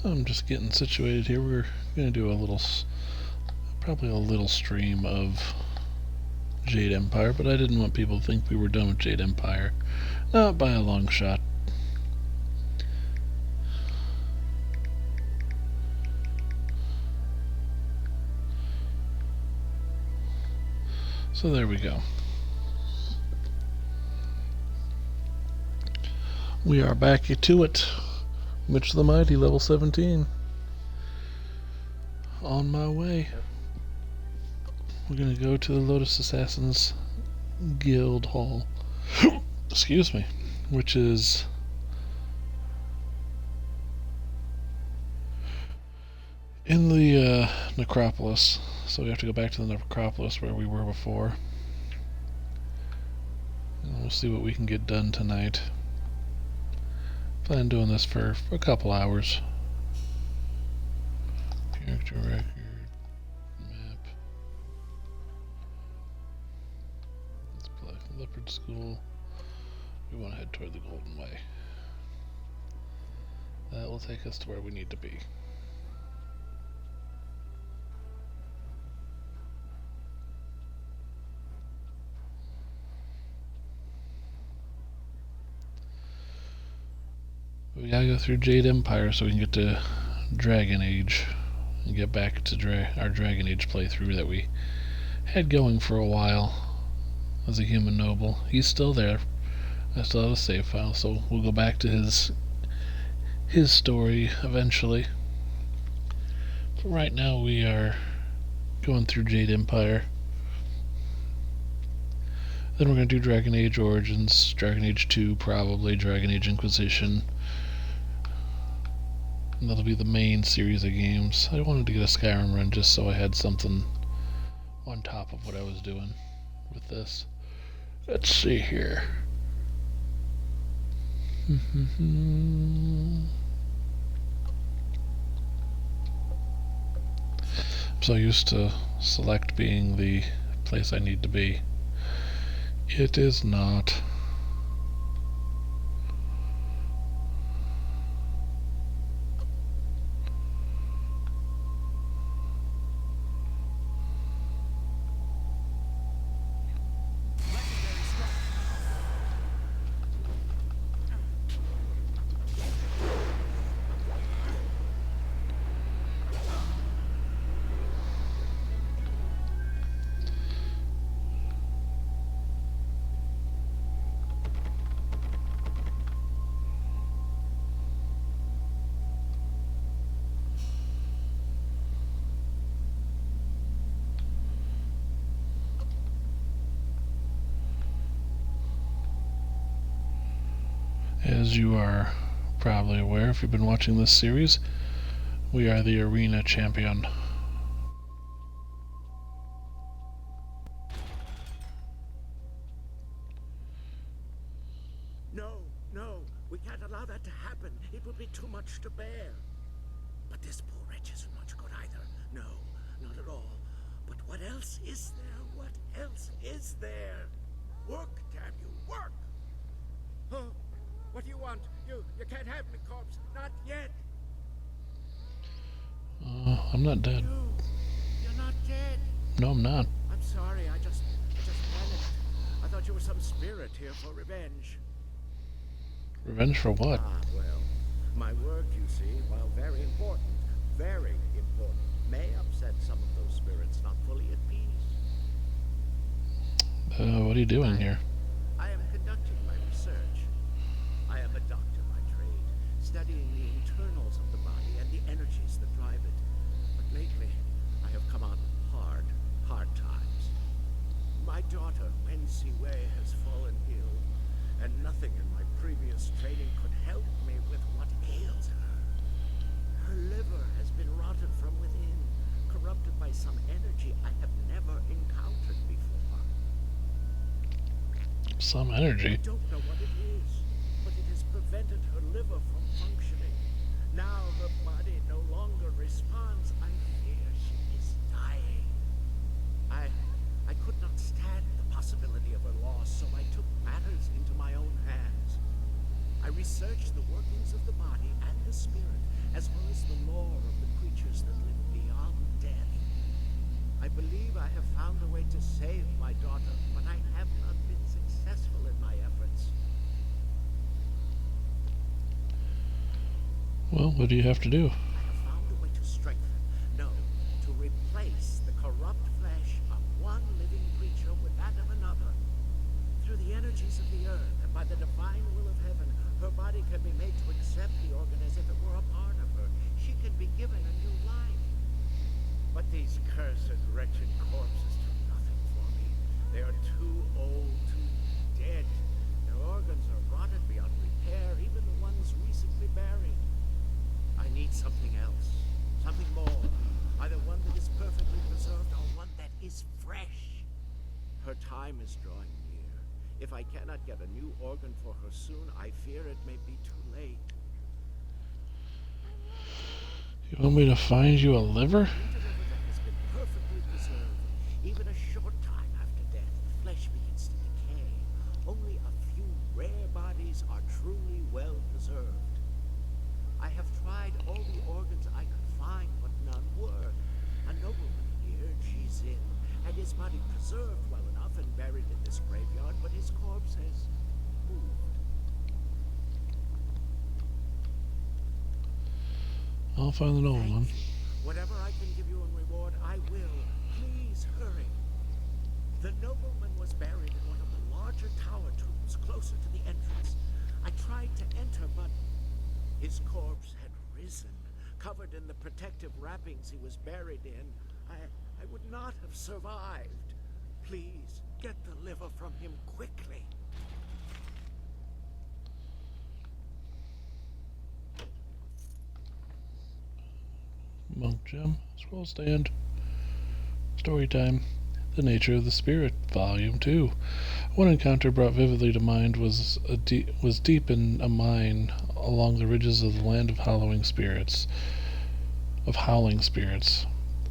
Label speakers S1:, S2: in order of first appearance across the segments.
S1: I'm just getting situated here. We're going to do probably a little stream of Jade Empire, but I didn't want people to think we were done with Jade Empire. Not by a long shot. So there we go. We are back to it. Mitch the Mighty, level 17. On my way. We're going to go to the Lotus Assassins Guild Hall. Excuse me. Which is in the necropolis. So we have to go back to the necropolis where we were before. And we'll see what we can get done tonight. Plan on doing this for a couple hours. Character record. Map. Let's play Leopard School. We want to head toward the Golden Way. That will take us to where we need to be. We gotta go through Jade Empire so we can get to Dragon Age and get back to our Dragon Age playthrough that we had going for a while as a human noble. He's still there. I still have a save file, so we'll go back to his story eventually. But right now we are going through Jade Empire. Then we're going to do Dragon Age Origins, Dragon Age 2 probably, Dragon Age Inquisition. And that'll be the main series of games. I wanted to get a Skyrim run just so I had something on top of what I was doing with this. Let's see here. I'm so used to select being the place I need to be. It is not. As you are probably aware if you've been watching this series, we are the arena champion.
S2: No, we can't allow that to happen. It would be too much to bear. But this poor wretch isn't much good either. No, not at all. But what else is there? What else is there? Work, damn you, work! Huh? What do you want? You can't have me, corpse. Not yet.
S1: I'm not dead.
S2: You're not dead.
S1: No, I'm not.
S2: I'm sorry, I just panicked. I thought you were some spirit here for revenge.
S1: Revenge for what?
S2: Ah, well, my work, you see, while very important, may upset some of those spirits not fully at peace.
S1: What are you doing here?
S2: I am conducting my research. I am a doctor by trade, studying the internals of the body and the energies that drive it. But lately, I have come on hard times. My daughter, Wen Siwei, has fallen ill, and nothing in my previous training could help me with what ails her. Her liver has been rotted from within, corrupted by some energy I have never encountered before.
S1: Some energy?
S2: I don't know what it is, but it has prevented her liver from functioning. Now her body no longer responds. I fear she is dying. I could not stand the possibility of her loss, so I took matters into my own hands. I researched the workings of the body and the spirit, as well as the lore of the creatures that live beyond death. I believe I have found a way to save my daughter, but I have not been successful in my efforts.
S1: Well, what do you have to do?
S2: I have found a way to strengthen, no, to replace the corrupt flesh of one living creature with that of another. Through the energies of the earth and by the divine will of heaven, her body can be made to accept the organ as if it were a part of her. She can be given a new life. But these cursed, wretched corpses do nothing for me. They are too old, too dead. Their organs are rotted beyond repair, even the ones recently buried. I need something else, something more. Either one that is perfectly preserved or one that is fresh. Her time is drawing near. If I cannot get a new organ for her soon, I fear it may be too late.
S1: You want me to find you a liver?
S2: A liver that has been perfectly preserved. Even a short time after death, the flesh begins to decay. Only a few rare bodies are truly well preserved. I have tried all the organs I could find, but none work. A nobleman here, Jade, had his body preserved well enough and buried in this graveyard, but his corpse has moved.
S1: I'll find the nobleman.
S2: Whatever I can give you in reward, I will. Please hurry. The nobleman was buried in one of the larger tower tombs closer to the entrance. I tried to enter, but his corpse had risen, covered in the protective wrappings he was buried in. I would not have survived. Please, get the liver from him quickly.
S1: Monk gem. Scroll stand. Story time. The Nature of the Spirit, Volume 2. One encounter brought vividly to mind was deep in a mine along the ridges of the land of howling spirits.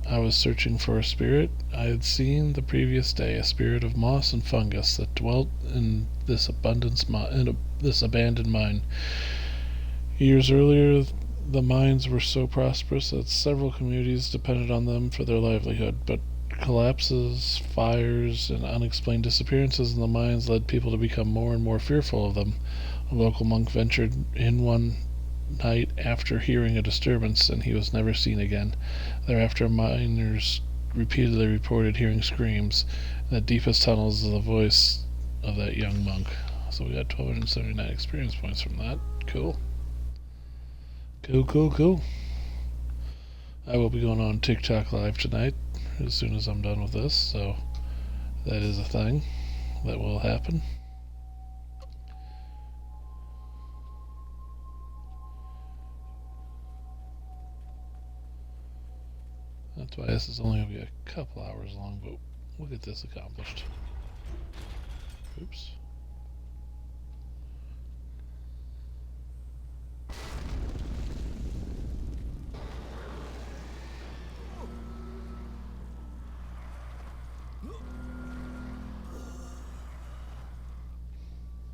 S1: I was searching for a spirit I had seen the previous day, a spirit of moss and fungus that dwelt in this abandoned mine. Years earlier, the mines were so prosperous that several communities depended on them for their livelihood, but collapses, fires, and unexplained disappearances in the mines led people to become more and more fearful of them. A local monk ventured in one night after hearing a disturbance, and he was never seen again. Thereafter, miners repeatedly reported hearing screams in the deepest tunnels of the voice of that young monk. So we got 1279 experience points from that. Cool. Cool. I will be going on TikTok Live tonight as soon as I'm done with this, so that is a thing that will happen. That's why this is only going to be a couple hours long, but we'll get this accomplished. Oops.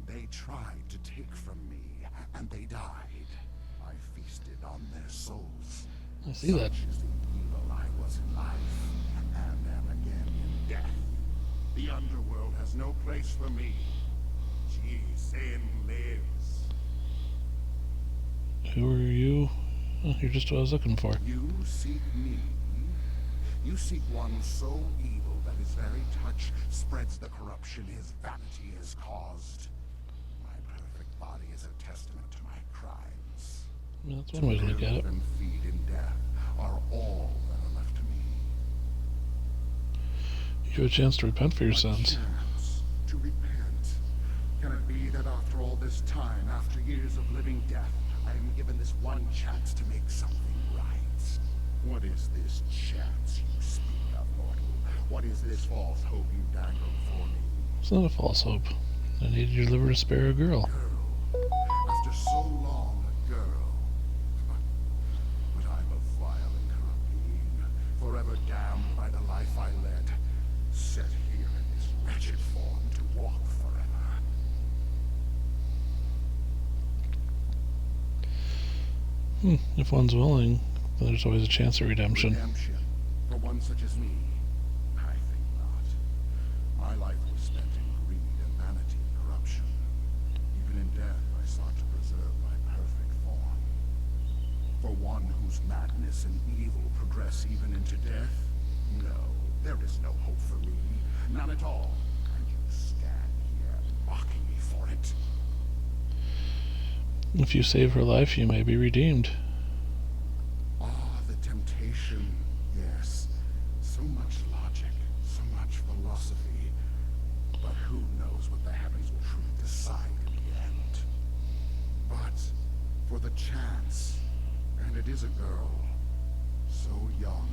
S3: They tried to take from me, and they died. I feasted on their souls.
S1: I see that.
S3: Such is the evil I was in life, and am again in death. The underworld has no place for me. Sin lives.
S1: Who are you? Oh, you're just what I was looking for.
S3: You seek me. You seek one so evil that his very touch spreads the corruption his vanity has caused. My perfect body is a testament to my crimes.
S1: I mean, that's one way to look at it.
S3: And feed in death are all that are left to me.
S1: You have a chance to repent for your sins.
S3: Chance to repent. Can it be that after all this time, after years of living death, I am given this one chance to make something right? What is this chance you speak of, mortal? What is this false hope you dangle for me?
S1: It's not a false hope. I needed your liver to spare a girl.
S3: After so long, a girl. But I'm a vile and corrupt being, forever damned by the life I led, set here in this wretched form to walk forever.
S1: If one's willing, there's always a chance of redemption.
S3: Redemption? For one such as me? I think not. My life was spent in greed and vanity and corruption. Even in death, I sought to preserve my perfect form. For one whose madness and evil progress even into death? No, there is no hope for me. None at all. And you stand here mocking me for it.
S1: If you save her life, you may be redeemed.
S3: Ah, the temptation. Yes. So much logic, so much philosophy. But who knows what the heavens will truly decide in the end. But for the chance, and it is a girl, so young,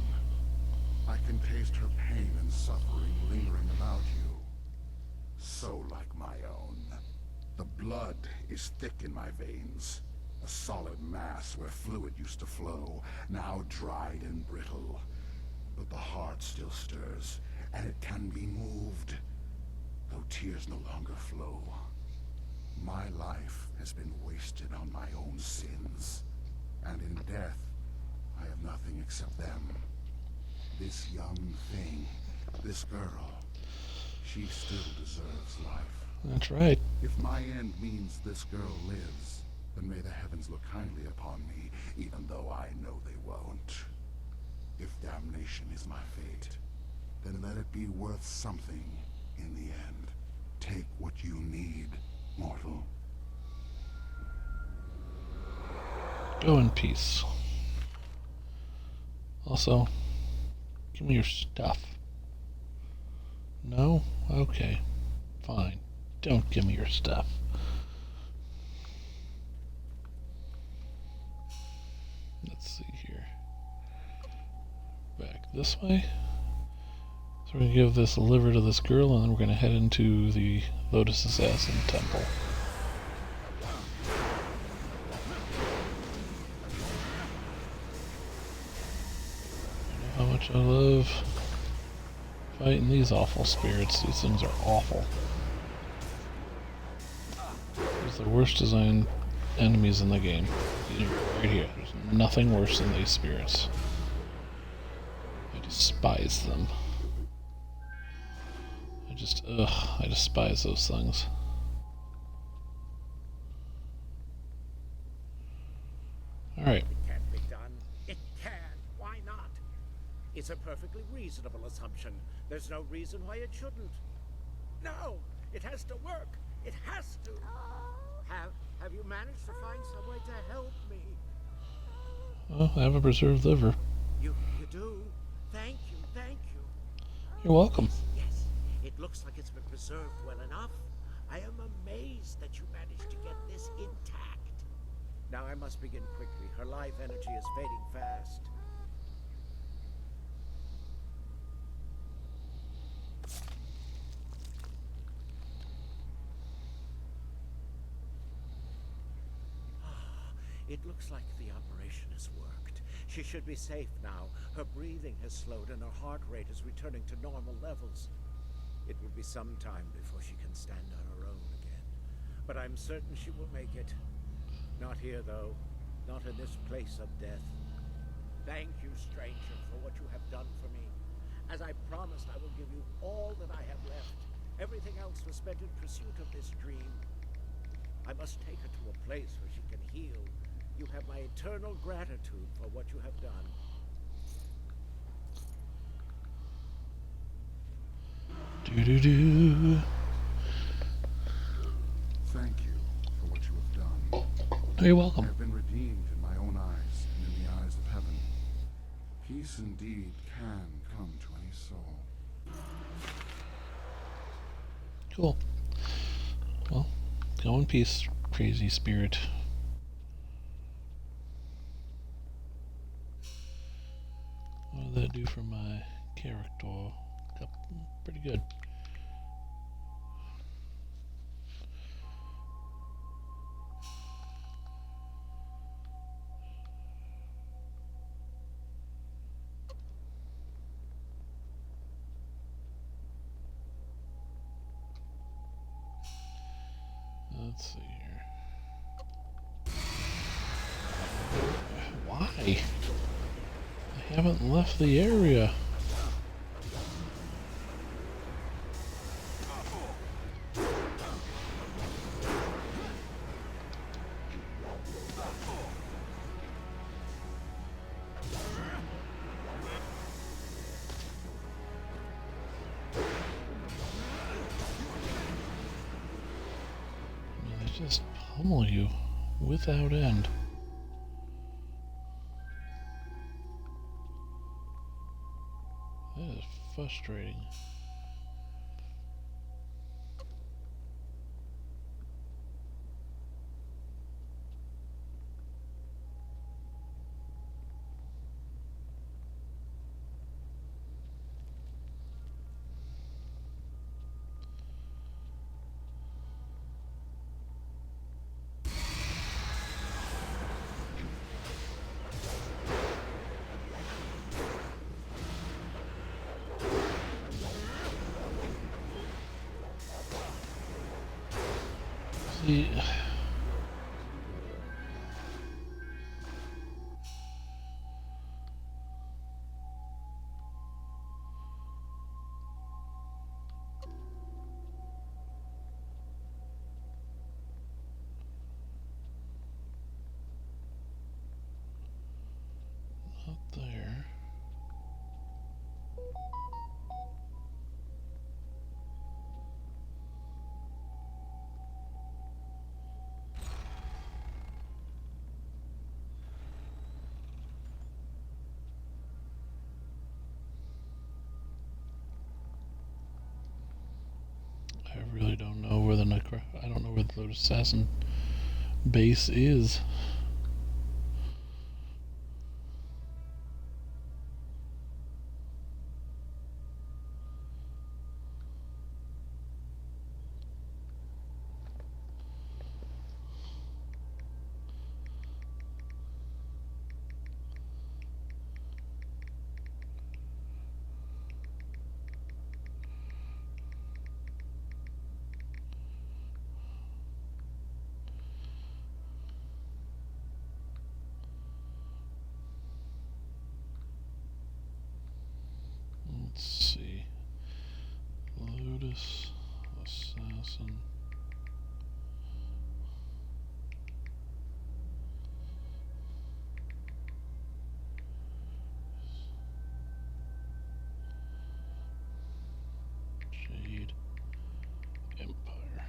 S3: I can taste her pain and suffering lingering about you. So like my own. The blood is thick in my veins. A solid mass where fluid used to flow, now dried and brittle. But the heart still stirs, and it can be moved, though tears no longer flow. My life has been wasted on my own sins, and in death, I have nothing except them. This young thing, this girl, she still deserves life.
S1: That's right.
S3: If my end means this girl lives, then may the heavens look kindly upon me, even though I know they won't. If damnation is my fate, then let it be worth something in the end. Take what you need, mortal.
S1: Go in peace. Also, give me your stuff. No? Okay. Fine. Don't give me your stuff. Let's see here. Back this way. So we're going to give this liver to this girl, and then we're going to head into the Lotus Assassin Temple. You know how much I love fighting these awful spirits. These things are awful. These are the worst designed enemies in the game. Right here. There's nothing worse than these spirits. I despise them. I despise those things. Alright.
S2: It can't be done. It can. Why not? It's a perfectly reasonable assumption. There's no reason why it shouldn't. No! It has to work! It has to! Have you managed to find some way to help me?
S1: Well, I have a preserved liver.
S2: You do? Thank you, thank you.
S1: You're welcome.
S2: Yes, it looks like it's been preserved well enough. I am amazed that you managed to get this intact. Now I must begin quickly. Her life energy is fading fast. It looks like the operation has worked. She should be safe now. Her breathing has slowed and her heart rate is returning to normal levels. It will be some time before she can stand on her own again. But I'm certain she will make it. Not here, though. Not in this place of death. Thank you, stranger, for what you have done for me. As I promised, I will give you all that I have left. Everything else was spent in pursuit of this dream. I must take her to a place where she can heal. You have my eternal gratitude for what you have done.
S1: Do-do-do.
S3: Thank you for what you have done.
S1: You're
S3: I
S1: welcome.
S3: have been redeemed in my own eyes and in the eyes of heaven. Peace indeed can come to any soul.
S1: Cool. Well, go in peace, crazy spirit. What did that do for my character? Pretty good. Let's see here. Why? I haven't left the area. They just pummel you without end. That is frustrating. See, not there. I really don't know where the I don't know where the Lotus Assassin base is. Let's see. Lotus Assassin. Jade Empire.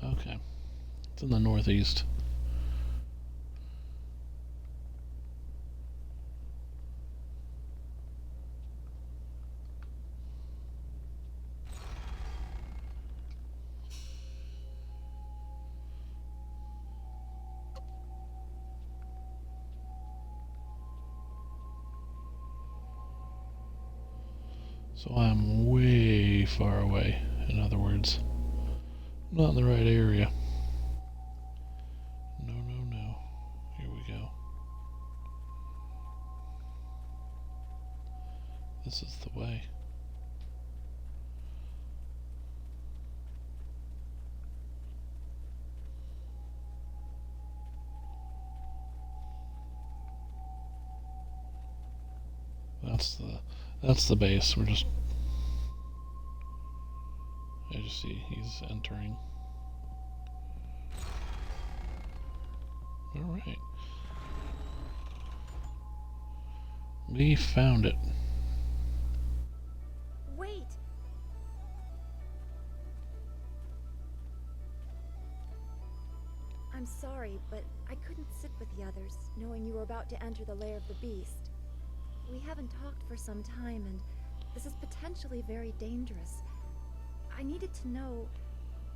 S1: Okay. It's in the northeast. So I'm way far away, in other words. Not in the right area. No, no, no. Here we go. This is the way. That's the base. We're just I just see he's entering. Alright. We found it.
S4: Wait! I'm sorry, but I couldn't sit with the others, knowing you were about to enter the lair of the beast. We haven't talked for some time, and This is potentially very dangerous. I needed to know...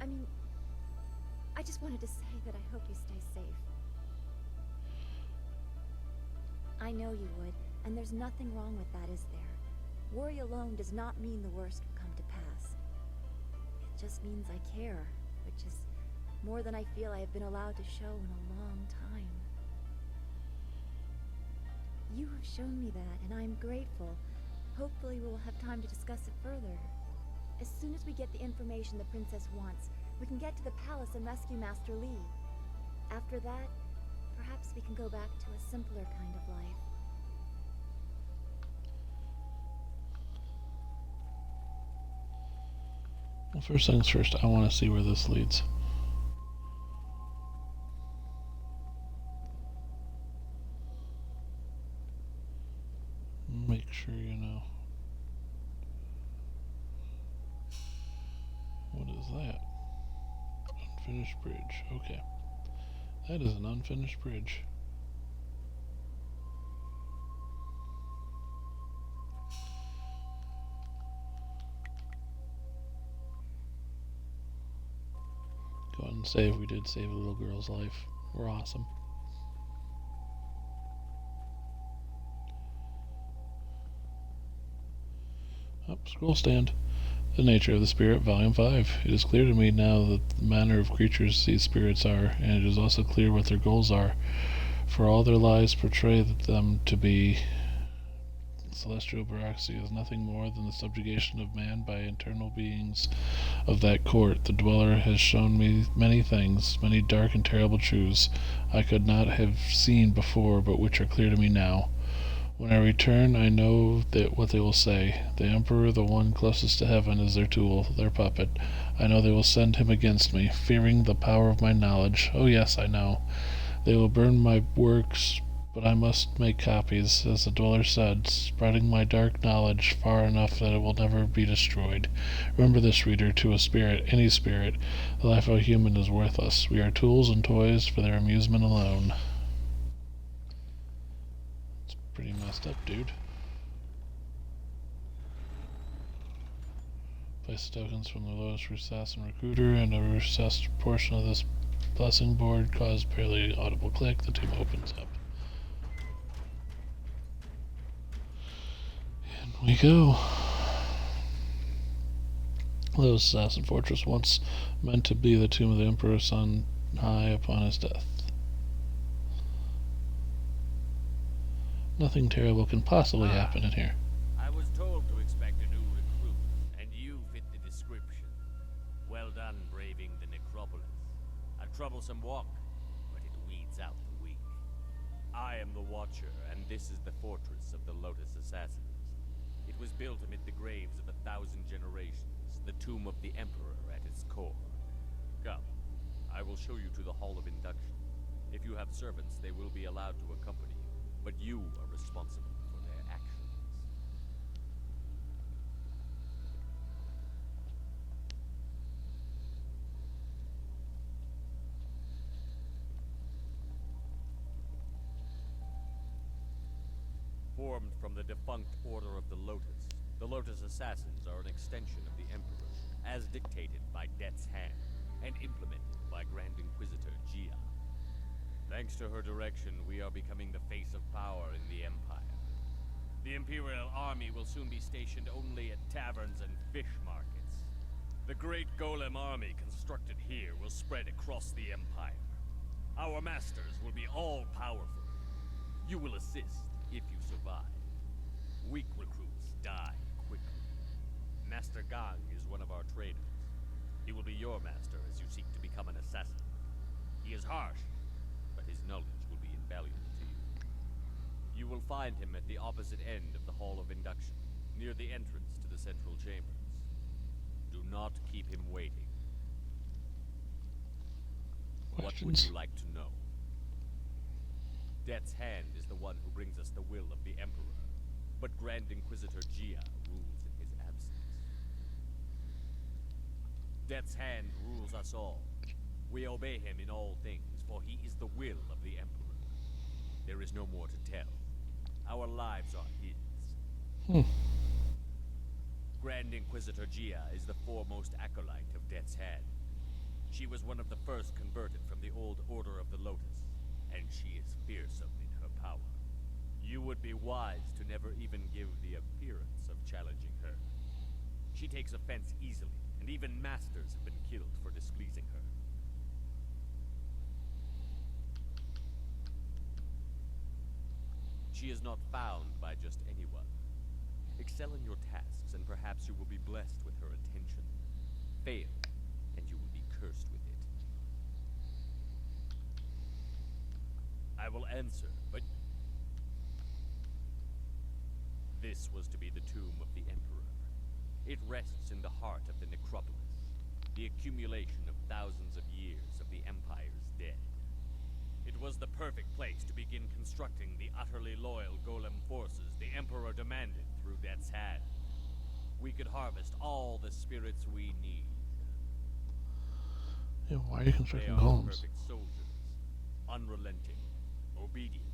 S4: I mean... I just wanted to say that I hope you stay safe. I know you would, and there's nothing wrong with that, is there? Worry alone does not mean the worst will come to pass. It just means I care, which is more than I feel I have been allowed to show in a long time. You have shown me that, and I am grateful. Hopefully we will have time to discuss it further. As soon as we get the information the princess wants, we can get to the palace and rescue Master Li. After that, perhaps we can go back to a simpler kind of life.
S1: Well, first things first, I want to see where this leads. Make sure you know. What is that? Unfinished bridge. Okay. That is an unfinished bridge. Go ahead and save. We did save a little girl's life. We're awesome. Up, scroll stand. The nature of the spirit, Volume 5. It is clear to me now that the manner of creatures these spirits are, and it is also clear what their goals are. For all their lies portray them to be, celestial bureaucracy is nothing more than the subjugation of man by internal beings of that court. The dweller has shown me many things, many dark and terrible truths I could not have seen before, but which are clear to me now. When I return, I know that what they will say. The Emperor, the one closest to heaven, is their tool, their puppet. I know they will send him against me, fearing the power of my knowledge. Oh yes, I know. They will burn my works, but I must make copies, as the dweller said, spreading my dark knowledge far enough that it will never be destroyed. Remember this, reader, to a spirit, any spirit, the life of a human is worthless. We are tools and toys for their amusement alone. Pretty messed up, dude. Place the tokens from the Lotus Assassin Recruiter and a recessed portion of this blessing board cause barely audible click. The tomb opens up. And we go. Lotus Assassin Fortress, once meant to be the tomb of the Emperor Sun high upon his death. Nothing terrible can possibly happen in here.
S5: I was told to expect a new recruit, and you fit the description. Well done braving the necropolis. A troublesome walk, but it weeds out the weak. I am the Watcher, and this is the fortress of the Lotus Assassins. It was built amid the graves of 1,000 generations, the tomb of the Emperor at its core. Come, I will show you to the Hall of Induction. If you have servants, they will be allowed to accompany you. But you are responsible for their actions. Formed from the defunct Order of the Lotus Assassins are an extension of the Emperor, as dictated by Death's Hand, and implemented by Grand Inquisitor Gia. Thanks to her direction, we are becoming the face of power in the Empire. The Imperial Army will soon be stationed only at taverns and fish markets. The great Golem army constructed here will spread across the Empire. Our masters will be all-powerful. You will assist if you survive. Weak recruits die quickly. Master Gang is one of our traders. He will be your master as you seek to become an assassin. He is harsh, but his knowledge will be invaluable to you. You will find him at the opposite end of the Hall of Induction, near the entrance to the central chambers. Do not keep him waiting.
S1: Questions?
S5: What would you like to know? Death's Hand is the one who brings us the will of the Emperor, but Grand Inquisitor Gia rules in his absence. Death's Hand rules us all. We obey him in all things, for he is the will of the Emperor. There is no more to tell. Our lives are his. Grand Inquisitor Gia is the foremost acolyte of Death's Hand. She was one of the first converted from the old Order of the Lotus, and she is fearsome in her power. You would be wise to never even give the appearance of challenging her. She takes offense easily, and even masters have been killed for displeasing her. She is not found by just anyone. Excel in your tasks, and perhaps you will be blessed with her attention. Fail, and you will be cursed with it. I will answer, but... This was to be the tomb of the Emperor. It rests in the heart of the necropolis, the accumulation of thousands of years of the Empire's dead. It was the perfect place to begin constructing the utterly loyal golem forces the Emperor demanded through Death's Hand. We could harvest all the spirits we need.
S1: Yeah, why are you
S5: They
S1: constructing
S5: are the
S1: golems?
S5: perfect soldiers, unrelenting, obedient,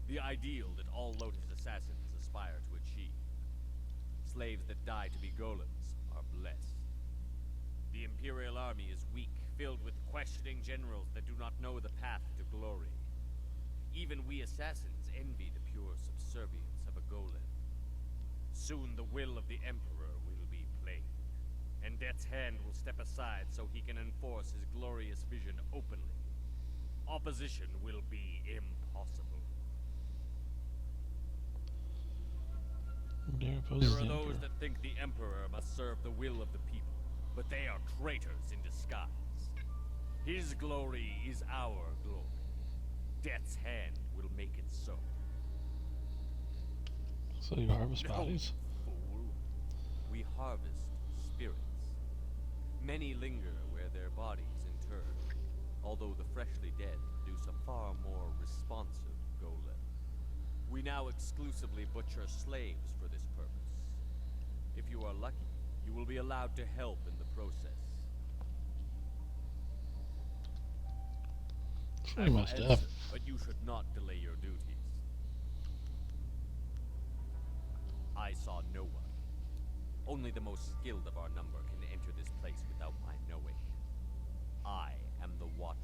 S5: the ideal that all Lotus assassins aspire to achieve. Slaves that die to be golems are blessed. The Imperial army is weak, filled with questioning generals that do not know the path to glory. Even we assassins envy the pure subservience of a golem. Soon the will of the Emperor will be plain, and Death's Hand will step aside so he can enforce his glorious vision openly. Opposition will be impossible.
S1: Dare oppose
S5: There
S1: the
S5: are those
S1: Emperor.
S5: that think the Emperor must serve the will of the people, but they are traitors in disguise. His glory is our glory. Death's Hand will make it so.
S1: So you harvest
S5: No,
S1: bodies?
S5: fool. We harvest spirits. Many linger where their bodies inter, although the freshly dead produce a far more responsive golem. We now exclusively butcher slaves for this purpose. If you are lucky, you will be allowed to help in the process.
S1: Sure
S5: I
S1: you
S5: will
S1: must have.
S5: answer, but you should not delay your duties. I saw no one. Only the most skilled of our number can enter this place without my knowing. I am the Watcher.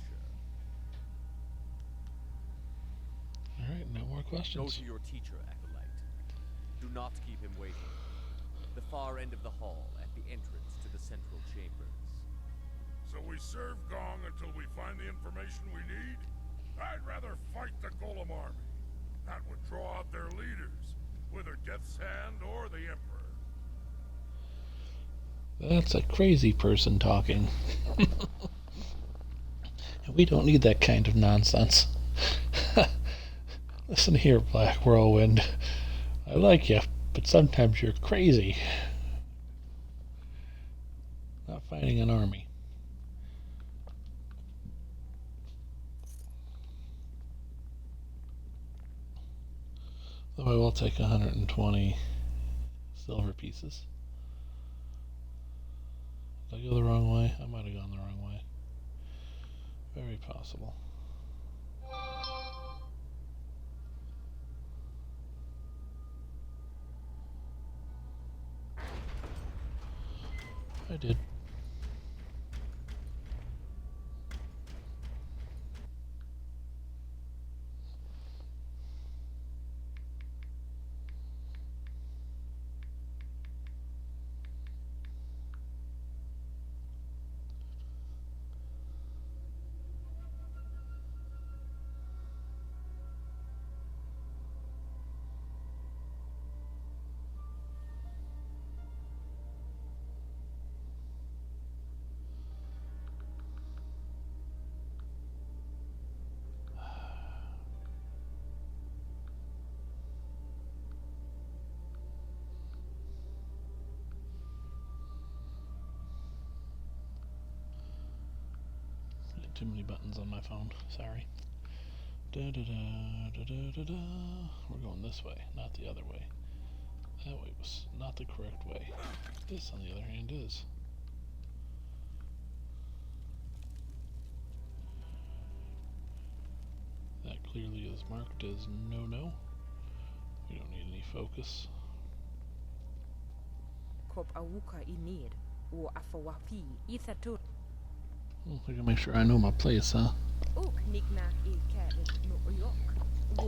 S1: Alright, no more
S5: Go
S1: questions.
S5: to your teacher, Acolyte. Do not keep him waiting. The far end of the hall, at the entrance to the central chambers.
S6: So we serve Gong until we find the information we need? I'd rather fight the Golem army. That would draw out their leaders, whether Death's Hand or the Emperor.
S1: That's a crazy person talking. We don't need that kind of nonsense. Listen here, Black Whirlwind. I like you, but sometimes you're crazy. Not fighting an army. Though I will take 120 silver pieces. Did I go the wrong way? I might have gone the wrong way. Very possible. I did. Too many buttons on my phone. Sorry. Da da da da da da da. We're going this way, not the other way. That way was not the correct way. This, on the other hand, is. That clearly is marked as no-no. We don't need any focus. I gotta make sure I know my place, huh?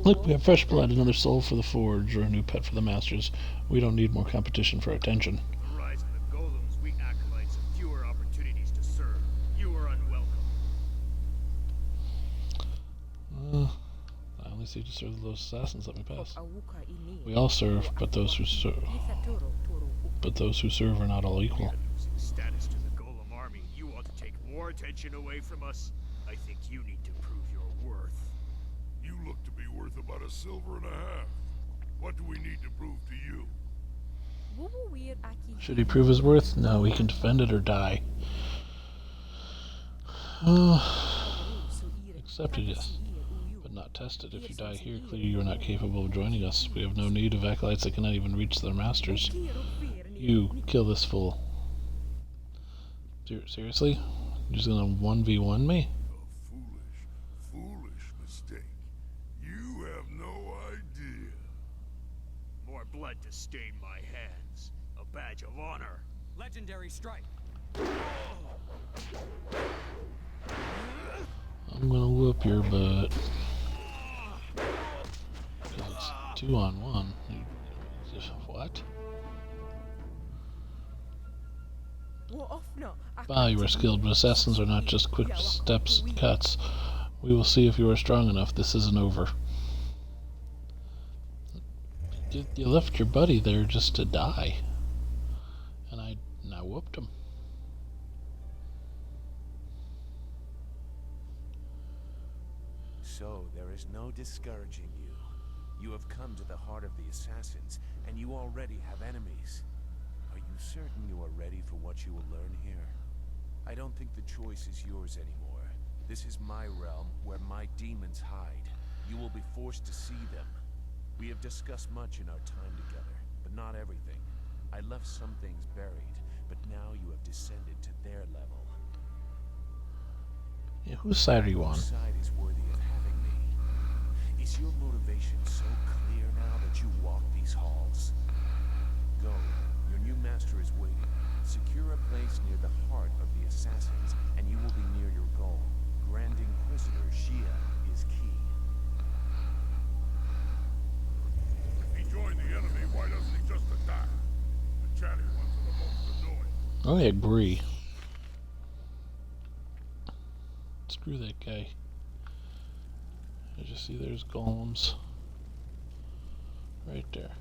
S1: Look, we have fresh blood, another soul for the forge, or a new pet for the masters. We don't need more competition for attention.
S7: The rise of the golems, we acolytes have fewer opportunities to serve. You are unwelcome.
S1: I only seek to serve those assassins. Let me pass. We all serve, but those who serve are not all equal.
S7: Losing status to the golem army, you ought to take more attention away from us. I think you need to prove your worth.
S6: You look to be worth about a silver and a half. What do we need to prove to you?
S1: Should he prove his worth? No, he can defend it or die. Accepted, yes. But not tested. If you die here, clearly you are not capable of joining us. We have no need of acolytes that cannot even reach their masters. You, kill this fool. Seriously? You're just gonna 1v1 me?
S6: A foolish mistake. You have no idea.
S7: More blood to stain my hands. A badge of honor.
S5: Legendary strike.
S1: I'm gonna whoop your butt. Because it's 2-on-1. What? Ah, you are skilled, but assassins are not just quick steps and cuts. We will see if you are strong enough. This isn't over. You left your buddy there just to die. And I whooped him.
S8: So, there is no discouraging you. You have come to the heart of the assassins, and you already have enemies. Are you certain you are ready for what you will learn here? I don't think the choice is yours anymore. This is my realm, where my demons hide. You will be forced to see them. We have discussed much in our time together, but not everything. I left some things buried, but now you have descended to their level.
S1: Yeah, whose side are you on?
S8: Whose side is worthy of having me? Is your motivation so clear now that you walk these halls? Go. Your new master is waiting. Secure a place near the heart of the assassins, and you will be near your goal. Grand Inquisitor Xia is key.
S6: If he joined the enemy, why doesn't he just attack? The chatty ones are the most annoying.
S1: Oh, I agree. Screw that guy. I just see there's golems. Right there.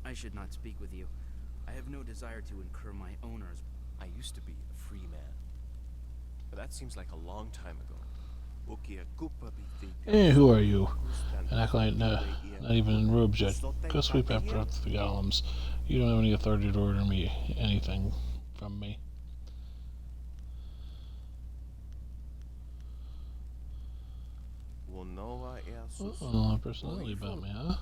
S9: I should not speak with you. I have no desire to incur my owners.
S10: I used to be a free man, but that seems like a long time ago.
S1: Hey, who are you? An acolyte, not even in robes yet. Go sweep after the golems. You don't have any authority to order me anything from me. Oh, personality about me, huh?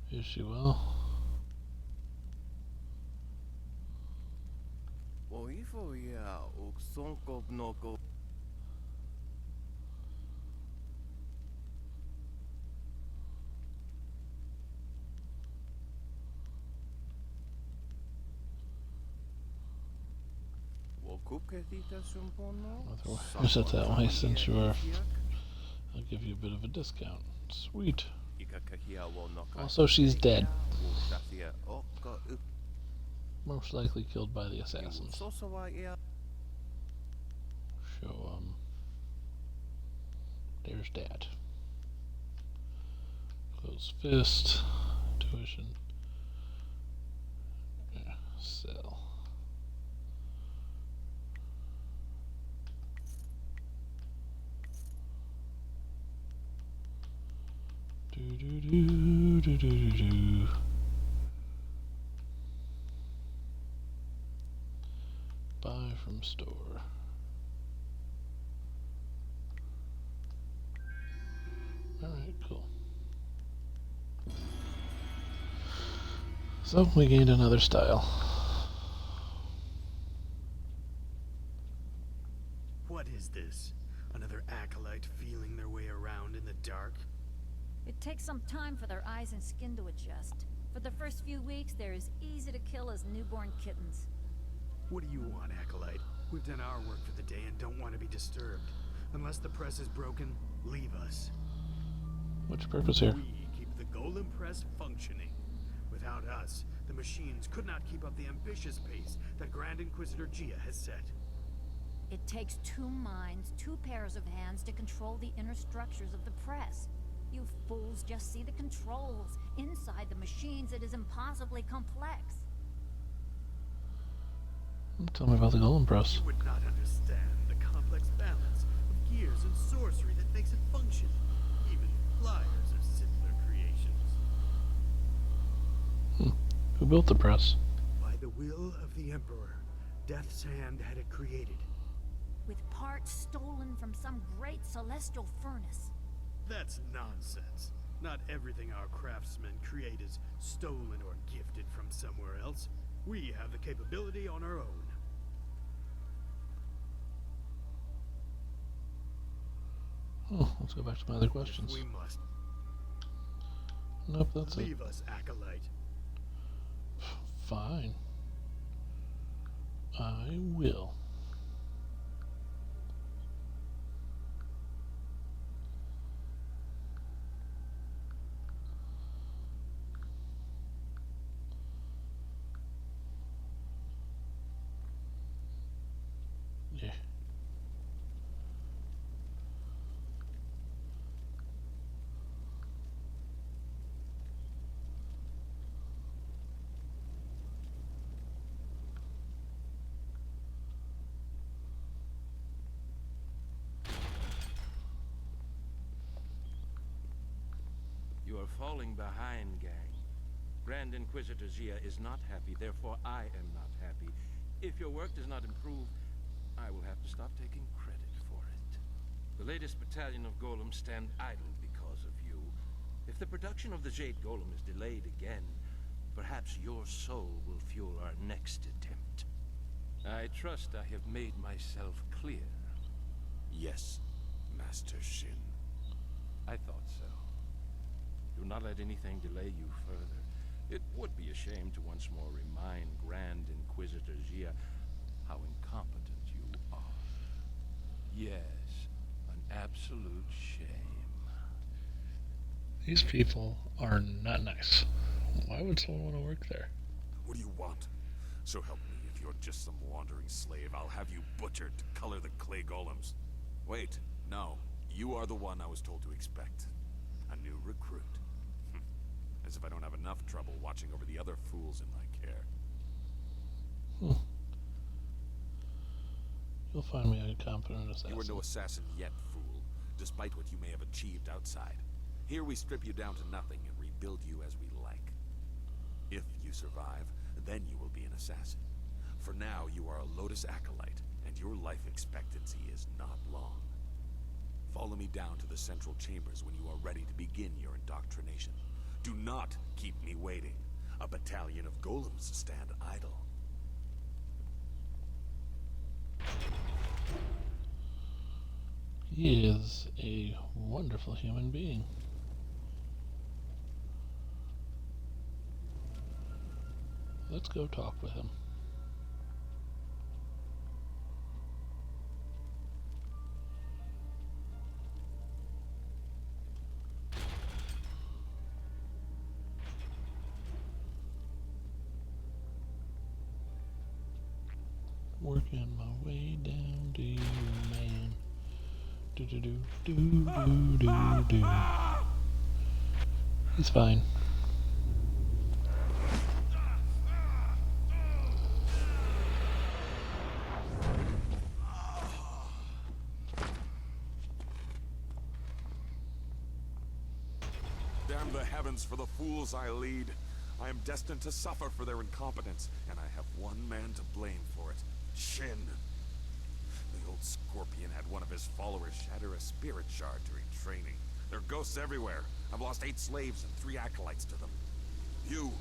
S1: Yes, she will. Is it that way? Since you are, I'll give you a bit of a discount. Sweet. Also, she's dead. Most likely killed by the assassins. So, there's that. Close fist. Tuition. Yeah, sell. Do. Buy from store. Alright, cool. So, we gained another style.
S7: What What is this? Another acolyte feeling their way around in the dark?
S11: It takes some time for their eyes and skin to adjust. For the first few weeks, they're as easy to kill as newborn kittens.
S7: What do you want, acolyte? We've done our work for the day and don't want to be disturbed. Unless the press is broken, leave us.
S1: What's your purpose here?
S7: We keep the golem press functioning. Without us, the machines could not keep up the ambitious pace that Grand Inquisitor Gia has set.
S11: It takes 2 minds, 2 pairs of hands to control the inner structures of the press. You fools just see the controls. Inside the machines, it is impossibly complex.
S1: Tell me about the Golem Press.
S7: You would not understand the complex balance of gears and sorcery that makes it function. Even flyers are simpler creations.
S1: Who built the press?
S7: By the will of the Emperor, Death's Hand had it created.
S11: With parts stolen from some great celestial furnace.
S7: That's nonsense. Not everything our craftsmen create is stolen or gifted from somewhere else. We have the capability on our own.
S1: Oh, let's go back to my other questions.
S7: We must.
S1: Nope, that's it.
S7: Leave us, acolyte.
S1: Fine. I will. Yeah.
S12: You are falling behind, gang. Grand Inquisitor Gia is not happy, therefore I am not happy. If your work does not improve, I will have to stop taking credit for it. The latest battalion of golems stand idle because of you. If the production of the Jade Golem is delayed again, perhaps your soul will fuel our next attempt. I trust I have made myself clear.
S8: Yes, Master Shin.
S12: I thought so. Do not let anything delay you further. It would be a shame to once more remind Grand Inquisitor Gia how incompetent you are. Yes, an absolute shame.
S1: These people are not nice. Why would someone want to work there?
S6: What do you want? So help me, if you're just some wandering slave, I'll have you butchered to color the clay golems. Wait, no. You are the one I was told to expect. A new recruit. As if I don't have enough trouble watching over the other fools in my care.
S1: You'll find me a competent assassin.
S6: You are no assassin yet, fool, despite what you may have achieved outside. Here we strip you down to nothing and rebuild you as we like. If you survive, then you will be an assassin. For now, you are a Lotus acolyte, and your life expectancy is not long. Follow me down to the central chambers when you are ready to begin your indoctrination. Do not keep me waiting. A battalion of golems stand idle.
S1: He is a wonderful human being. Let's go talk with him. Working my way down to you, man. Do do do do do do do. He's fine.
S6: Damn the heavens for the fools I lead. I am destined to suffer for their incompetence, and I have one man to blame for it. Shin. The old scorpion had one of his followers shatter a spirit shard during training. There are ghosts everywhere. I've lost 8 slaves and 3 acolytes to them. You,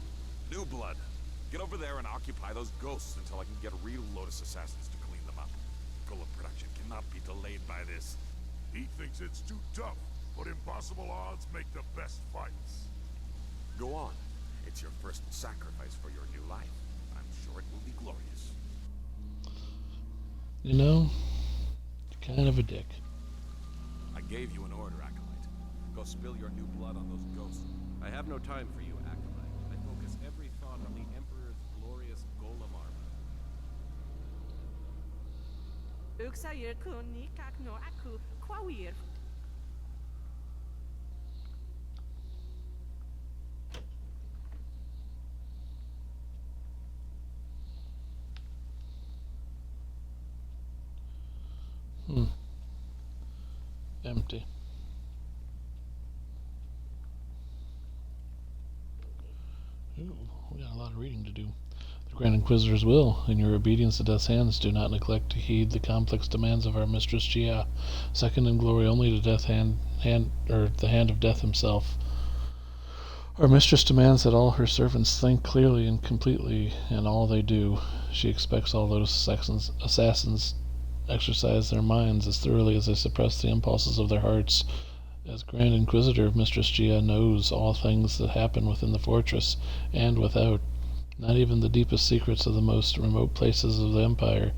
S6: New Blood, get over there and occupy those ghosts until I can get real Lotus assassins to clean them up. Golem production cannot be delayed by this. He thinks it's too tough, but impossible odds make the best fights.
S10: Go on. It's your first sacrifice for your new life. I'm sure it will be glorious.
S1: You know, kind of a dick.
S10: I gave you an order, Acolyte. Go spill your new blood on those ghosts.
S13: I have no time for you, Acolyte. I focus every thought on the Emperor's glorious golem armor.
S1: Empty. Ooh, we got a lot of reading to do. The Grand Inquisitor's will, in your obedience to Death's hands, do not neglect to heed the complex demands of our Mistress Gia, second in glory only to the hand of Death himself. Our Mistress demands that all her servants think clearly and completely in all they do. She expects all Lotus assassins exercise their minds as thoroughly as they suppress the impulses of their hearts. As Grand Inquisitor, Mistress Gia knows all things that happen within the fortress and without. Not even the deepest secrets of the most remote places of the Empire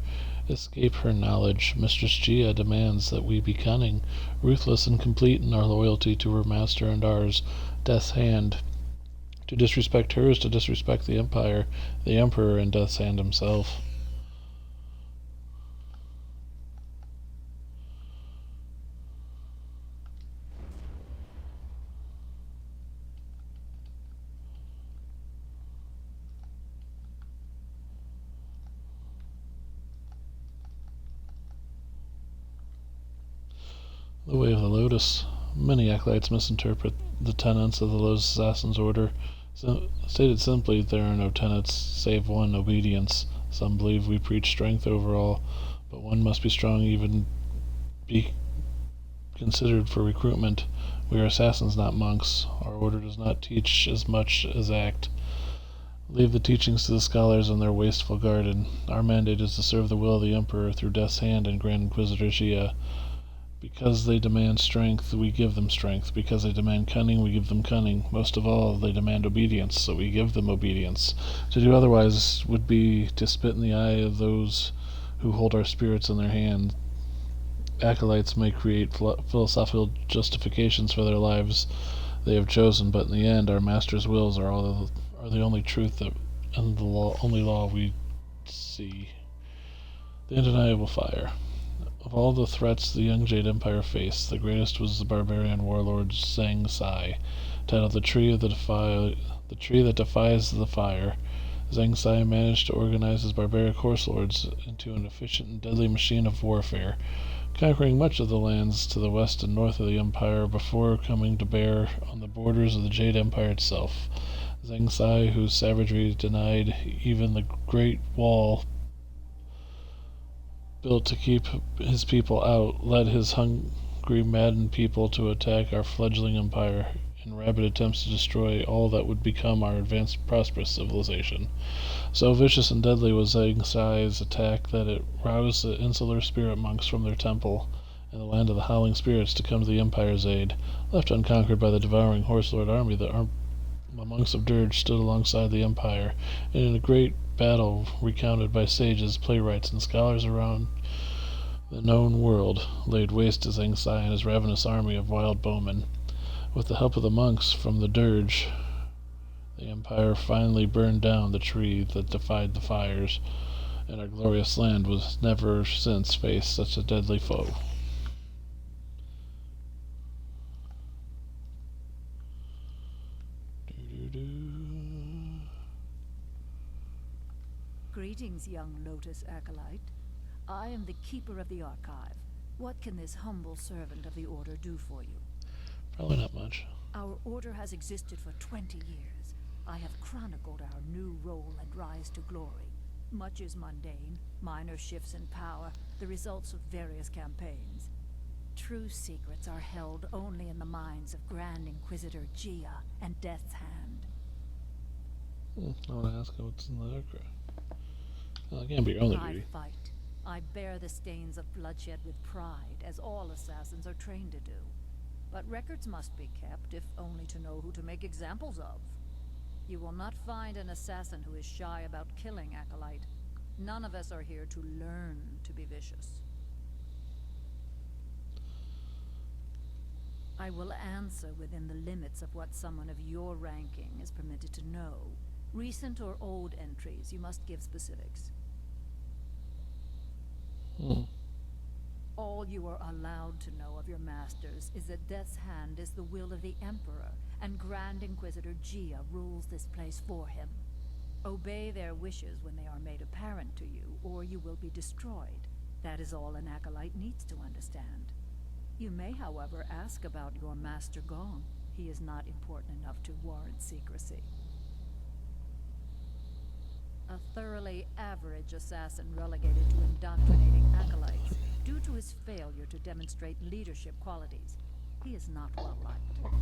S1: escape her knowledge. Mistress Gia demands that we be cunning, ruthless, and complete in our loyalty to her master and ours, Death's Hand. To disrespect her is to disrespect the Empire, the Emperor, and Death's Hand himself. The Way of the Lotus. Many acolytes misinterpret the tenets of the Lotus Assassin's Order. Stated simply, there are no tenets save one, obedience. Some believe we preach strength over all, but one must be strong even be considered for recruitment. We are assassins, not monks. Our order does not teach as much as act. Leave the teachings to the scholars in their wasteful garden. Our mandate is to serve the will of the Emperor through Death's Hand and Grand Inquisitor Gia. Because they demand strength, we give them strength. Because they demand cunning, we give them cunning. Most of all, they demand obedience, so we give them obedience. To do otherwise would be to spit in the eye of those who hold our spirits in their hand. Acolytes may create philosophical justifications for their lives they have chosen, but in the end, our master's wills are the only truth and the only law we see. The undeniable fire. Of all the threats the young Jade Empire faced, the greatest was the Barbarian Warlords Zhang Sai, titled the Tree that Defies the Fire. Zhang Sai managed to organize his barbaric horse lords into an efficient and deadly machine of warfare, conquering much of the lands to the west and north of the Empire before coming to bear on the borders of the Jade Empire itself. Zhang Sai, whose savagery denied even the Great Wall built to keep his people out, led his hungry, maddened people to attack our fledgling empire in rabid attempts to destroy all that would become our advanced, prosperous civilization. So vicious and deadly was Zhang Sai's attack that it roused the insular spirit monks from their temple in the land of the Howling Spirits to come to the Empire's aid. Left unconquered by the devouring Horse Lord army, the monks of Dirge stood alongside the Empire, and in a great battle recounted by sages, playwrights, and scholars around the known world, laid waste to Zhang Sai and his ravenous army of wild bowmen. With the help of the monks from the Dirge, the Empire finally burned down the tree that defied the fires, and our glorious land was never since faced such a deadly foe.
S11: Greetings, young Lotus Acolyte. I am the Keeper of the Archive. What can this humble servant of the Order do for you?
S1: Probably not much.
S11: Our Order has existed for 20 years. I have chronicled our new role and rise to glory. Much is mundane, minor shifts in power, the results of various campaigns. True secrets are held only in the minds of Grand Inquisitor Gia and Death's Hand.
S1: I want to ask her what's in the archive. Well, it can't be your only duty.
S11: I fight. I bear the stains of bloodshed with pride, as all assassins are trained to do. But records must be kept, if only to know who to make examples of. You will not find an assassin who is shy about killing, Acolyte. None of us are here to learn to be vicious. I will answer within the limits of what someone of your ranking is permitted to know. Recent or old entries, you must give specifics. All you are allowed to know of your masters is that Death's Hand is the will of the Emperor, and Grand Inquisitor Gia rules this place for him. Obey their wishes when they are made apparent to you, or you will be destroyed. That is all an Acolyte needs to understand. You may, however, ask about your Master Gong. He is not important enough to warrant secrecy. A thoroughly average assassin relegated to indoctrinating acolytes due to his failure to demonstrate leadership qualities. He is not well liked.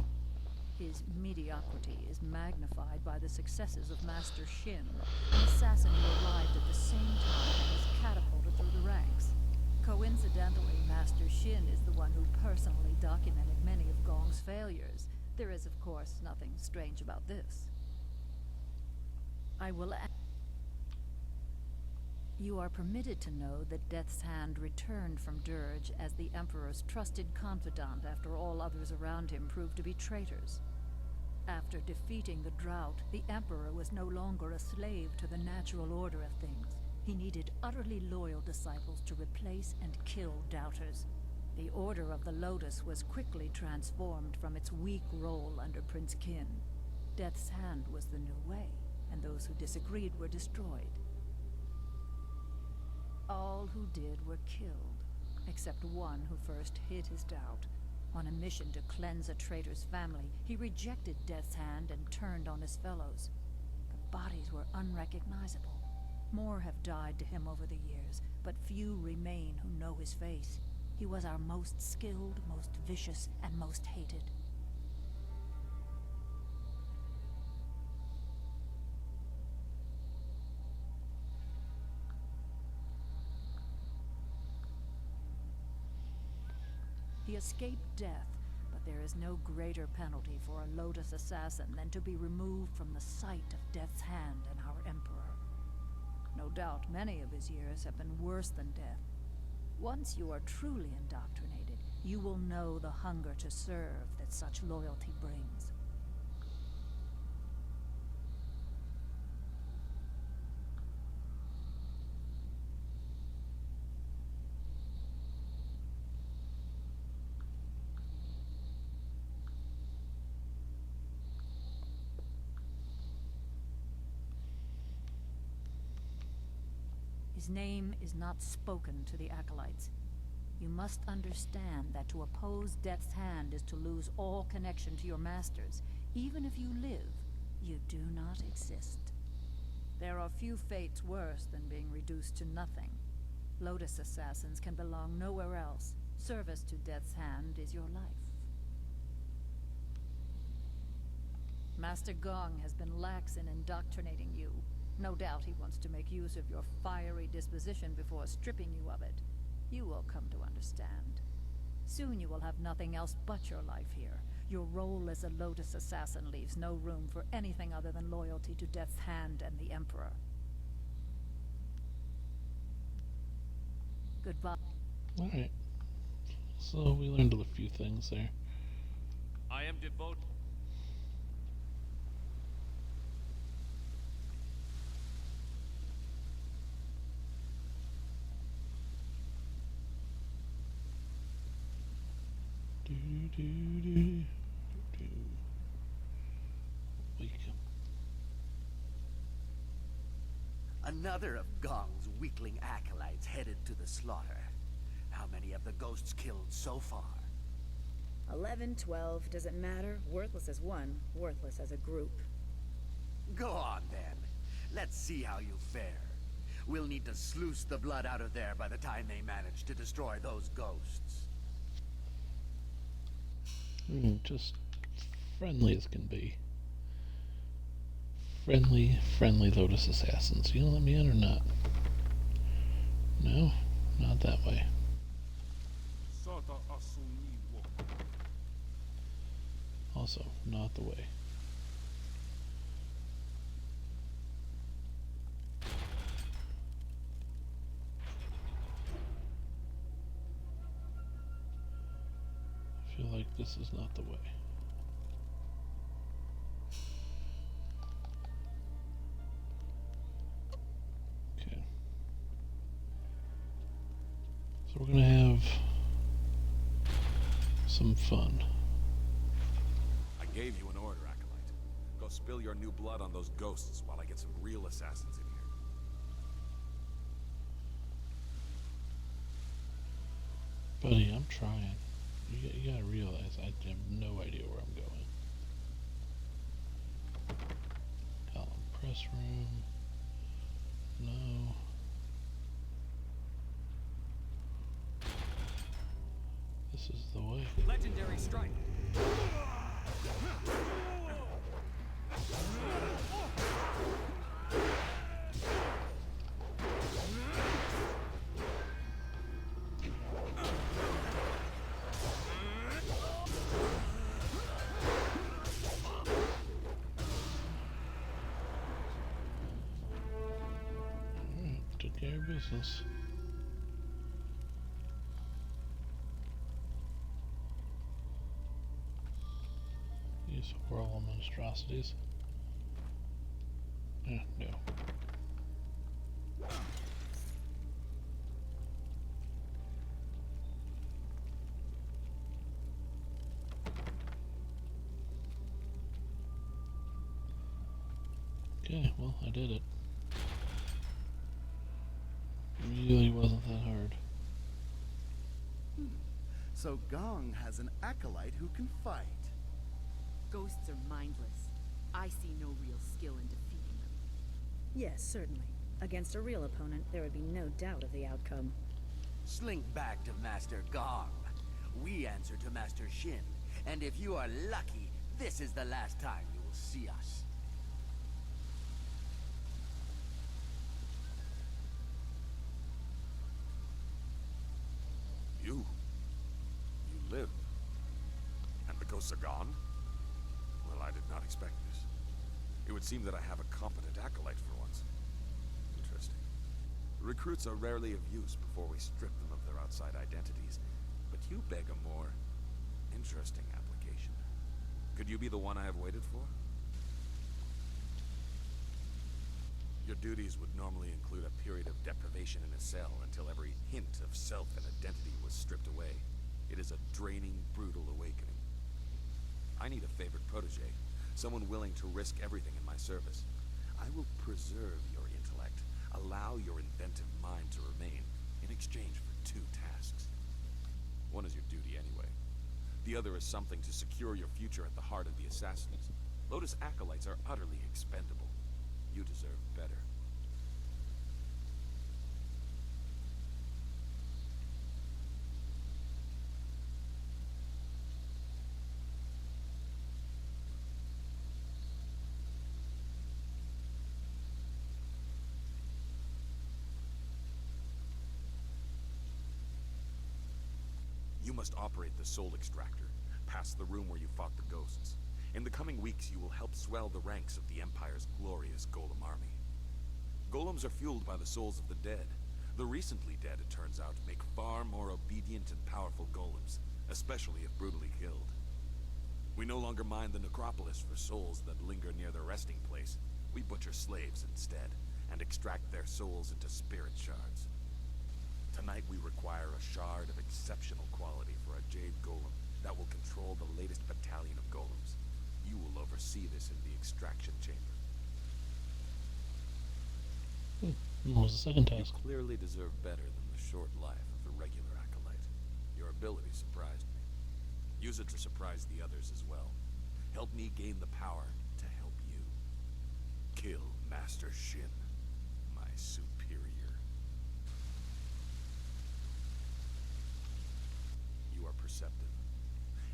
S11: His mediocrity is magnified by the successes of Master Shin, an assassin who arrived at the same time and was catapulted through the ranks. Coincidentally, Master Shin is the one who personally documented many of Gong's failures. There is, of course, nothing strange about this. You are permitted to know that Death's Hand returned from Dirge as the Emperor's trusted confidant after all others around him proved to be traitors. After defeating the Drought, the Emperor was no longer a slave to the natural order of things. He needed utterly loyal disciples to replace and kill doubters. The Order of the Lotus was quickly transformed from its weak role under Prince Qin. Death's Hand was the new way, and those who disagreed were destroyed. All who did were killed, except one who first hid his doubt. On a mission to cleanse a traitor's family, he rejected Death's Hand and turned on his fellows. The bodies were unrecognizable. More have died to him over the years, but few remain who know his face. He was our most skilled, most vicious, and most hated. He escaped death, but there is no greater penalty for a Lotus assassin than to be removed from the sight of Death's Hand and our Emperor. No doubt many of his years have been worse than death. Once you are truly indoctrinated, you will know the hunger to serve that such loyalty brings. His name is not spoken to the Acolytes. You must understand that to oppose Death's Hand is to lose all connection to your masters. Even if you live, you do not exist. There are few fates worse than being reduced to nothing. Lotus assassins can belong nowhere else. Service to Death's Hand is your life. Master Gong has been lax in indoctrinating you. No doubt he wants to make use of your fiery disposition before stripping you of it. You will come to understand. Soon you will have nothing else but your life here. Your role as a Lotus assassin leaves no room for anything other than loyalty to Death's Hand and the Emperor. Goodbye.
S1: Alright. So we learned a few things there.
S5: I am devoted.
S2: Another of Gong's weakling acolytes headed to the slaughter. How many of the ghosts killed so far?
S14: 11, 12, doesn't matter. Worthless as one, worthless as a group.
S2: Go on, then. Let's see how you fare. We'll need to sluice the blood out of there by the time they manage to destroy those ghosts.
S1: Just friendly as can be. Friendly Lotus assassins. You gonna let me in or not? No? that way. Also, not the way. I feel like this is not the way. Okay. So we're gonna have some fun.
S10: I gave you an order, Acolyte. Go spill your new blood on those ghosts while I get some real assassins in here.
S1: Buddy, I'm trying. You gotta realize I have no idea where I'm going. Column press room. No. This is the way.
S5: Legendary strike.
S1: Alright, took care of business. These horrible monstrosities. No. Okay, well, I did it. Really wasn't that hard.
S2: So Gong has an acolyte who can fight.
S15: Ghosts are mindless. I see no real skill in defeating them.
S14: Yes, certainly. Against a real opponent, there would be no doubt of the outcome.
S16: Slink back to Master Gong. We answer to Master Shin, and if you are lucky, this is the last time you will see us.
S10: You live. And the ghosts are gone? Well, I did not expect this. It would seem that I have a competent acolyte for once. Interesting. Recruits are rarely of use before we strip them of their outside identities, but you beg a more interesting application. Could you be the one I have waited for? Your duties would normally include a period of deprivation in a cell until every hint of self and identity was stripped away. It is a draining, brutal awakening. I need a favored protege, someone willing to risk everything in my service. I will preserve your intellect, allow your inventive mind to remain, in exchange for two tasks. One is your duty anyway. The other is something to secure your future at the heart of the Assassins. Lotus acolytes are utterly expendable. You deserve better. You must operate the Soul Extractor, past the room where you fought the ghosts. In the coming weeks, you will help swell the ranks of the Empire's glorious Golem army. Golems are fueled by the souls of the dead. The recently dead, it turns out, make far more obedient and powerful golems, especially if brutally killed. We no longer mind the necropolis for souls that linger near their resting place. We butcher slaves instead, and extract their souls into spirit shards. Tonight we require a shard of exceptional quality for a Jade Golem that will control the latest battalion of golems. You will oversee this in the extraction chamber.
S1: What was the second task?
S10: You clearly deserve better than the short life of the regular acolyte. Your ability surprised me. Use it to surprise the others as well. Help me gain the power to help you. Kill Master Shin, my superior. You are perceptive.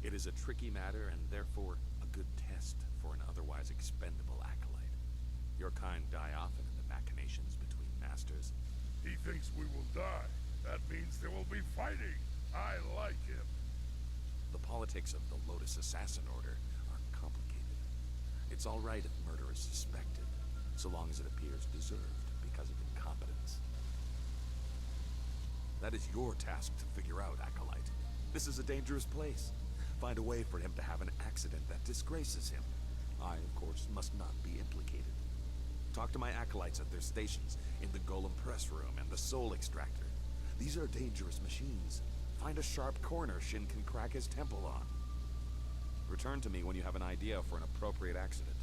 S10: It is a tricky matter and therefore a good test for an otherwise expendable acolyte. Your kind die often in the machinations between masters.
S6: He thinks we will die. That means there will be fighting. I like him.
S10: The politics of the Lotus Assassin Order are complicated. It's all right if murder is suspected, so long as it appears deserved because of incompetence. That is your task to figure out, Acolyte. This is a dangerous place. Find a way for him to have an accident that disgraces him. I, of course, must not be implicated. Talk to my acolytes at their stations in the Golem Press Room and the Soul Extractor. These are dangerous machines. Find a sharp corner Shin can crack his temple on. Return to me when you have an idea for an appropriate accident.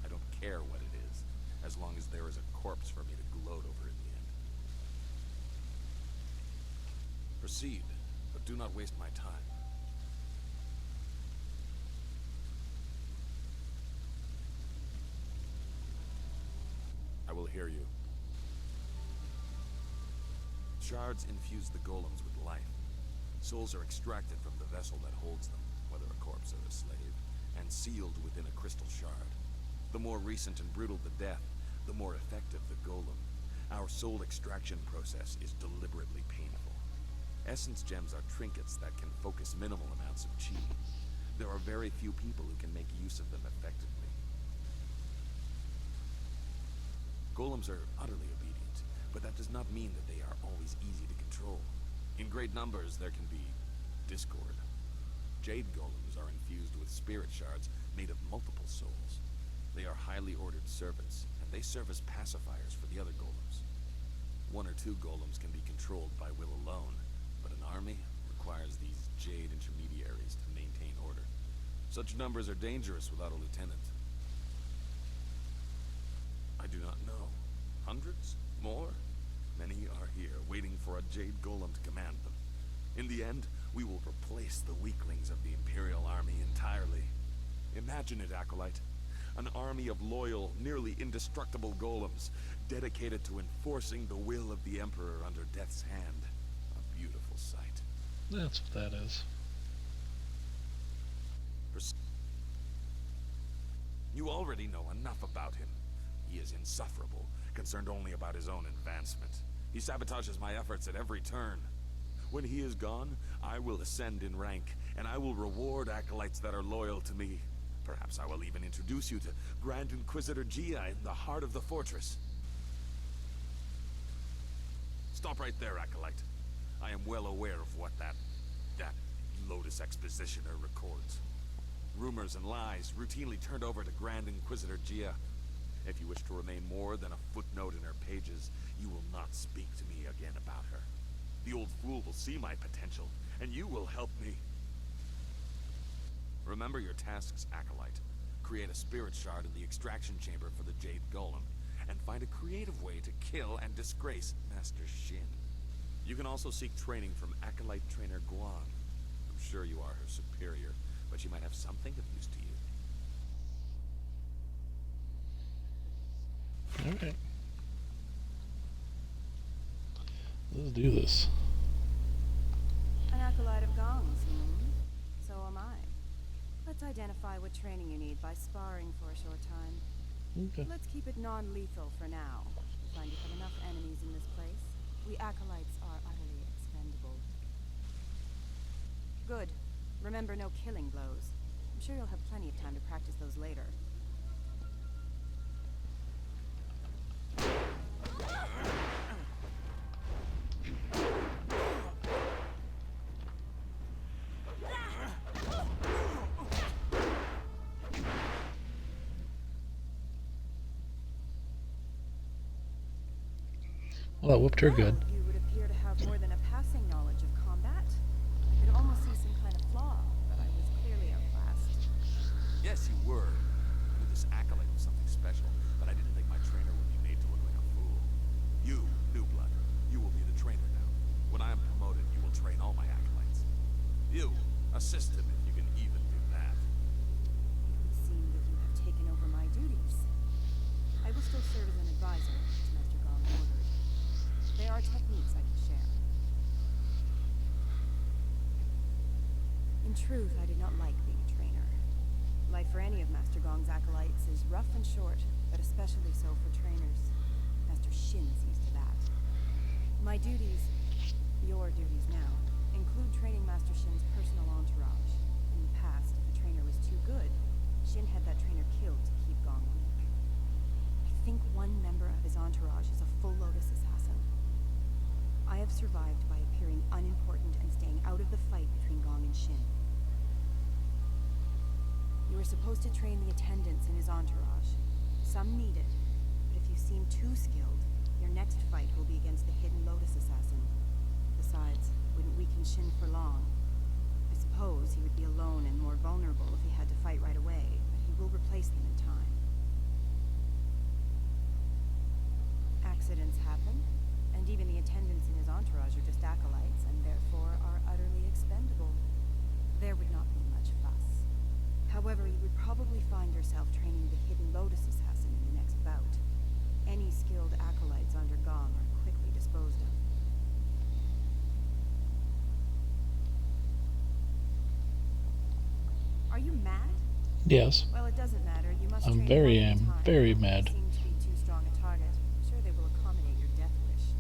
S10: I don't care what it is, as long as there is a corpse for me to gloat over in the end. Proceed, but do not waste my time. I will hear you. Shards infuse the golems with life. Souls are extracted from the vessel that holds them, whether a corpse or a slave, and sealed within a crystal shard. The more recent and brutal the death, the more effective the golem. Our soul extraction process is deliberately painful. Essence gems are trinkets that can focus minimal amounts of chi. There are very few people who can make use of them effectively. Golems are utterly obedient, but that does not mean that they are always easy to control. In great numbers, there can be discord. Jade golems are infused with spirit shards made of multiple souls. They are highly ordered servants, and they serve as pacifiers for the other golems. One or two golems can be controlled by will alone, but an army requires these Jade intermediaries to maintain order. Such numbers are dangerous without a lieutenant. I do not know. Hundreds? More? Many are here, waiting for a Jade Golem to command them. In the end, we will replace the weaklings of the Imperial Army entirely. Imagine it, Acolyte. An army of loyal, nearly indestructible golems, dedicated to enforcing the will of the Emperor under Death's hand. A beautiful sight.
S1: That's what that is.
S10: You already know enough about him. He is insufferable, concerned only about his own advancement. He sabotages my efforts at every turn. When he is gone, I will ascend in rank, and I will reward acolytes that are loyal to me. Perhaps I will even introduce you to Grand Inquisitor Gia in the heart of the fortress. Stop right there, Acolyte. I am well aware of what that Lotus expositioner records. Rumors and lies routinely turned over to Grand Inquisitor Gia. If you wish to remain more than a footnote in her pages, you will not speak to me again about her. The old fool will see my potential, and you will help me. Remember your tasks, Acolyte. Create a spirit shard in the extraction chamber for the Jade Golem, and find a creative way to kill and disgrace Master Shin. You can also seek training from Acolyte Trainer Guan. I'm sure you are her superior, but she might have something of use to you.
S1: Alright. Let's do this.
S17: An acolyte of Gong's, So am I. Let's identify what training you need by sparring for a short time.
S1: Okay.
S17: Let's keep it non-lethal for now. We find you have enough enemies in this place. We acolytes are utterly expendable. Good. Remember, no killing blows. I'm sure you'll have plenty of time to practice those later.
S1: Well, that whooped her good.
S17: You would appear to have more than a passing knowledge of combat. I could almost see some kind of flaw, but I was clearly outclassed.
S10: Yes, you were. I knew this acolyte was something special, but I didn't think my trainer would be made to look like a fool. You, new blood, you will be the trainer now. When I am promoted, you will train all my acolytes. You, assist him if you can even do that.
S17: It would seem that you have taken over my duties. I will still serve as an advisor, as Master Gong ordered. There are techniques I can share. In truth, I did not like being a trainer. Life for any of Master Gong's acolytes is rough and short, but especially so for trainers. Master Shin sees to that. My duties, Your duties now include training Master Shin's personal entourage. In the past, if a trainer was too good, Shin had that trainer killed to keep Gong weak. I think one member of his entourage is a full Lotus assassin. I have survived by appearing unimportant and staying out of the fight between Gong and Shin. You are supposed to train the attendants in his entourage. Some need it, but if you seem too skilled, your next fight will be against the hidden Lotus assassin. Besides, wouldn't weaken Shin for long. I suppose he would be alone and more vulnerable if he had to fight right away, but he will replace them in time. Accidents happen, and even the attendants in his entourage are just acolytes, and therefore are utterly expendable. There would not be much fuss. However, you would probably find yourself training the hidden Lotus assassin in the next bout. Any skilled acolytes under Gong are quickly disposed of. Are you mad?
S1: Yes.
S17: Well, it doesn't matter. You must
S1: I'm
S17: train
S1: very
S17: one at a time.
S1: very mad.
S17: You seem to be too strong a target. I'm sure they will accommodate your death wish.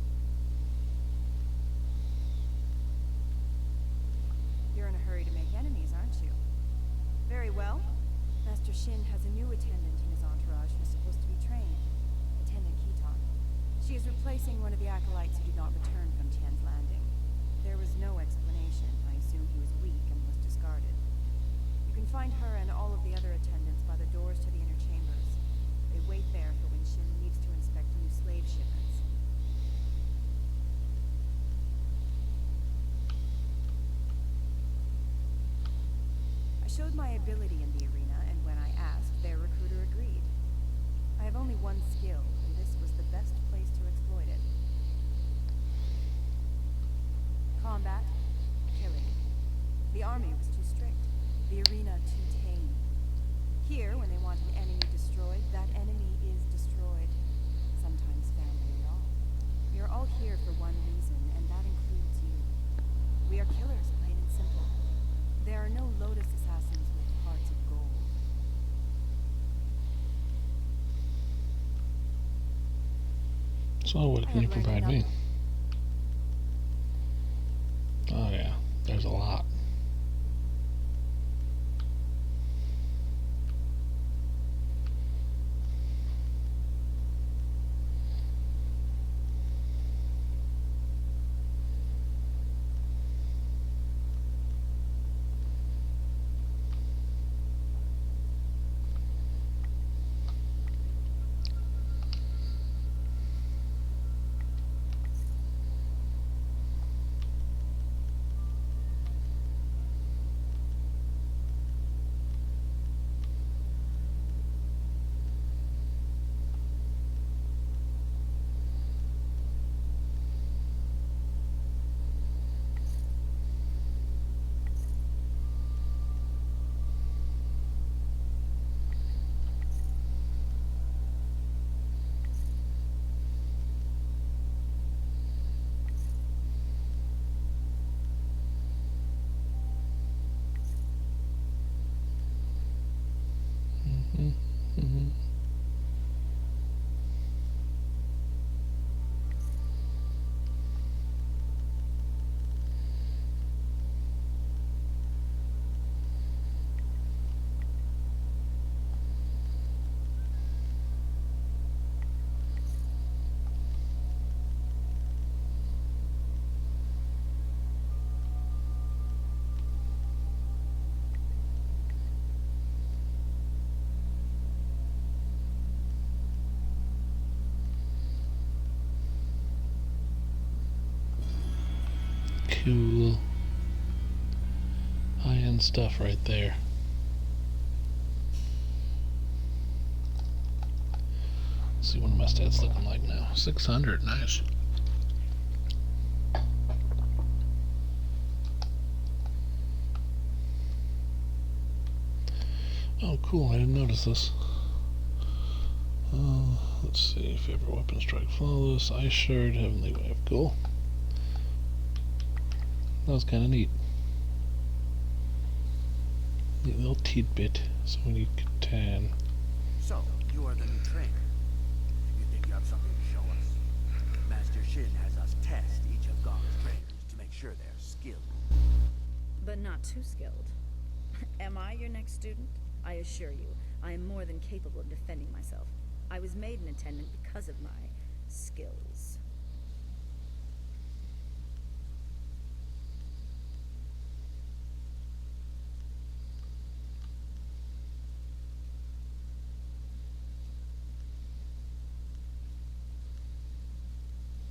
S17: You're in a hurry to make enemies, aren't you? Very well. Master Shin has a new attendant in his entourage who's supposed to be trained. Attendant Keaton. She is replacing one of the acolytes who did not return from Tian's Landing. There was no explanation. I assume he was weak and was discarded. You can find her and all of the other attendants by the doors to the inner chambers. They wait there for when Shin leaves to inspect new slave shipments. I showed my ability in the arena, and when I asked, their recruiter agreed. I have only one skill, and this was the best place to exploit it. Combat, killing. The army was too strict. The arena too tame. Here, when they want an enemy destroyed, that enemy is destroyed. Sometimes family at all. We are all here for one reason, and that includes you. We are killers, plain and simple. There are no Lotus assassins with hearts of gold.
S1: So what can you provide me? Oh yeah, there's a lot. Cool. High-end stuff right there. Let's see what my stats looking like now. 600, nice. Oh, cool, I didn't notice this. Let's see, favorite weapon, strike flawless, ice shard, heavenly wave, cool. That was kind of neat. Neat little tidbit. So we need Catan.
S16: So, you are the new trainer. You think you have something to show us? Master Shin has us test each of Gong's trainers to make
S14: but not too skilled. Am I your next student? I assure you, I am more than capable of defending myself. I was made an attendant because of my skills.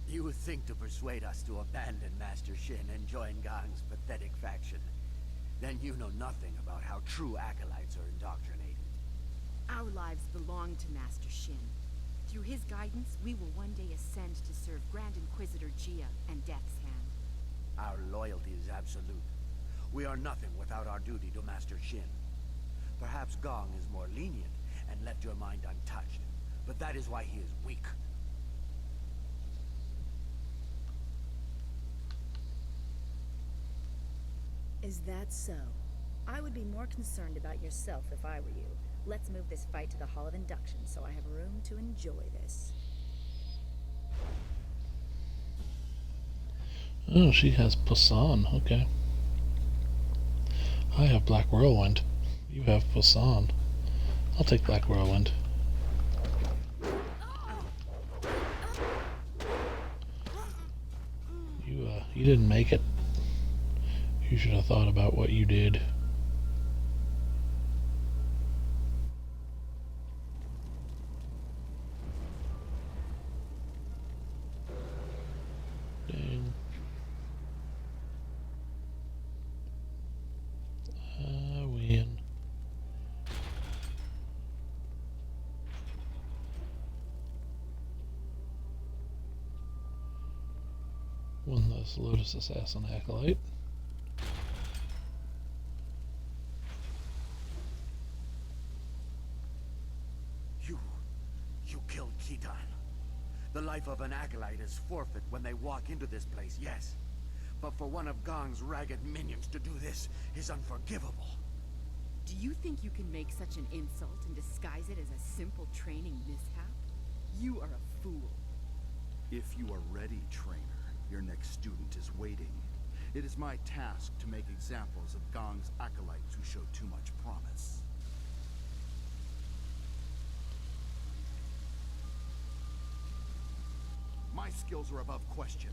S16: You would think to persuade us to abandon Master Shin and join Gang's pathetic faction. Then you know nothing about how true acolytes are indoctrinated.
S15: Our lives belong to Master Shin. Through his guidance, we will one day ascend to serve Grand Inquisitor Jia and Death's Hand.
S16: Our loyalty is absolute. We are nothing without our duty to Master Shin. Perhaps Gong is more lenient and left your mind untouched, but that is why he is weak.
S14: Is that so? I would be more concerned about yourself if I were you. Let's move this fight to the Hall of Induction so I have room to enjoy this.
S1: Oh, she has Poisson. Okay. I have Black Whirlwind. You have Poisson. I'll take Black Whirlwind. You didn't make it. You should have thought about what you did. Dang. I win. Won this Lotus Assassin Acolyte.
S16: You killed Khitan. The life of an acolyte is forfeit when they walk into this place, yes. But for one of Gong's ragged minions to do this is unforgivable.
S15: Do you think you can make such an insult and disguise it as a simple training mishap? You are a fool.
S3: If you are ready, trainer, your next student is waiting. It is my task to make examples of Gong's acolytes who show too much promise. My skills are above question.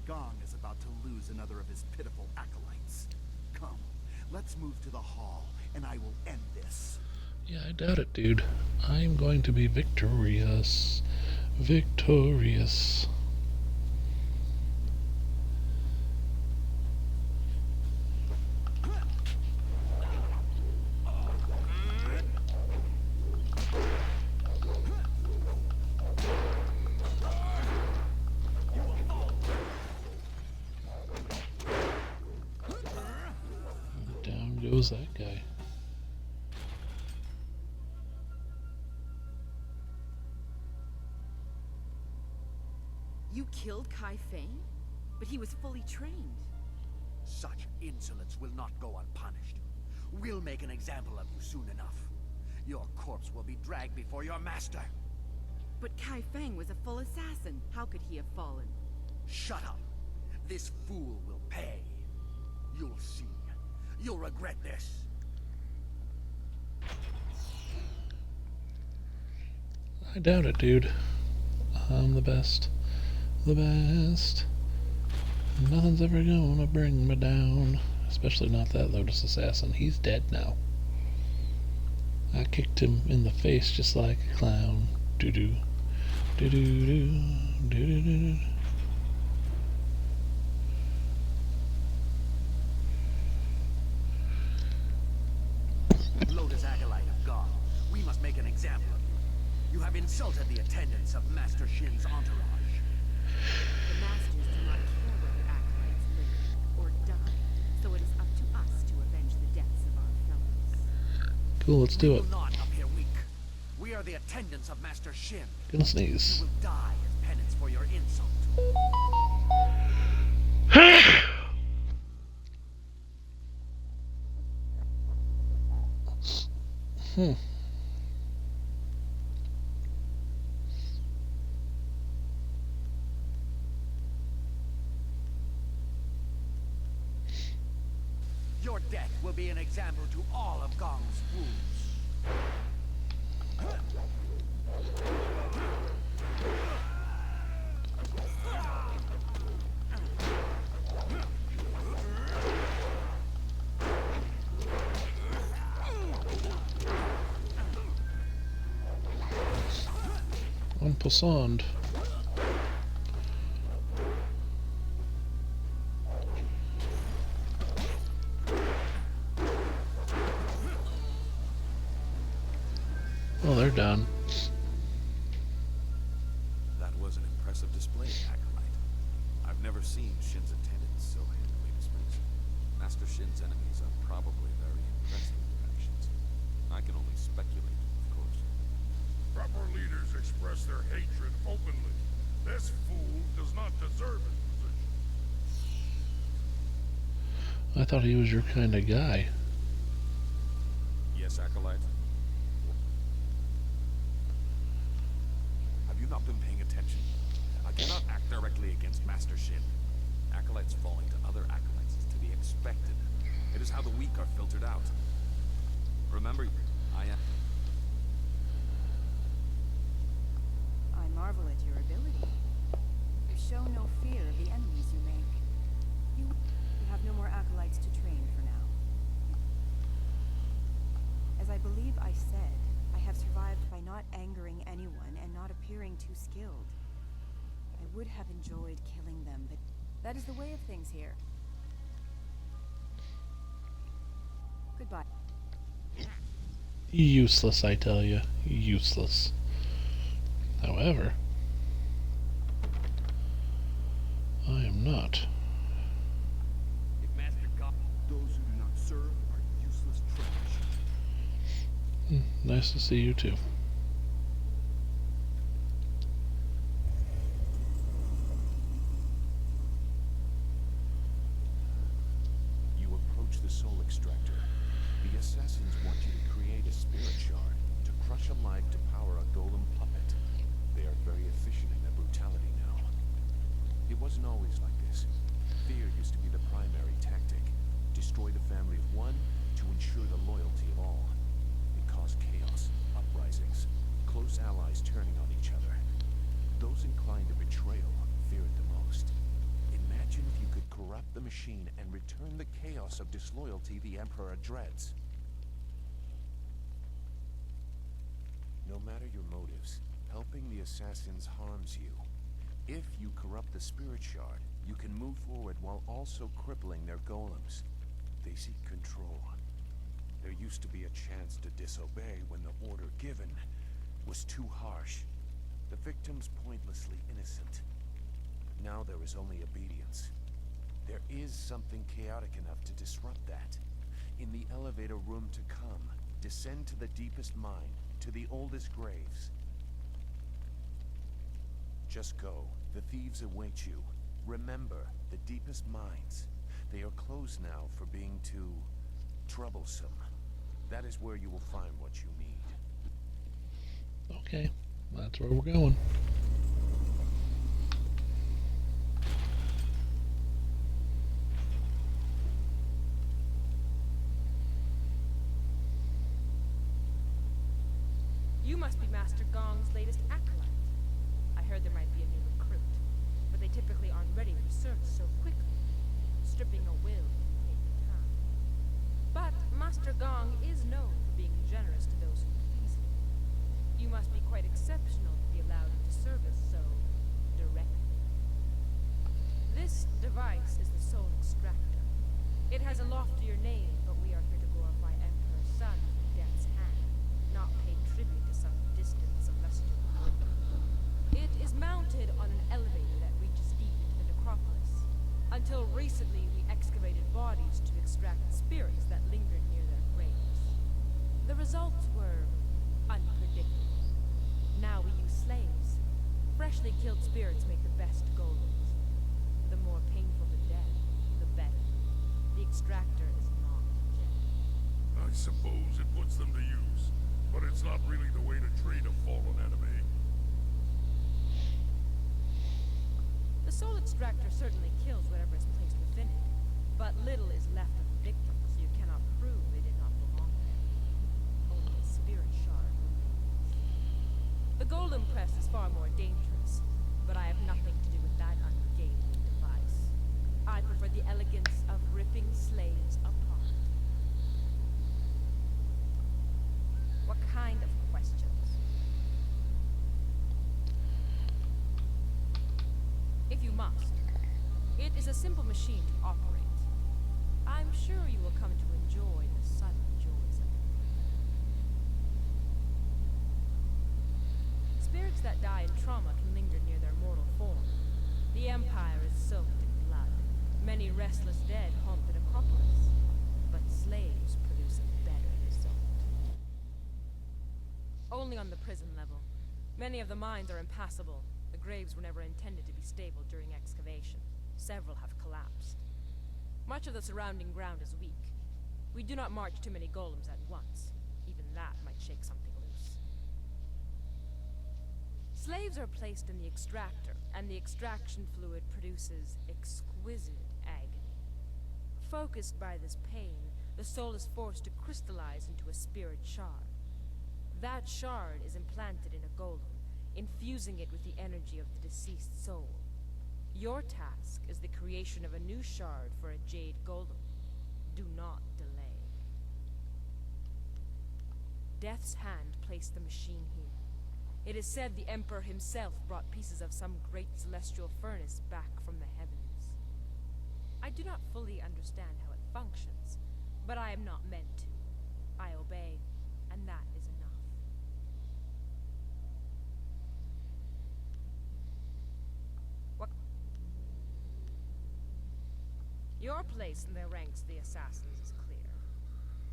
S3: Gong is about to lose another of his pitiful acolytes. Come, let's move to the hall, and I will end this.
S1: Yeah, I doubt it, dude. I'm going to be victorious. Victorious. Down goes that guy.
S15: You killed Kai Feng? But he was fully trained.
S16: Such insolence will not go unpunished. We'll make an example of you soon enough. Your corpse will be dragged before your master.
S15: But Kai Feng was a full assassin. How could he have fallen?
S16: Shut up. This fool will pay. You'll see. You'll regret this.
S1: I doubt it, dude. I'm the best. The best. Nothing's ever gonna bring me down. Especially not that Lotus Assassin. He's dead now. I kicked him in the face just like a clown. Doo-doo. Doo-doo-doo. Doo-doo-doo.
S16: Lotus Acolyte of God, we must make an example of you. You have insulted the attendants of Master Shin's entourage.
S15: The masters do not care whether acolytes live or die, so it is up to us to avenge the deaths of our fellows.
S1: Cool, let's do it.
S16: We will not appear weak. We are the attendants of Master Shin.
S1: Gonna sneeze.
S16: You will die as penance for your insult. Your will be an example to all of Gong's fools.
S1: En passant. Oh, they're done.
S10: That was an impressive display, Acolyte. I've never seen Shin's attendants so handily dismissed. Master Shin's enemies are probably very impressive in their actions. I can only speculate, of course.
S6: Proper leaders express their hatred openly. This fool does not deserve his position.
S1: I thought he was your kind of guy.
S10: Yes, Acolyte? Have you not been paying attention? I cannot act directly against Master Shin. Acolytes falling to other acolytes is to be expected. It is how the weak are filtered out. Remember, I am...
S17: I marvel at your ability. You show no fear of the enemies you make. You have no more acolytes to train for now. As I believe I said, I have survived by not angering anyone and not appearing too skilled. I would have enjoyed killing them, but that is the way of things here. Goodbye.
S1: Useless, I tell you. Useless. However, I am not.
S3: Those who do not serve are useless trash.
S1: Nice to see you too.
S8: You approach the soul extractor. The assassins want you to create a spirit shard to crush alive to power a golem puppet. They are very efficient in their brutality now. It wasn't always like this. Fear used to be the primary tactic. Destroy the family of one to ensure the loyalty of all. It caused chaos, uprisings, close allies turning on each other. Those inclined to betrayal fear it the most. Imagine if you could corrupt the machine and return the chaos of disloyalty the Emperor dreads. No matter your motives, helping the assassins harms you. If you corrupt the spirit shard, you can move forward while also crippling their golems. They seek control. There used to be a chance to disobey when the order given was too harsh. The victims pointlessly innocent. Now there is only obedience. There is something chaotic enough to disrupt that. In the elevator room to come, descend to the deepest mine, to the oldest graves. Just go. The thieves await you. Remember, the deepest mines. They are closed now for being too troublesome. That is where you will find what you need.
S1: Okay, that's where we're going.
S15: You must be Master Gong's latest acolyte. I heard there might be a new recruit, but they typically aren't ready for service so quickly. Stripping a will can take time. But Master Gong is known for being generous to those who please him. You must be quite exceptional to be allowed into service so directly. This device is the Soul Extractor. It has a loftier name, but we are here to glorify Emperor's son from Death's hand, not pay tribute to some distant celestial power. It is mounted on an elevator that reaches deep into the necropolis. Until recently, we excavated bodies to extract spirits that lingered near their graves. The results were unpredictable. Now we use slaves. Freshly killed spirits make the best golems. The more painful the death, the better. The extractor is not gentle.
S6: I suppose it puts them to use, but it's not really the way to treat a fallen enemy.
S15: The soul extractor certainly kills whatever is placed within it, but little is left of the victim, so you cannot golem press is far more dangerous, but I have nothing to do with that ungainly device. I prefer the elegance of ripping slaves apart. What kind of questions? If you must. It is a simple machine to operate. I'm sure you will come to enjoy the subtle joys of it. Spirits that die in trauma can linger near their mortal form. The Empire is soaked in blood. Many restless dead haunt the necropolis. But slaves produce a better result. Only on the prison level. Many of the mines are impassable. The graves were never intended to be stable during excavation. Several have collapsed. Much of the surrounding ground is weak. We do not march too many golems at once. Even that might shake something loose. Slaves are placed in the extractor, and the extraction fluid produces exquisite agony. Focused by this pain, the soul is forced to crystallize into a spirit shard. That shard is implanted in a golem, infusing it with the energy of the deceased soul. Your task is the creation of a new shard for a Jade Golem. Do not delay. Death's hand placed the machine here. It is said the Emperor himself brought pieces of some great celestial furnace back from the heavens. I do not fully understand how it functions, but I am not meant to. I obey, and that is enough. Your place in the ranks of the assassins is clear.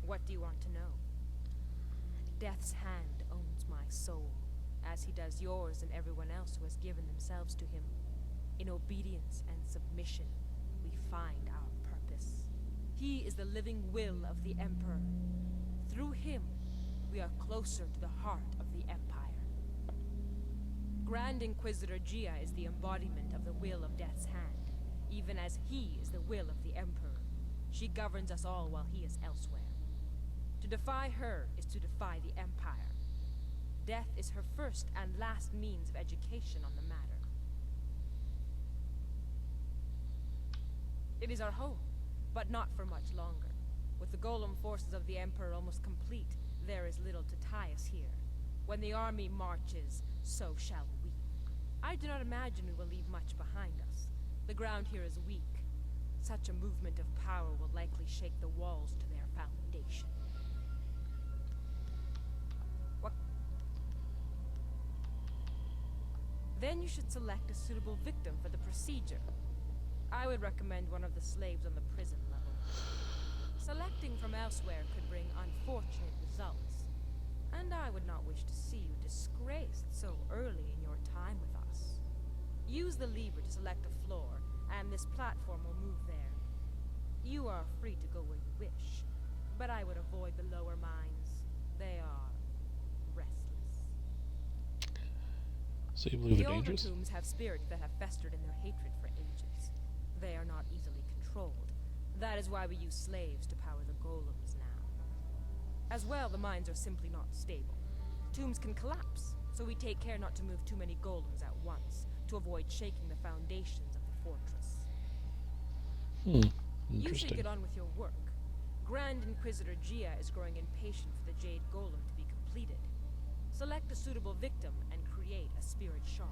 S15: What do you want to know? Death's hand owns my soul, as he does yours and everyone else who has given themselves to him. In obedience and submission, we find our purpose. He is the living will of the Emperor. Through him, we are closer to the heart of the Empire. Grand Inquisitor Gia is the embodiment of the will of Death's hand, even as he is the will of the Emperor. She governs us all while he is elsewhere. To defy her is to defy the Empire. Death is her first and last means of education on the matter. It is our home, but not for much longer. With the golem forces of the Emperor almost complete, there is little to tie us here. When the army marches, so shall we. I do not imagine we will leave much behind us. The ground here is weak. Such a movement of power will likely shake the walls to their foundation. What? Then you should select a suitable victim for the procedure. I would recommend one of the slaves on the prison level. Selecting from elsewhere could bring unfortunate results, and I would not wish to see you disgraced so early in your time with us. Use the lever to select a floor, and this platform will move there. You are free to go where you wish, but I would avoid the lower mines. They are restless.
S1: So you believe
S15: The
S1: they're
S15: older
S1: dangerous?
S15: tombs have spirits that have festered in their hatred for ages. They are not easily controlled. That is why we use slaves to power the golems now. As well, the mines are simply not stable. Tombs can collapse, so we take care not to move too many golems at once, to avoid shaking the foundations of the fortress. You should
S1: Interesting.
S15: get on with your work. Grand Inquisitor Gia is growing impatient for the Jade Golem to be completed. Select a suitable victim and create a spirit shard.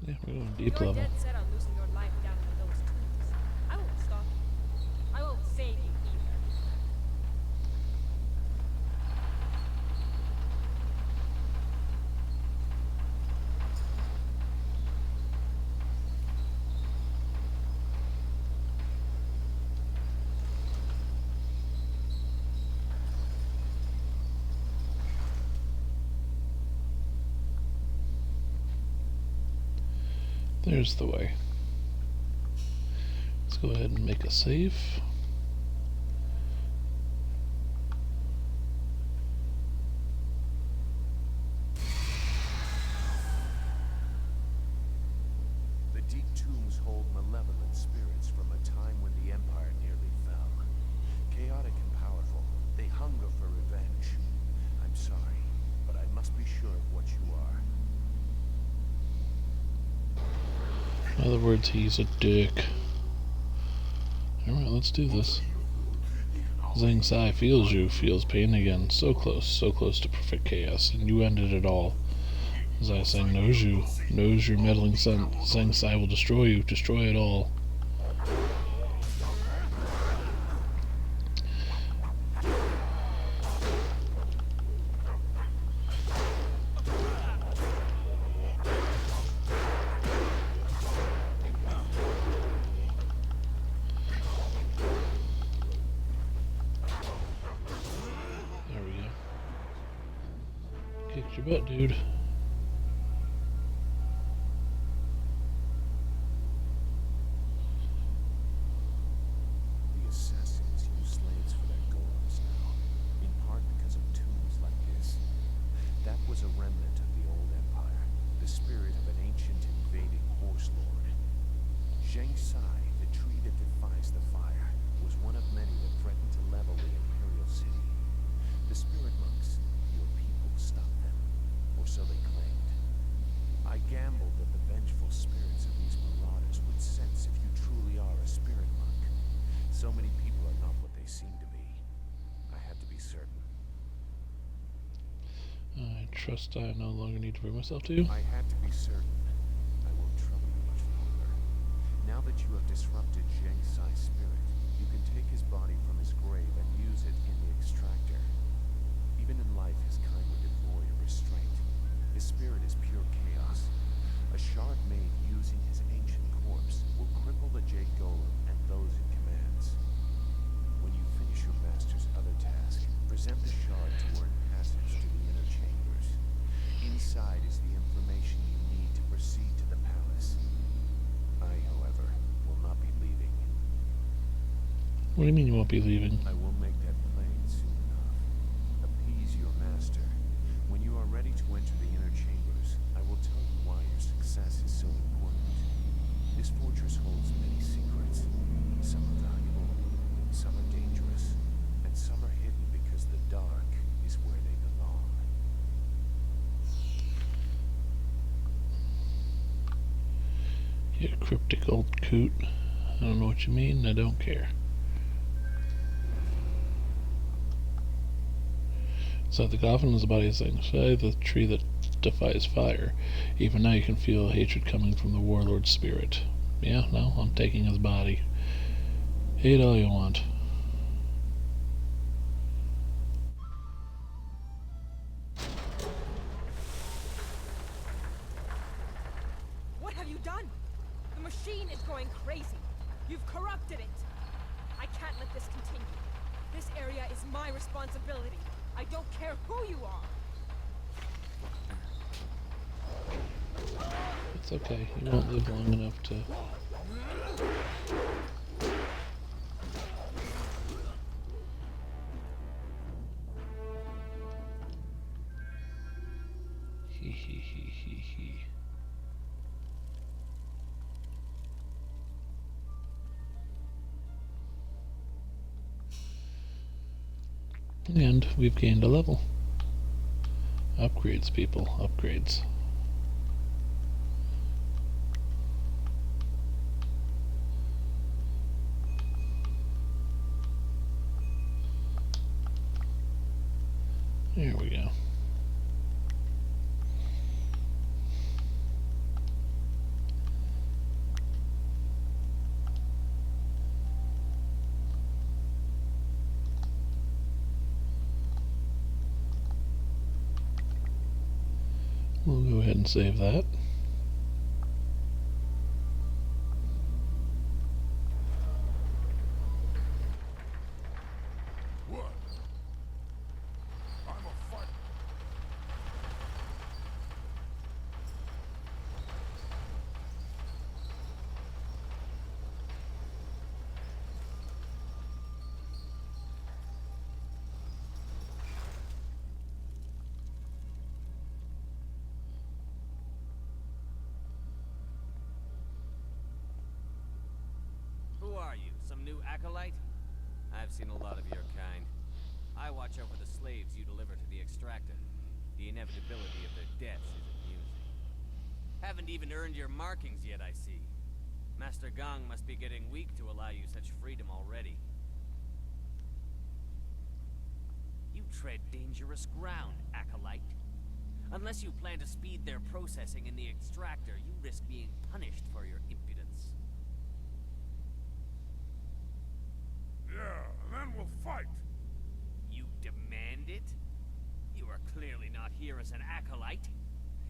S1: Yeah, we're going deep
S15: You're
S1: level.
S15: dead set on losing your life down into those tombs. I won't stop you. I won't save you either.
S1: There's the way. Let's go ahead and make a save.
S8: cold, malevolent spirits from a time when the Empire nearly fell. Chaotic and powerful, they hunger for revenge. I'm sorry, but I must be sure of what you are.
S1: In other words, he's a dick. Alright, let's do this. Zhang Sai feels you, feels pain again. So close to perfect chaos, and you ended it all. Zai Sang knows you, knows your meddling son. Zhang Sai will destroy you, destroy it all. There we go. Kicked your butt, dude.
S8: So many people are not what they seem to be. I had to be certain.
S1: I trust I no longer need to prove myself to you.
S8: I had to be certain. I won't trouble you much longer. Now that you have disrupted Zhang Sai's spirit, you can take his body from his grave and use it in the extractor. Even in life, his kind were devoid of restraint. His spirit is pure chaos. A shard made using his ancient corpse will cripple the Jade Golem and those in commands. When you finish your master's other task, present the shard to earn passage to the inner chambers. Inside is the information you need to proceed to the palace. I, however, will not be leaving.
S1: What do you mean you won't be leaving?
S8: I will make that plain soon enough. Appease your master. When you are ready to enter the inner chambers, I will tell you why your success is so important. This fortress holds many secrets. Some are valuable, some are dangerous, and some are hidden because the dark is where they belong.
S1: You cryptic old coot. I don't know what you mean, I don't care. Inside the coffin is the body of Zhang Sai, the tree that defies fire. Even now you can feel hatred coming from the warlord's spirit. Yeah, no, I'm taking his body. Hate all you want.
S15: What have you done? The machine is going crazy. You've corrupted it. I can't let this continue. This area is my responsibility. I don't care who you are.
S1: It's okay, you won't live long enough to... Hee hee hee hee hee. And we've gained a level. Upgrades, people, upgrades. There we go. We'll go ahead and save that.
S6: What? I'm a fighter.
S5: new acolyte? I've seen a lot of your kind. I watch over the slaves you deliver to the extractor. The inevitability of their deaths is amusing. Haven't even earned your markings yet, I see. Master Gong must be getting weak to allow you such freedom already. You tread dangerous ground, acolyte. Unless you plan to speed their processing in the extractor, you risk being punished for your impudence.
S6: Yeah, and then we'll fight.
S5: You demand it? You are clearly not here as an acolyte.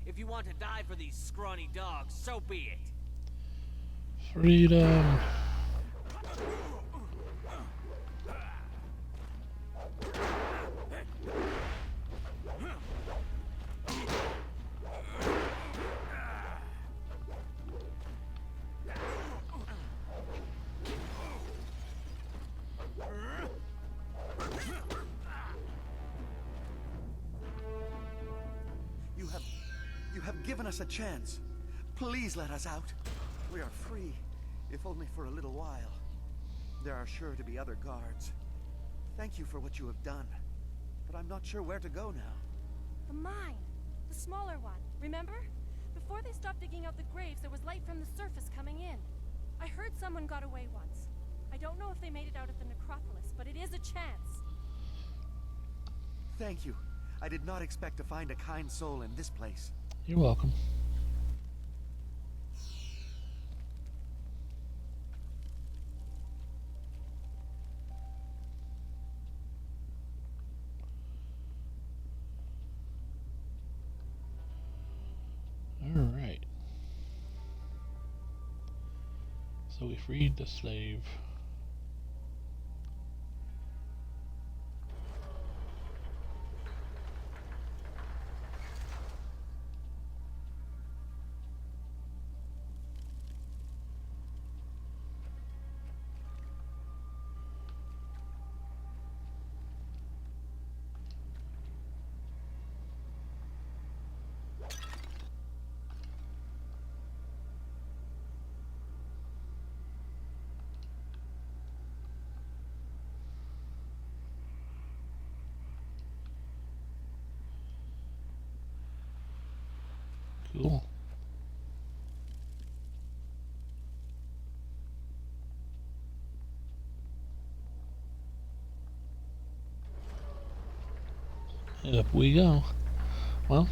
S5: If you want to die for these scrawny dogs, so be it.
S1: Freedom.
S16: You have given us a chance. Please let us out. We are free, if only for a little while. There are sure to be other guards. Thank you for what you have done, but I'm not sure where to go now.
S15: The mine. The smaller one. Remember? Before they stopped digging out the graves, there was light from the surface coming in. I heard someone got away once. I don't know if they made it out of the necropolis, but it is a chance.
S16: Thank you. I did not expect to find a kind soul in this place.
S1: You're welcome. Alright. So we freed the slave. Cool. Up we go. Well,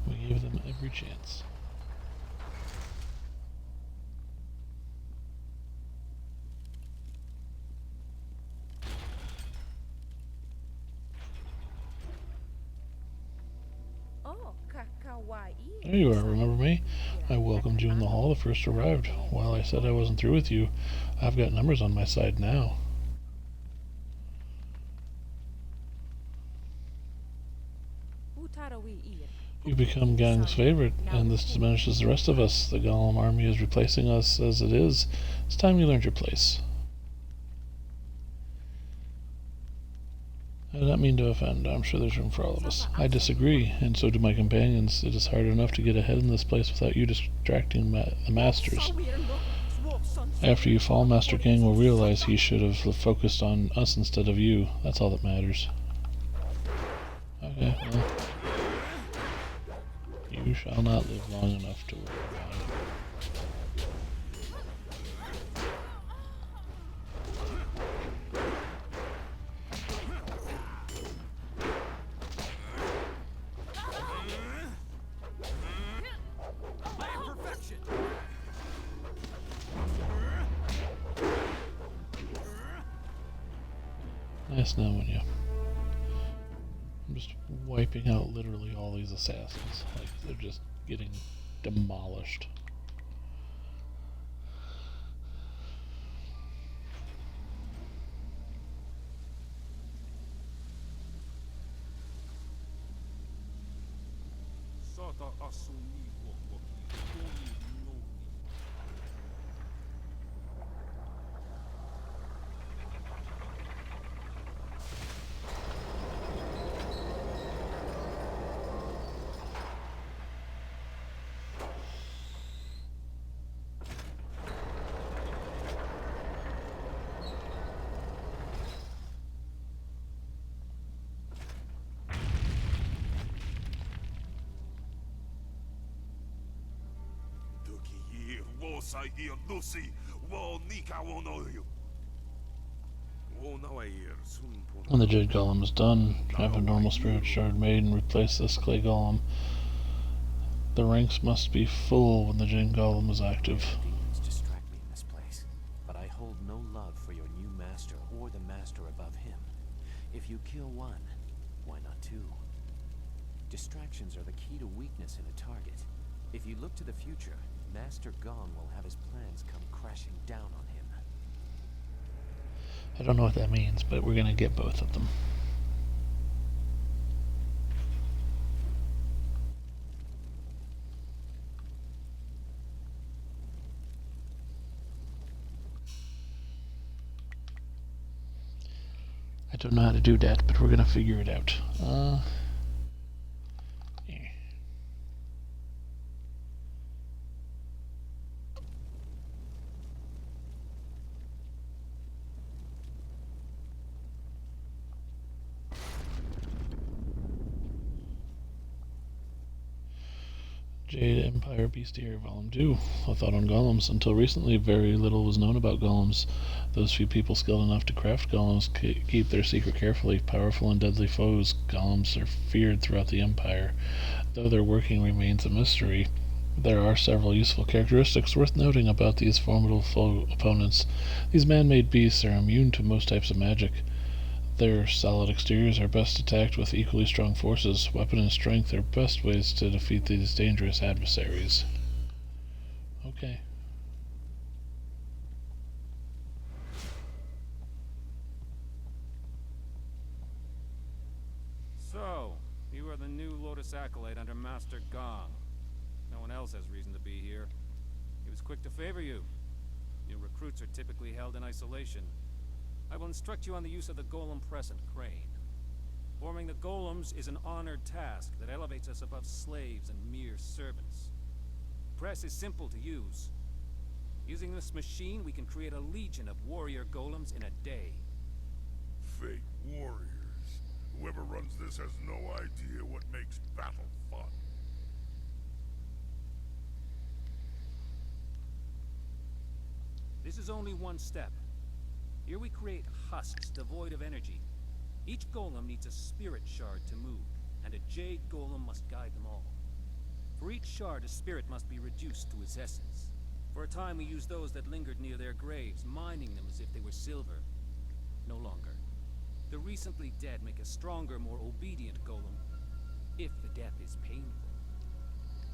S1: we gave them every chance. There you are, remember me? I welcomed you in the hall the first arrived. While I said I wasn't through with you, I've got numbers on my side now. You become Gang's favorite, and this diminishes the rest of us. The Golem army is replacing us as it is. It's time you learned your place. I did not mean to offend. I'm sure there's room for all of us. I disagree, and so do my companions. It is hard enough to get ahead in this place without you distracting the masters. After you fall, Master Gang will realize he should have focused on us instead of you. That's all that matters. Okay, well. You shall not live long enough to worry about it. Nice knowing you. I'm just wiping out literally all these assassins. Like, they're just getting demolished. When the Jade Golem is done, have a normal spirit shard made and replace this clay golem. The ranks must be full when the Jade Golem is active.
S8: Demons distract me in this place, but I hold no love for your new master or the master above him. If you kill one, why not two? Distractions are the key to weakness in a target. If you look to the future, Master Gong will have his plans come crashing down on him.
S1: I don't know what that means, but we're gonna get both of them. I don't know how to do that, but we're gonna figure it out. Yeah. Jade Empire Bestiary Volume 2. A thought on golems. Until recently, very little was known about golems. Those few people skilled enough to craft golems keep their secret carefully. Powerful and deadly foes, golems are feared throughout the Empire. Though their working remains a mystery, there are several useful characteristics worth noting about these formidable foe opponents. These man-made beasts are immune to most types of magic. Their solid exteriors are best attacked with equally strong forces. Weapon and strength are best ways to defeat these dangerous adversaries. Okay.
S13: So, you are the new Lotus Acolyte under Master Gong. No one else has reason to be here. He was quick to favor you. Your recruits are typically held in isolation. I will instruct you on the use of the golem press and crane. Forming the golems is an honored task that elevates us above slaves and mere servants. The press is simple to use. Using this machine, we can create a legion of warrior golems in a day.
S6: Fake warriors. Whoever runs this has no idea what makes battle fun.
S13: This is only one step. Here we create husks devoid of energy. Each golem needs a spirit shard to move, and a jade golem must guide them all. For each shard, a spirit must be reduced to its essence. For a time we used those that lingered near their graves, mining them as if they were silver. No longer. The recently dead make a stronger, more obedient golem, if the death is painful.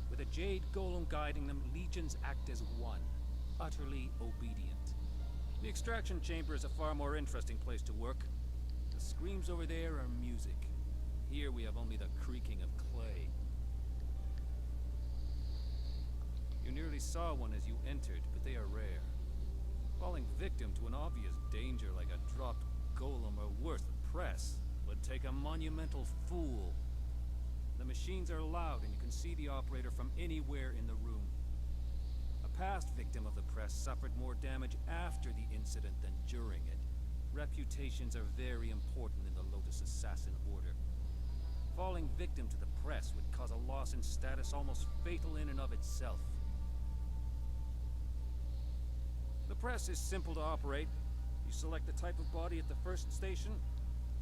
S13: With a jade golem guiding them, legions act as one, utterly obedient. The extraction chamber is a far more interesting place to work. The screams over there are music. Here we have only the creaking of clay. You nearly saw one as you entered, but they are rare. Falling victim to an obvious danger like a dropped golem are worth the press, but take a monumental fool. The machines are loud and you can see the operator from anywhere in the room. A past victim of the press suffered more damage after the incident than during it. Reputations are very important in the Lotus Assassin Order. Falling victim to the press would cause a loss in status almost fatal in and of itself. The press is simple to operate. You select the type of body at the first station.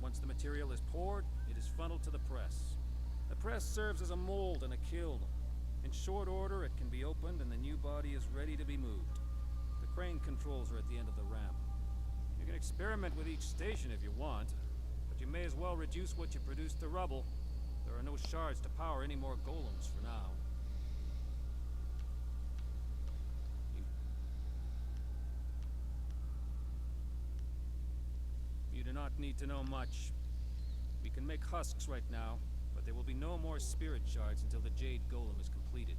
S13: Once the material is poured, it is funneled to the press. The press serves as a mold and a kiln. In short order, it can be opened and the new body is ready to be moved. The crane controls are at the end of the ramp. You can experiment with each station if you want, but you may as well reduce what you produce to rubble. There are no shards to power any more golems for now. You do not need to know much. We can make husks right now, but there will be no more spirit shards until the Jade Golem is completed.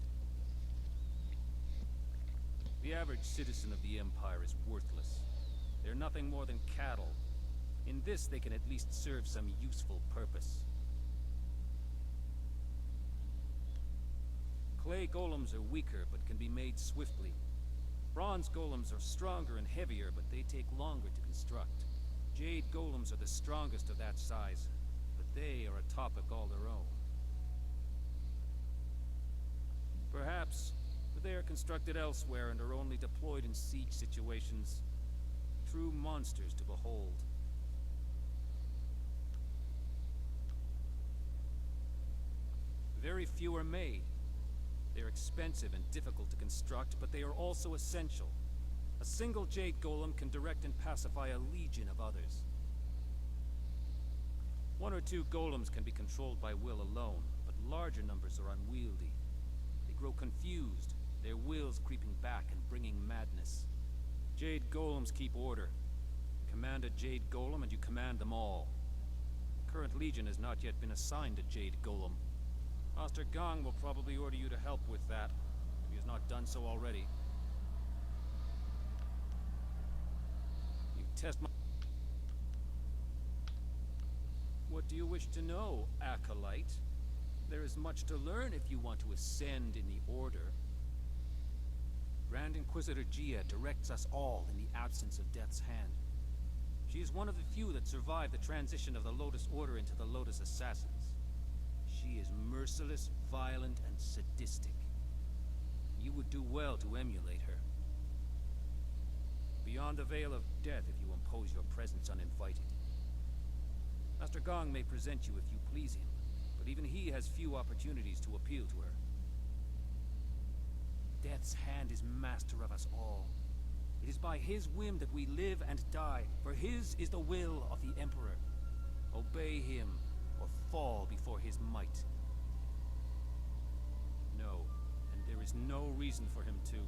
S13: The average citizen of the Empire is worthless. They're nothing more than cattle. In this, they can at least serve some useful purpose. Clay golems are weaker, but can be made swiftly. Bronze golems are stronger and heavier, but they take longer to construct. Jade golems are the strongest of that size, but they are a topic all their own. Perhaps the they are constructed elsewhere and are only deployed in siege situations. True monsters to behold. Very few are made. They're expensive and difficult to construct, but they are also essential. A single Jade Golem can direct and pacify a legion of others. One or two golems can be controlled by will alone, but larger numbers are unwieldy. They grow confused, their wills creeping back and bringing madness. Jade Golems keep order. Command a Jade Golem and you command them all. The current legion has not yet been assigned a Jade Golem. Master Gong will probably order you to help with that, if he has not done so already. You test my... What do you wish to know, Acolyte? There is much to learn if you want to ascend in the Order. Grand Inquisitor Gia directs us all in the absence of Death's Hand. She is one of the few that survived the transition of the Lotus Order into the Lotus Assassins. She is merciless, violent, and sadistic. You would do well to emulate her. Beyond the veil of death if you impose your presence uninvited. Master Gong may present you if you please him, but even he has few opportunities to appeal to her. Death's Hand is master of us all. It is by his whim that we live and die, for his is the will of the Emperor. Obey him, or fall before his might. No, and there is no reason for him to.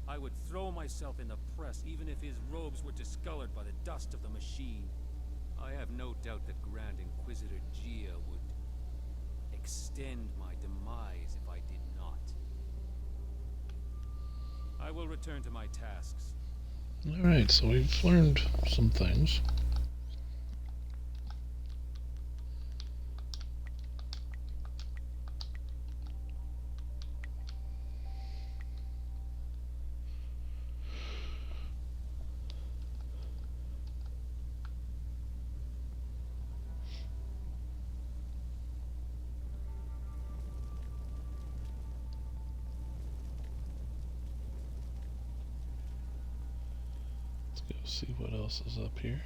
S13: I would throw myself in the press even if his robes were discolored by the dust of the machine. I have no doubt that Grand Inquisitor Gia would extend my demise if I did not. I will return to my tasks.
S1: Alright, so we've learned some things. Let's go see what else is up here.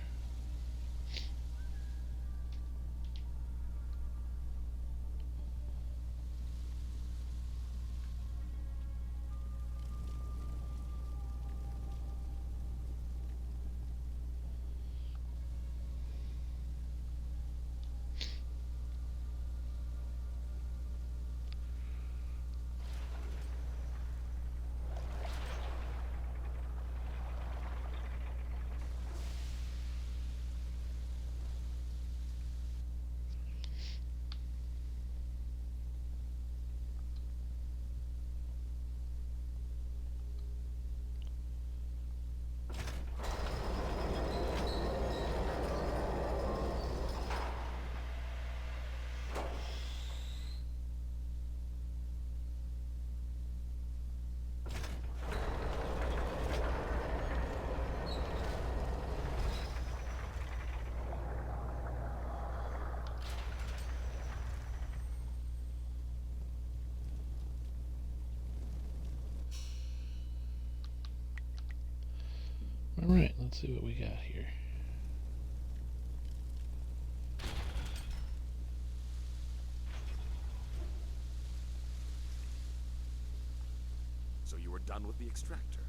S1: Alright, let's see what we got here.
S10: So you are done with the extractor.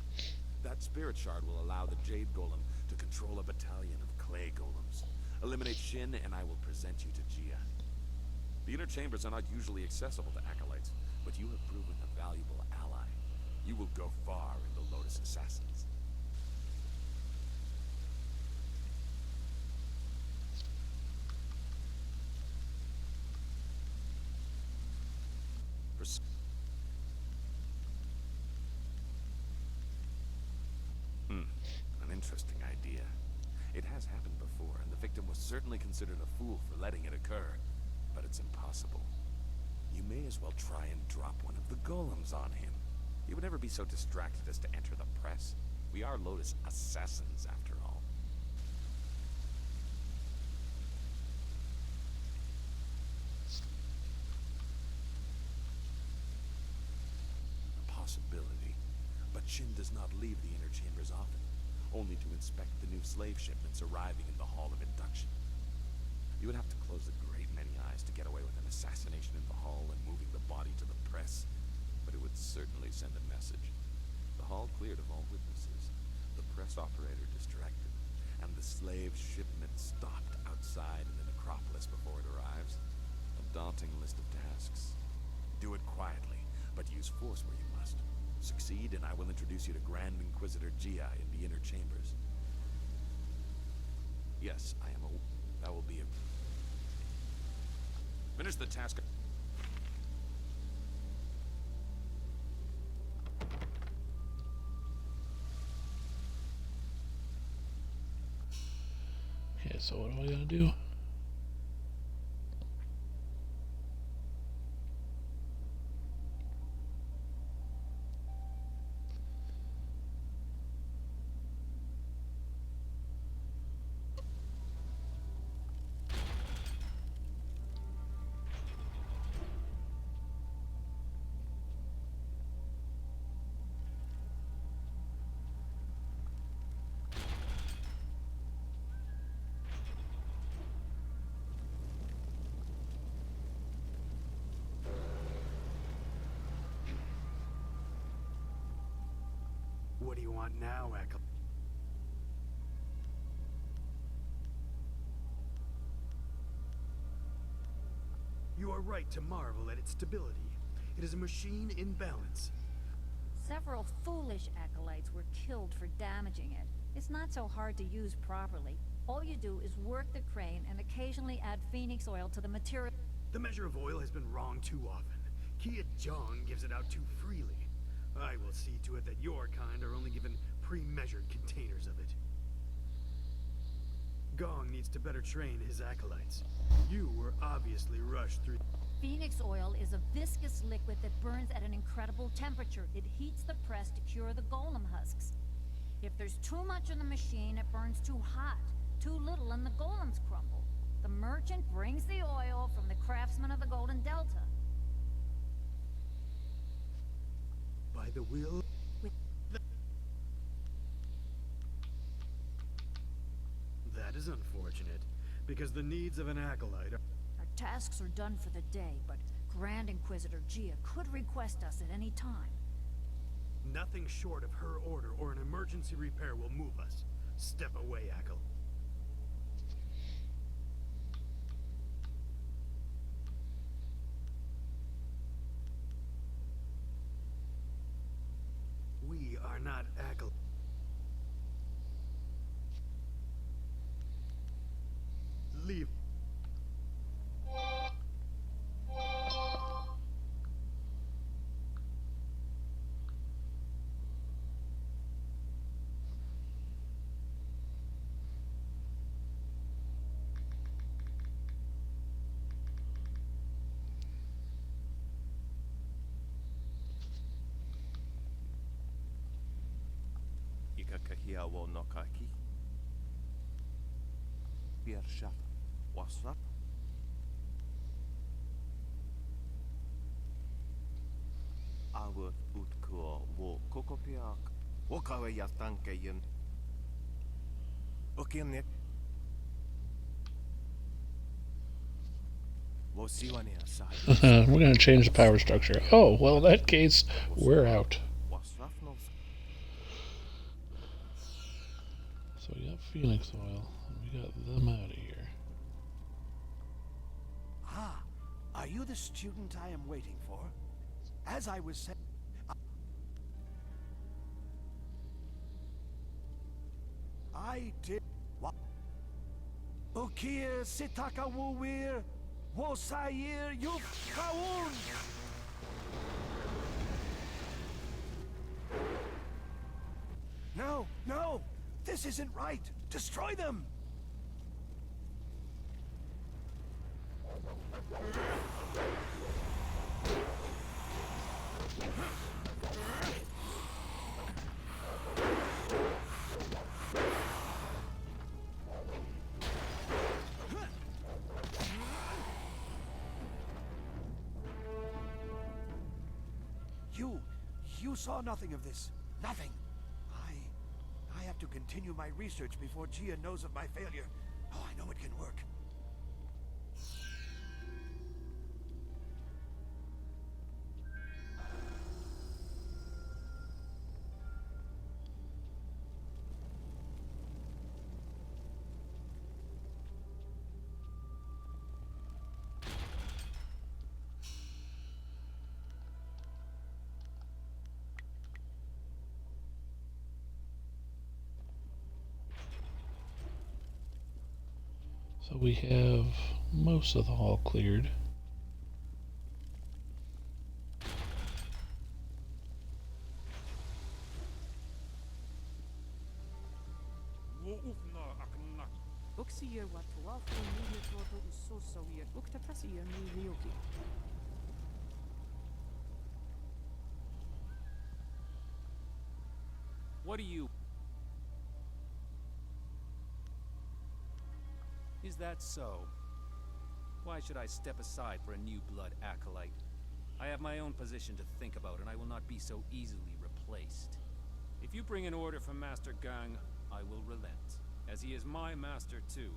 S10: That spirit shard will allow the Jade Golem to control a battalion of clay golems. Eliminate Shin and I will present you to Gia. The inner chambers are not usually accessible to acolytes, but you have proven a valuable ally. You will go far in the Lotus Assassins. An interesting idea. It has happened before, and the victim was certainly considered a fool for letting it occur. But it's impossible. You may as well try and drop one of the golems on him. He would never be so distracted as to enter the press. We are Lotus assassins, after all. possibility. But Shin does not leave the inner chambers often, only to inspect the new slave shipments arriving in the Hall of Induction. You would have to close a great many eyes to get away with an assassination in the hall and moving the body to the press, but it would certainly send a message. The hall cleared of all witnesses, the press operator distracted, and the slave shipment stopped outside in the necropolis before it arrives. A daunting list of tasks. Do it quietly, but use force where you must. Succeed, and I will introduce you to Grand Inquisitor Gia in the inner chambers. Yes, I am a... That will be a... Finish the task.
S1: Okay, so what do I gotta do?
S7: What do you want now, Echo? You are right to marvel at its stability. It is a machine in balance.
S11: Several foolish acolytes were killed for damaging it. It's not so hard to use properly. All you do is work the crane and occasionally add phoenix oil to the material.
S7: The measure of oil has been wrong too often. Kia Jong gives it out too freely. I will see to it that your kind are only given pre-measured containers of it. Gong needs to better train his acolytes. You were obviously rushed through...
S11: Phoenix oil is a viscous liquid that burns at an incredible temperature. It heats the press to cure the golem husks. If there's too much in the machine, it burns too hot. Too little and the golems crumble. The merchant brings the oil from the craftsman of the Golden Delta.
S7: By the will... That is unfortunate, because the needs of an acolyte are...
S11: Our tasks are done for the day, but Grand Inquisitor Gia could request us at any time.
S7: Nothing short of her order or an emergency repair will move us. Step away, Akal. We are not Akal. Leave.
S8: Ikakahia wo no kaki. Piershap. What's up? Awa utko wo kokopiak. Wakawa yatankayan. Okianik.
S1: We're gonna change the power structure. Oh, well in that case, we're out. So we got Phoenix Oil, and we got them out of here.
S16: Ah, are you the student I am waiting for? As I was saying... I did... What? Ukir Sitaka Wuwir Wosair Yufkaun! No, no! This isn't right! Destroy them!
S18: You saw nothing of this. Nothing. I have to continue my research before Gia knows of my failure. Oh, I know it can work.
S1: So we have most of the hall cleared.
S13: What do you... Is that so? Why should I step aside for a new blood acolyte? I have my own position to think about, and I will not be so easily replaced. If you bring an order from Master Gang, I will relent, as he is my master too.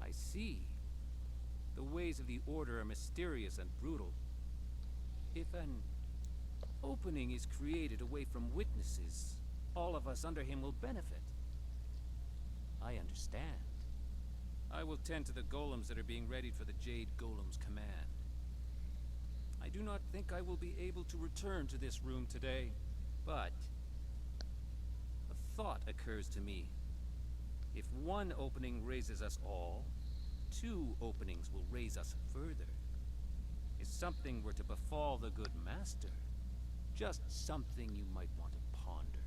S13: I see. The ways of the Order are mysterious and brutal. If an opening is created away from witnesses, all of us under him will benefit. I understand. I will tend to the golems that are being readied for the Jade Golem's command. I do not think I will be able to return to this room today, but a thought occurs to me. If one opening raises us all, 2 openings will raise us further. If something were to befall the good master, just something you might want to ponder.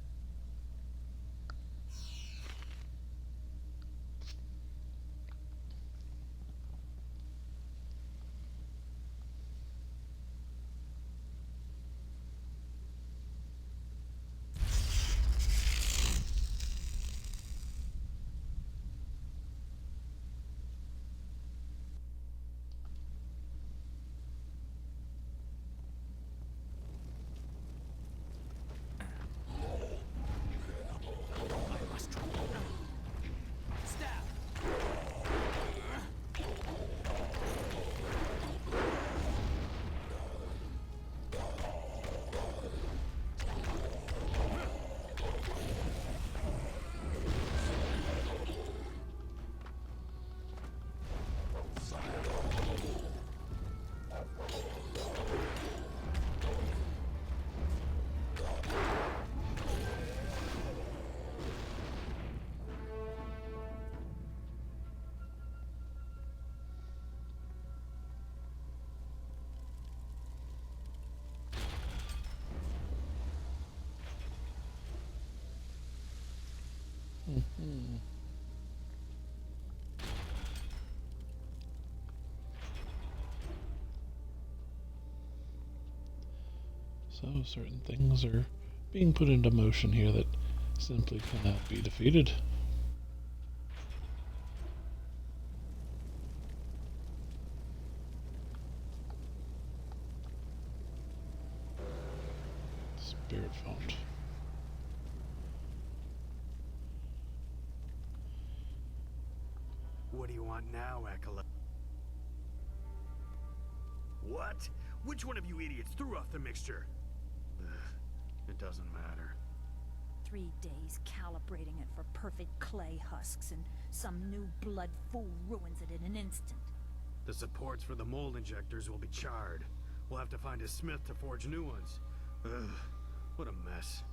S1: So certain things are being put into motion here that simply cannot be defeated. Spirit font.
S7: What do you want now, Acolyte? What? Which one of you idiots threw off the mixture? It doesn't matter.
S11: 3 days calibrating it for perfect clay husks, and some new blood fool ruins it in an instant.
S7: The supports for the mold injectors will be charred. We'll have to find a smith to forge new ones. Ugh, what a mess.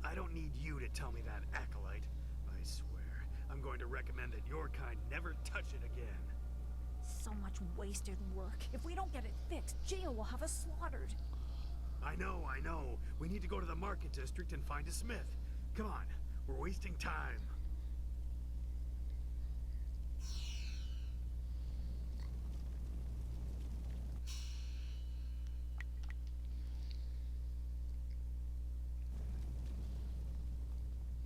S7: I don't need you to tell me that, Acolyte. I swear, I'm going to recommend that your kind never touch it again.
S11: So much wasted work. If we don't get it fixed, Gia will have us slaughtered.
S7: I know. We need to go to the market district and find a smith. Come on, we're wasting time.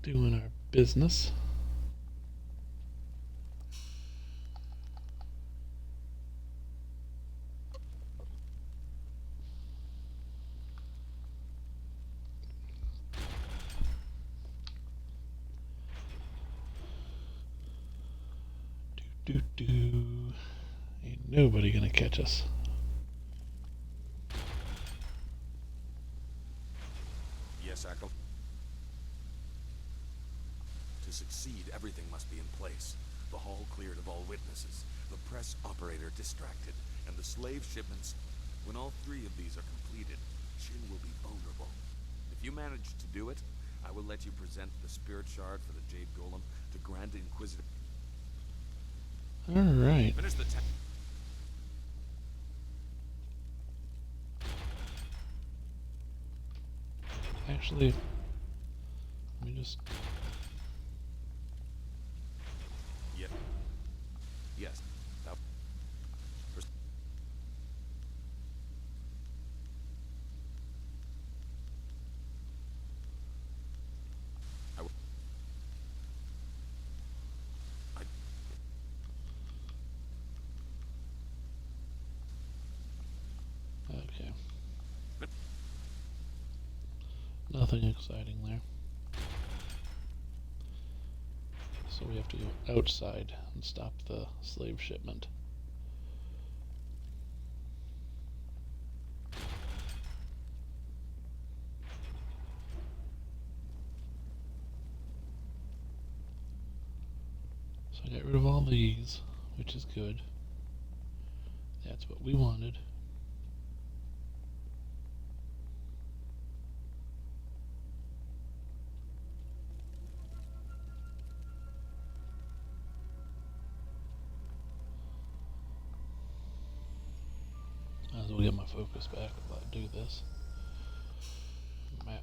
S1: doing our business. Ain't nobody gonna catch us.
S10: Yes, Ackle. To succeed, everything must be in place. The hall cleared of all witnesses, the press operator distracted, and the slave shipments. When all three of these are completed, Shin will be vulnerable. If you manage to do it, I will let you present the spirit shard for the Jade Golem to Grand Inquisitor.
S1: Alright.
S10: Finish the
S1: Actually, let me just...
S10: Yeah. Yes. That...
S1: Okay. Nothing exciting there. So we have to go outside and stop the slave shipment. So I got rid of all these, which is good. That's what we wanted. Might as well get my focus back while I do this. Map.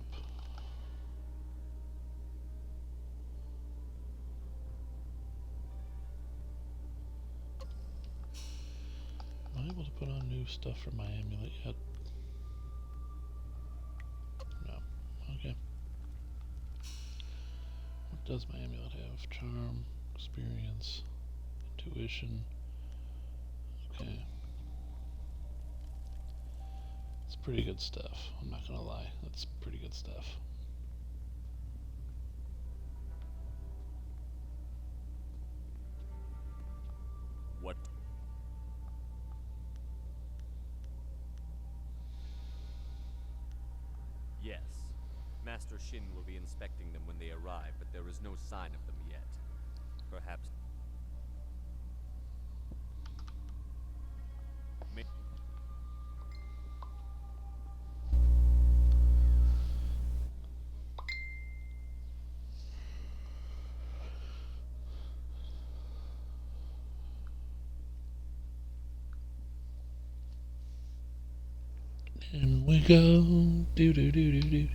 S1: Am I able to put on new stuff for my amulet yet? No. Okay. What does my amulet have? Charm, experience, intuition. Okay. It's pretty good stuff. I'm not gonna lie. That's pretty good stuff.
S5: What? Yes. Master Shin will be inspecting them when they arrive, but there is no sign of them yet. Perhaps...
S1: And we go. Do do do do do.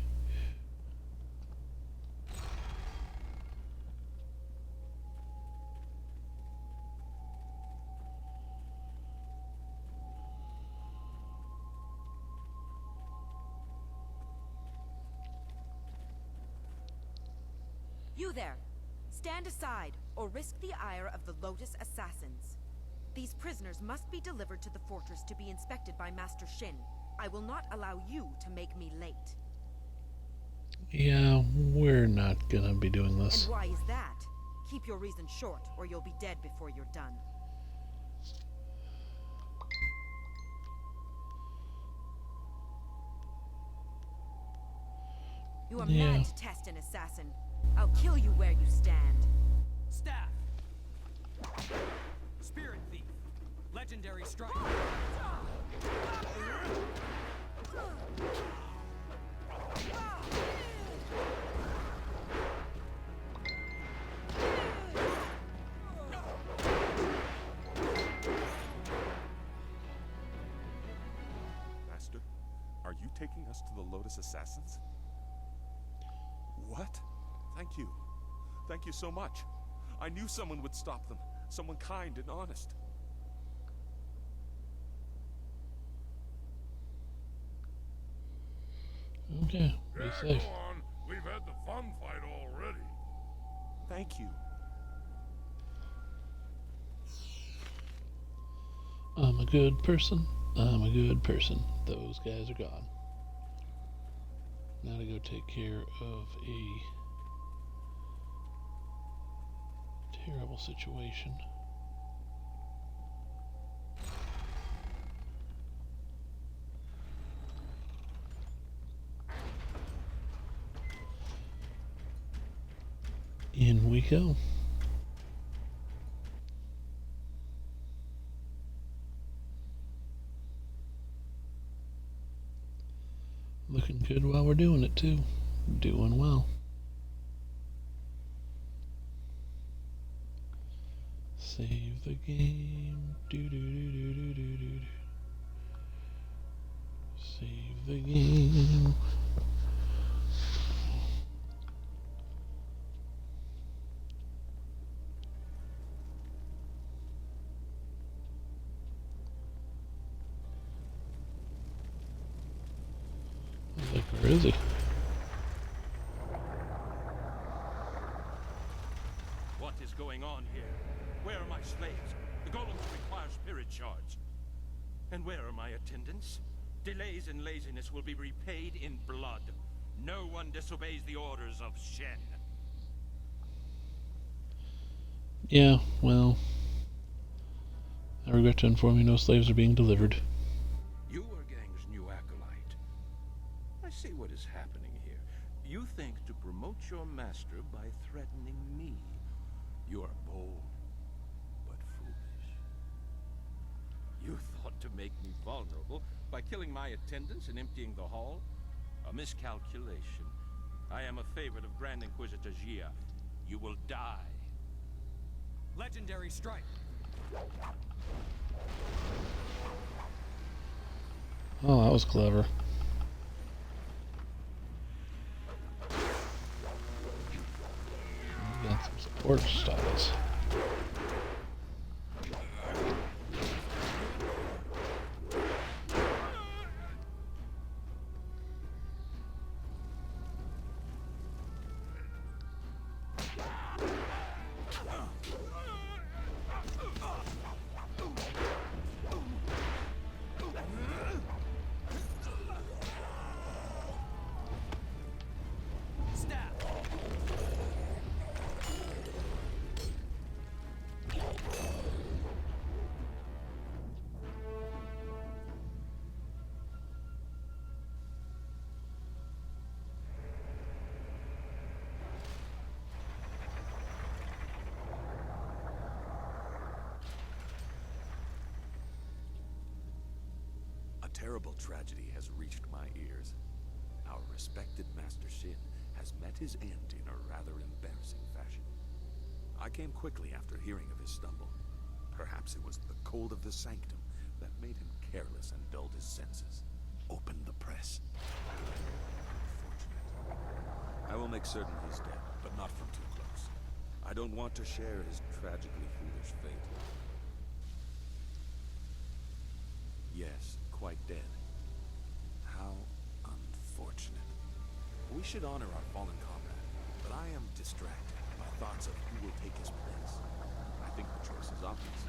S19: You there! Stand aside, or risk the ire of the Lotus assassins. These prisoners must be delivered to the fortress to be inspected by Master Shin. I will not allow you to make me late.
S1: Yeah, we're not gonna be doing this.
S19: And why is that? Keep your reason short, or you'll be dead before you're done. You are mad to test an assassin. I'll kill you where you stand.
S13: Staff! Spirit Thief! Legendary Strike!
S10: Master, are you taking us to the Lotus assassins? What? Thank you. Thank you so much. I knew someone would stop them. Someone kind and honest.
S1: Okay, be safe.
S6: Go on. We've had the fun fight already.
S8: Thank you.
S1: I'm a good person. I'm a good person. Those guys are gone. Now to go take care of a terrible situation. In we go. Looking good while we're doing it too. Doing well. Save the game. Do. Save the game. Like, where is he?
S12: What is going on here? Where are my slaves? The golems require spirit shards. And where are my attendants? Delays and laziness will be repaid in blood. No one disobeys the orders of Shen.
S1: Yeah, well, I regret to inform you no slaves are being delivered.
S12: You are Gang's new acolyte. I see what is happening here. You think to promote your master by threatening me. You are bold, but foolish. You thought to make me vulnerable by killing my attendants and emptying the hall? A miscalculation. I am a favorite of Grand Inquisitor Jia. You will die.
S13: Legendary strike.
S1: Oh, that was clever. Got some support styles.
S10: A terrible tragedy has reached my ears. Our respected Master Shin has met his end in a rather embarrassing fashion. I came quickly after hearing of his stumble. Perhaps it was the cold of the sanctum that made him careless and dulled his senses. Open the press. Unfortunate. I will make certain he's dead, but not from too close. I don't want to share his tragically foolish fate. Yes, quite dead. How unfortunate. We should honor our fallen comrade, but I am distracted by thoughts of who will take his place. I think the choice is obvious.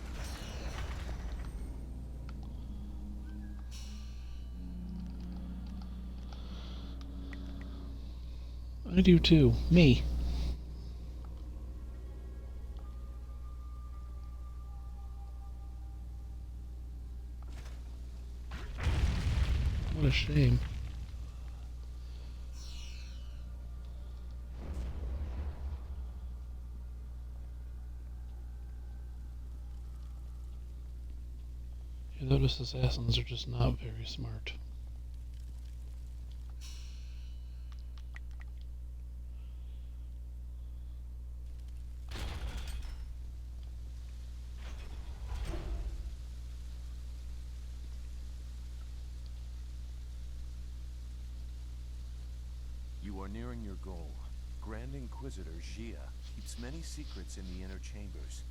S1: I do too. Me. What a shame. You notice assassins are just not very smart.
S8: You are nearing your goal. Grand Inquisitor Jia keeps many secrets in the inner chambers,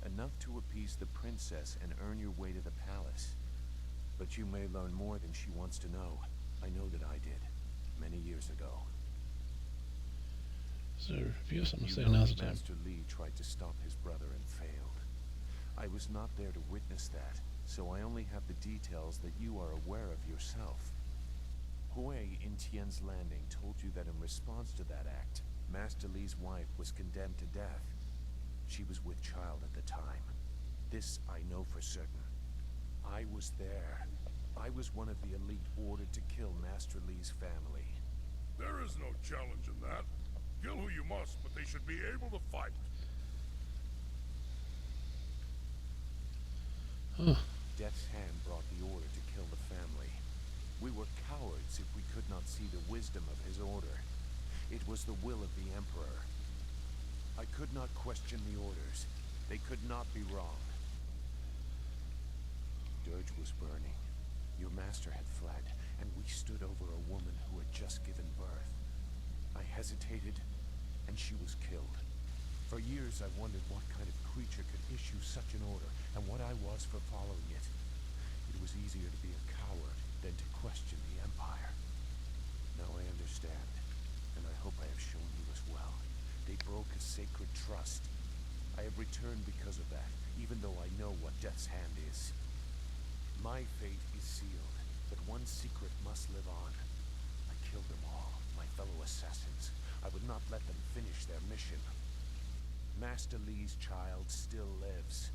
S8: enough to appease the princess and earn your way to the palace. But you may learn more than she wants to know. I know that I did, many years ago.
S1: So if you have something to say,
S8: You know
S1: now's the
S8: that
S1: time.
S8: Master Li tried to stop his brother and failed. I was not there to witness that, so I only have the details that you are aware of yourself. Hui in Tian's Landing told you that in response to that act, Master Li's wife was condemned to death. She was with child at the time. This I know for certain. I was there. I was one of the elite ordered to kill Master Li's family.
S6: There is no challenge in that. Kill who you must, but they should be able to fight.
S1: Huh.
S8: Death's Hand brought the order to kill the family. We were cowards if we could not see the wisdom of his order. It was the will of the Emperor. I could not question the orders. They could not be wrong. Dirge was burning. Your master had fled, and we stood over a woman who had just given birth. I hesitated, and she was killed. For years I wondered what kind of creature could issue such an order, and what I was for following it. It was easier to be a coward than to question the Empire. Now I understand, and I hope I have shown you as well. They broke a sacred trust. I have returned because of that, even though I know what Death's Hand is. My fate is sealed, but one secret must live on. I killed them all, my fellow assassins. I would not let them finish their mission. Master Li's child still lives.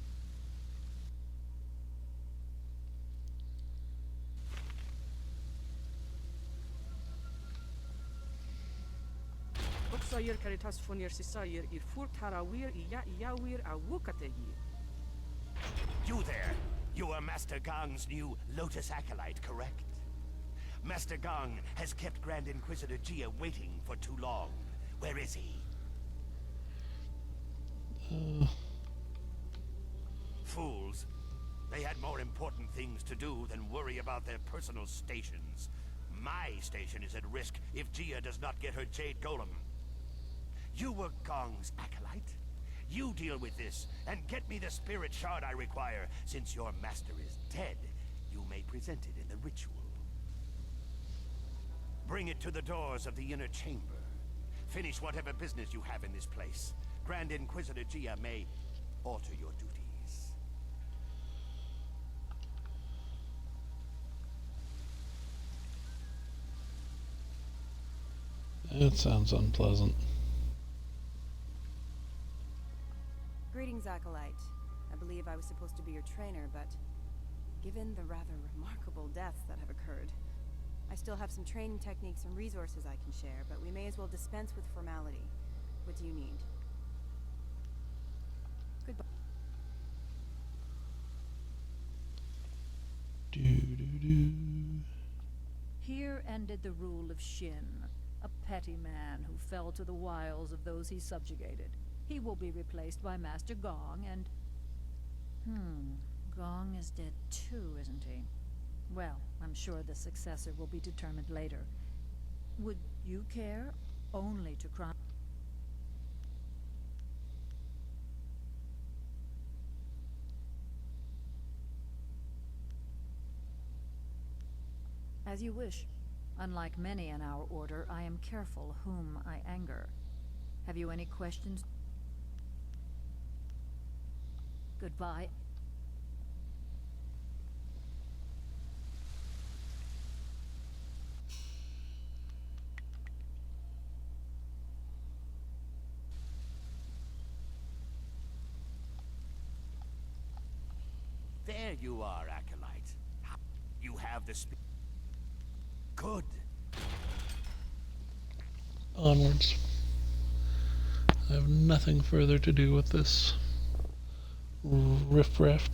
S20: Sayer Caritas Fonir Sisayer Irfur Tarawir Iyawir Awukategi.
S18: You there! You are Master Gong's new Lotus Acolyte, correct? Master Gong has kept Grand Inquisitor Jia waiting for too long. Where is he? Fools. They had more important things to do than worry about their personal stations. My station is at risk if Jia does not get her Jade Golem. You were Gong's acolyte? You deal with this, and get me the spirit shard I require. Since your master is dead, you may present it in the ritual. Bring it to the doors of the inner chamber. Finish whatever business you have in this place. Grand Inquisitor Jia may alter your duties.
S1: That sounds unpleasant.
S17: Greetings, Acolyte. I believe I was supposed to be your trainer, but given the rather remarkable deaths that have occurred, I still have some training techniques and resources I can share, but we may as well dispense with formality. What do you need? Goodbye.
S11: Here ended the rule of Shin, a petty man who fell to the wiles of those he subjugated. He will be replaced by Master Gong, and... Gong is dead too, isn't he? Well, I'm sure the successor will be determined later. Would you care only to crown... As you wish. Unlike many in our order, I am careful whom I anger. Have you any questions? Goodbye.
S18: There you are, Acolyte. You have the Good.
S1: Onwards. I have nothing further to do with this riffraff.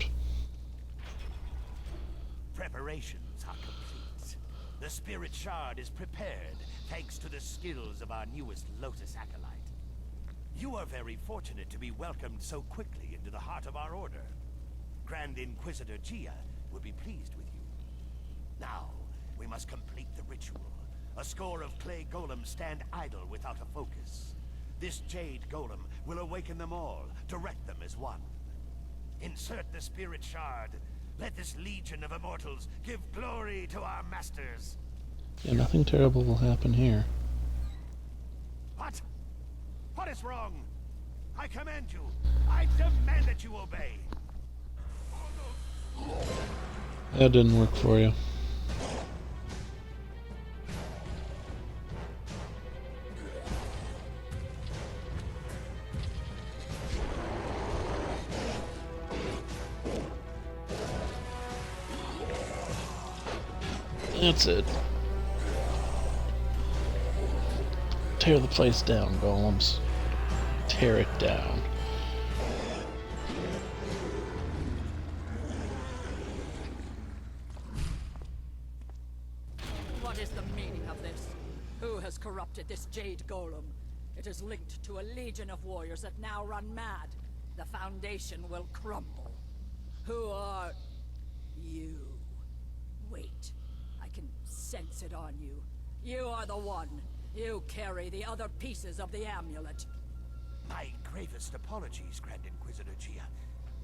S18: Preparations are complete. The spirit shard is prepared, thanks to the skills of our newest Lotus Acolyte. You are very fortunate to be welcomed so quickly into the heart of our order. Grand Inquisitor Jia will be pleased with you. Now, we must complete the ritual. A score of clay golems stand idle without a focus. This Jade Golem will awaken them all, direct them as one. Insert the spirit shard. Let this legion of immortals give glory to our masters.
S1: Yeah, nothing terrible will happen here.
S18: What? What is wrong? I command you. I demand that you obey.
S1: That didn't work for you. That's it. Tear the place down, golems. Tear it down.
S21: What is the meaning of this? Who has corrupted this Jade Golem? It is linked to a legion of warriors that now run mad. The Foundation will crumble. Who are you? Wait. I can sense it on you. You are the one. You carry the other pieces of the amulet.
S18: My gravest apologies, Grand Inquisitor Gia.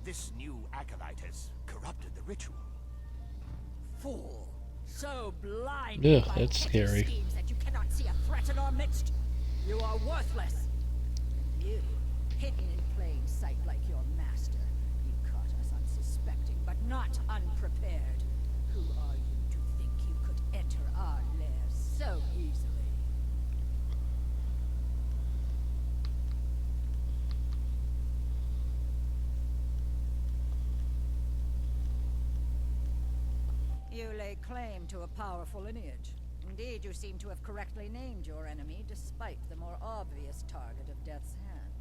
S18: This new acolyte has corrupted the ritual.
S21: Fool. So blind
S1: Yeah,
S21: by
S1: that's
S21: petty
S1: scary.
S21: schemes that you cannot see a threat in our midst. You are worthless. You, hidden in plain sight like your master. You caught us unsuspecting, but not unprepared. Who are you to think you could enter our lair so easily? You lay claim to a powerful lineage. Indeed, you seem to have correctly named your enemy, despite the more obvious target of Death's Hand.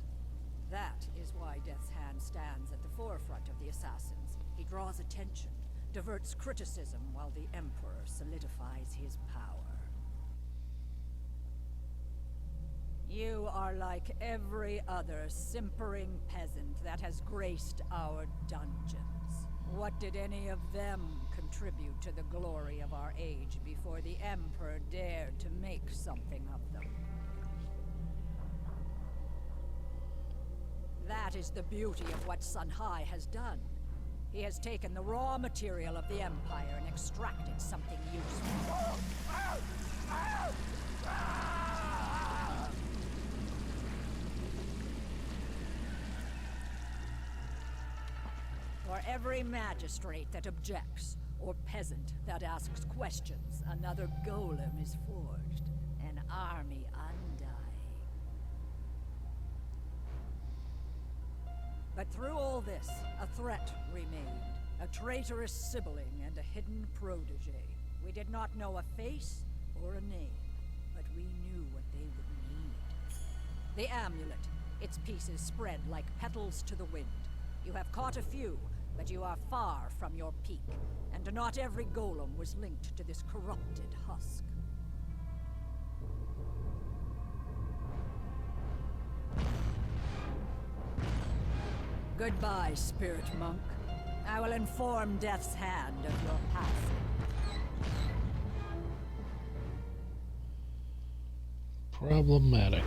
S21: That is why Death's Hand stands at the forefront of the Assassins. He draws attention, diverts criticism, while the Emperor solidifies his power. You are like every other simpering peasant that has graced our dungeons. What did any of them contribute to the glory of our age before the Emperor dared to make something of them? That is the beauty of what Sun Hai has done. He has taken the raw material of the Empire and extracted something useful. For every magistrate that objects, or peasant that asks questions, another golem is forged. An army undying. But through all this, a threat remained. A traitorous sibling and a hidden protege. We did not know a face or a name, but we knew what they would need. The amulet, its pieces spread like petals to the wind. You have caught a few, but you are far from your peak, and not every golem was linked to this corrupted husk. Goodbye, Spirit Monk. I will inform Death's Hand of your passing.
S1: Problematic.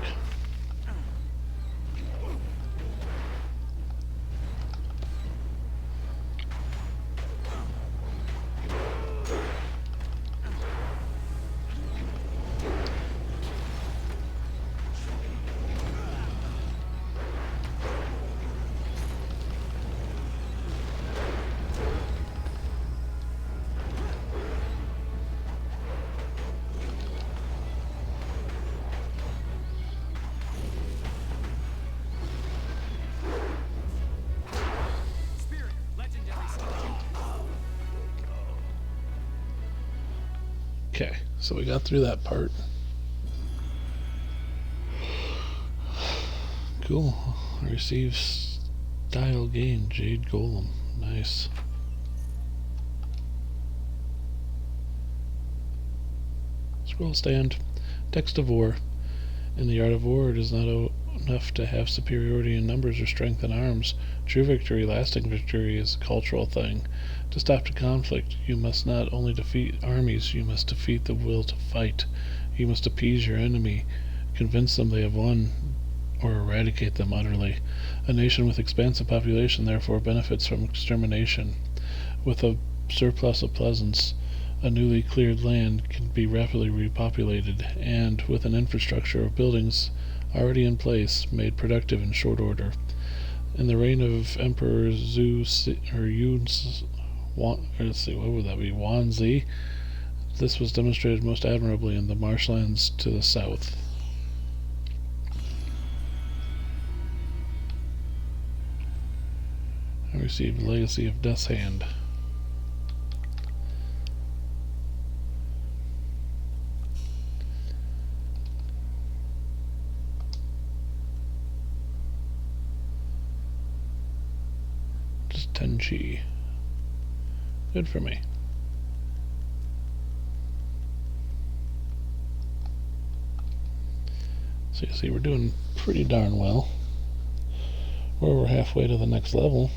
S1: Okay, so we got through that part. Cool. Receive style gain, Jade Golem. Nice. Scroll stand. Text of war. In the art of war, it is not enough to have superiority in numbers or strength in arms. True victory, lasting victory, is a cultural thing. To stop the conflict, you must not only defeat armies, you must defeat the will to fight. You must appease your enemy, convince them they have won, or eradicate them utterly. A nation with expansive population therefore benefits from extermination. With a surplus of pleasance, a newly cleared land can be rapidly repopulated, and with an infrastructure of buildings already in place, made productive in short order. In the reign of Emperor Wanzi, this was demonstrated most admirably in the marshlands to the south. I received Legacy of Death's Hand. Just 10 chi. Good for me. So you see, we're doing pretty darn well. We're over halfway to the next level.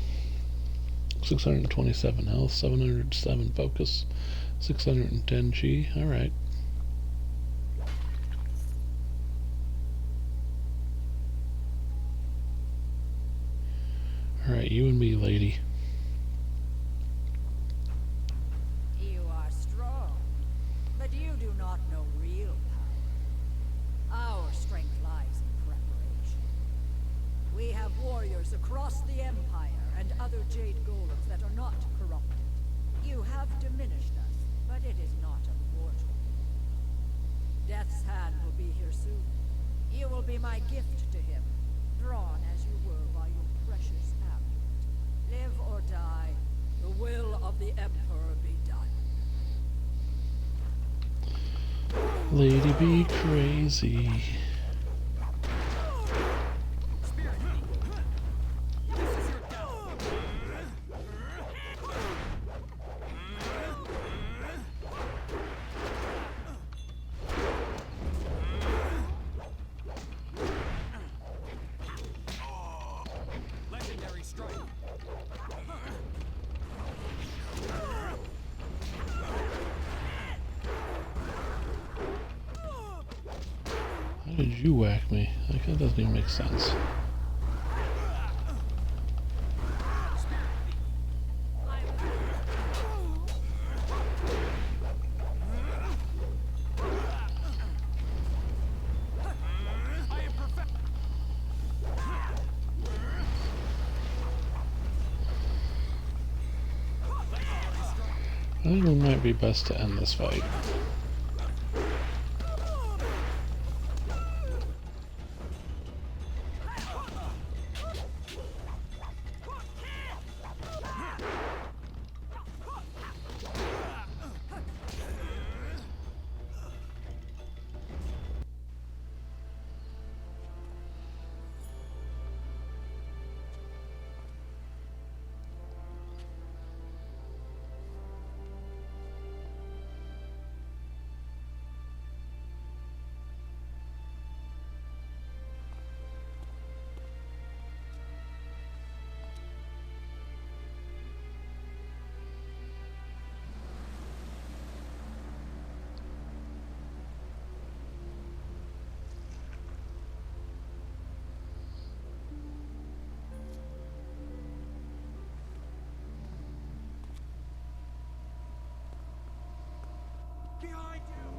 S1: 627 health, 707 focus, 610 chi. Alright. Alright, you and me, lady.
S21: You are strong, but you do not know real power. Our strength lies in preparation. We have warriors across the Empire and other Jade Golems that are not corrupted. You have diminished us, but it is not immortal. Death's Hand will be here soon. You will be my gift to him, drawn as you were by your precious amulet. Live or die, the will of the Emperor be done.
S1: Lady be crazy.
S13: Legendary strike.
S1: How did you whack me? Like, that doesn't even make sense. I think it might be best to end this fight.
S6: Behind you!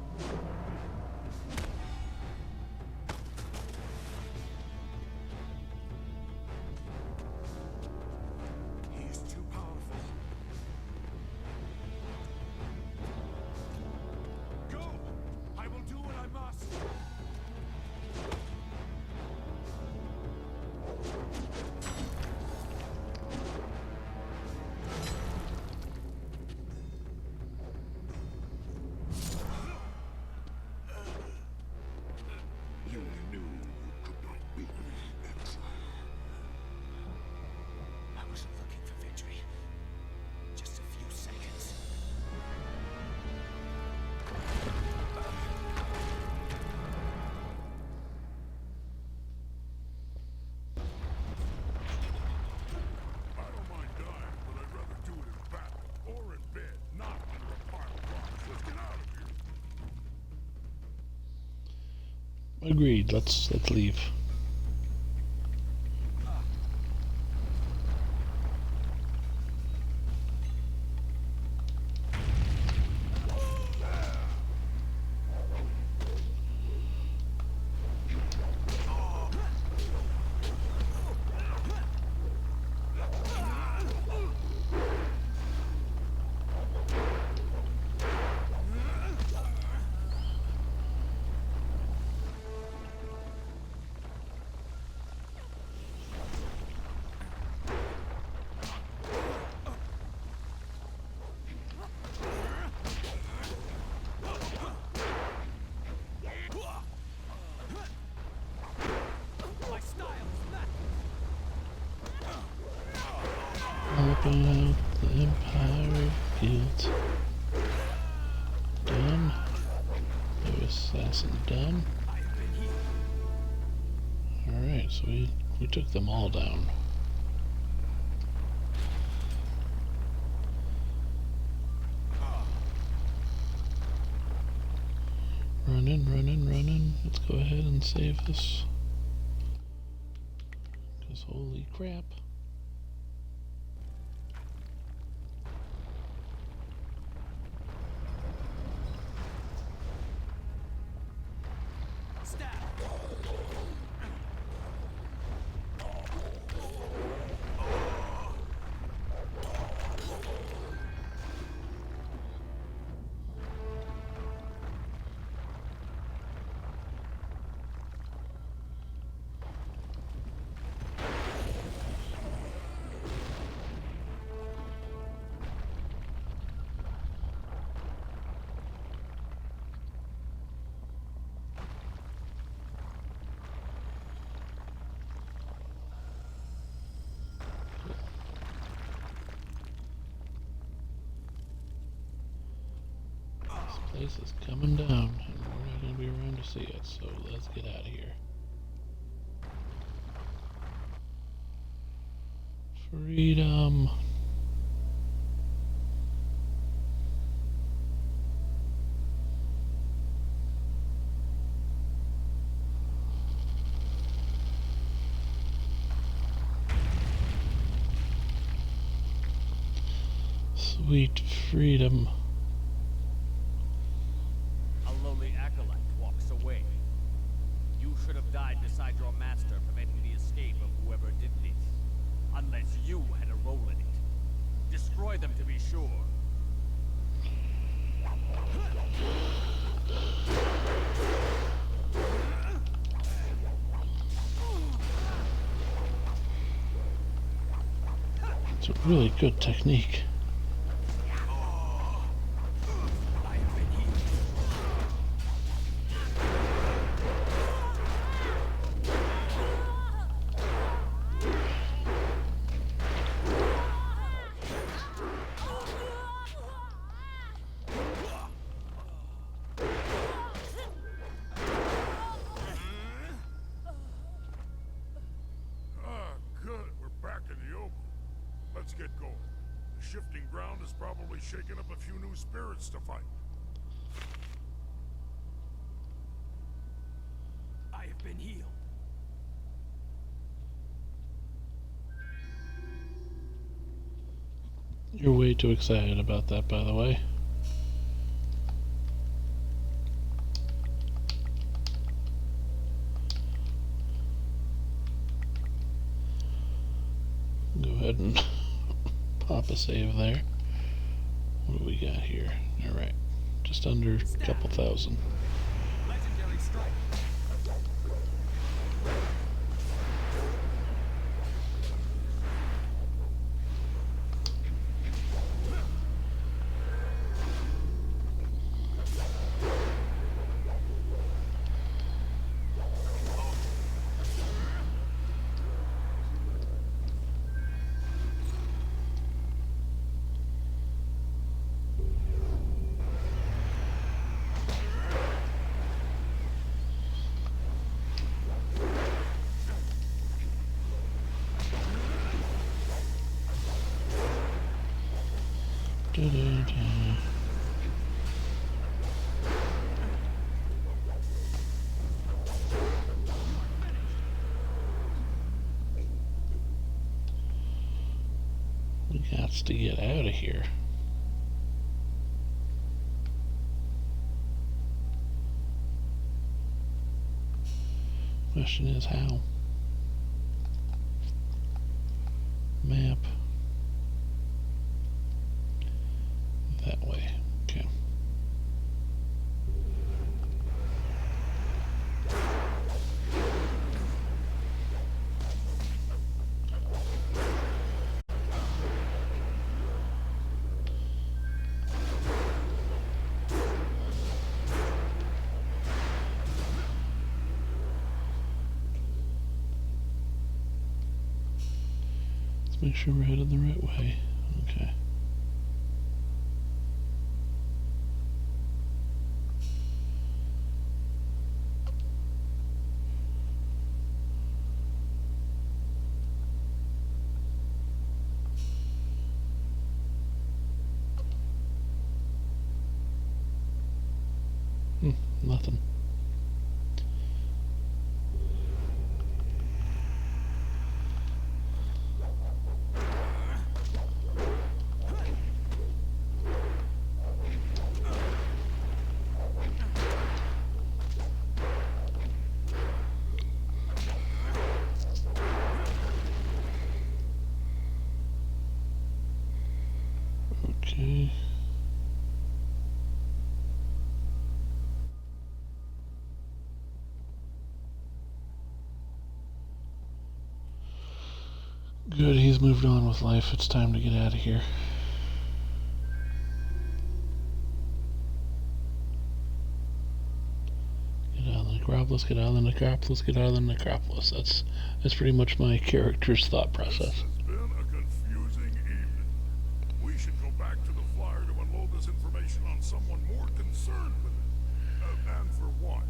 S3: He is too powerful.
S6: Go! I will do what I must!
S3: You knew you could not beat me, exile.
S18: I wasn't looking for victory. Just a few seconds.
S6: I don't mind dying, but I'd rather do it in battle, or in bed, not under a pile of rocks. Let's get out of here!
S1: Agreed, let's leave. assassin done. Alright, so we took them all down. Running. Let's go ahead and save this. Because holy crap. This place is coming down, and we're not going to be around to see it, so let's get out of here. Freedom! Sweet freedom.
S5: A lowly acolyte walks away. You should have died beside your master, preventing the escape of whoever did this. Unless you had a role in it. Destroy them to be sure.
S1: It's a really good technique.
S6: Let's get going. The shifting ground is probably shaking up a few new spirits to fight.
S18: I have been healed.
S1: You're way too excited about that, by the way. Go ahead and pop a save there. What do we got here? Alright, just under a couple thousand.
S18: Legendary strike.
S1: We got to get out of here. Question is how? Map. That way. Okay. Let's make sure we're headed the right way. Okay. Nothing. Okay. Good, he's moved on with life. It's time to get out of here. Get out of the necropolis, get out of the necropolis, get out of the necropolis. That's pretty much my character's thought process.
S6: This has been a confusing evening. We should go back to the flyer to unload this information on someone more concerned with it. And for what?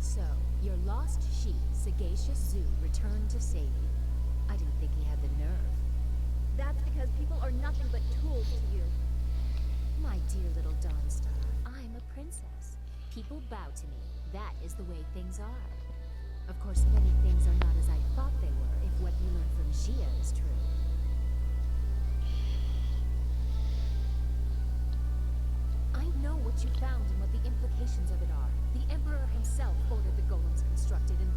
S4: So, your lost sheep, Sagacious Zoo, returned to save you. I didn't think he had the nerve.
S14: That's because people are nothing but tools to you.
S4: My dear little Dawnstar, I'm a princess. People bow to me. That is the way things are. Of course, many things are not as I thought they were, if what you learned from Gia is true. I know what you found and what the implications of it are. The Emperor himself ordered the golems constructed, and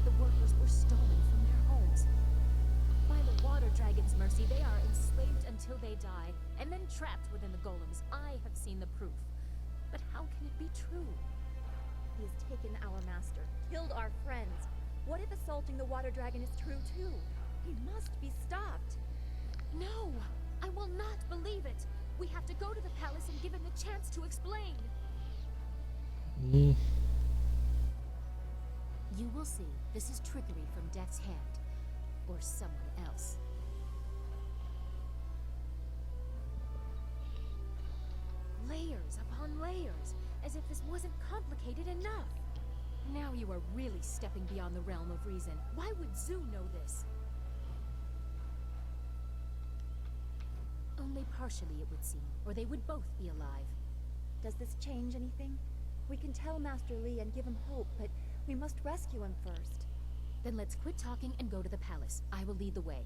S4: the workers were stolen from their homes. By the Water Dragon's mercy, they are enslaved until they die, and then trapped within the golems. I have seen the proof. But how can it be true?
S14: He has taken our master, killed our friends. What if assaulting the Water Dragon is true too? He must be stopped.
S4: No! I will not believe it! We have to go to the palace and give him the chance to explain. You will see. This is trickery from Death's hand. Or someone else. Layers upon layers, as if this wasn't complicated enough. Now you are really stepping beyond the realm of reason. Why would Zoo know this? Only partially, it would seem, or they would both be alive.
S14: Does this change anything? We can tell Master Li and give him hope, but we must rescue him first.
S4: Then let's quit talking and go to the palace. I will lead the way.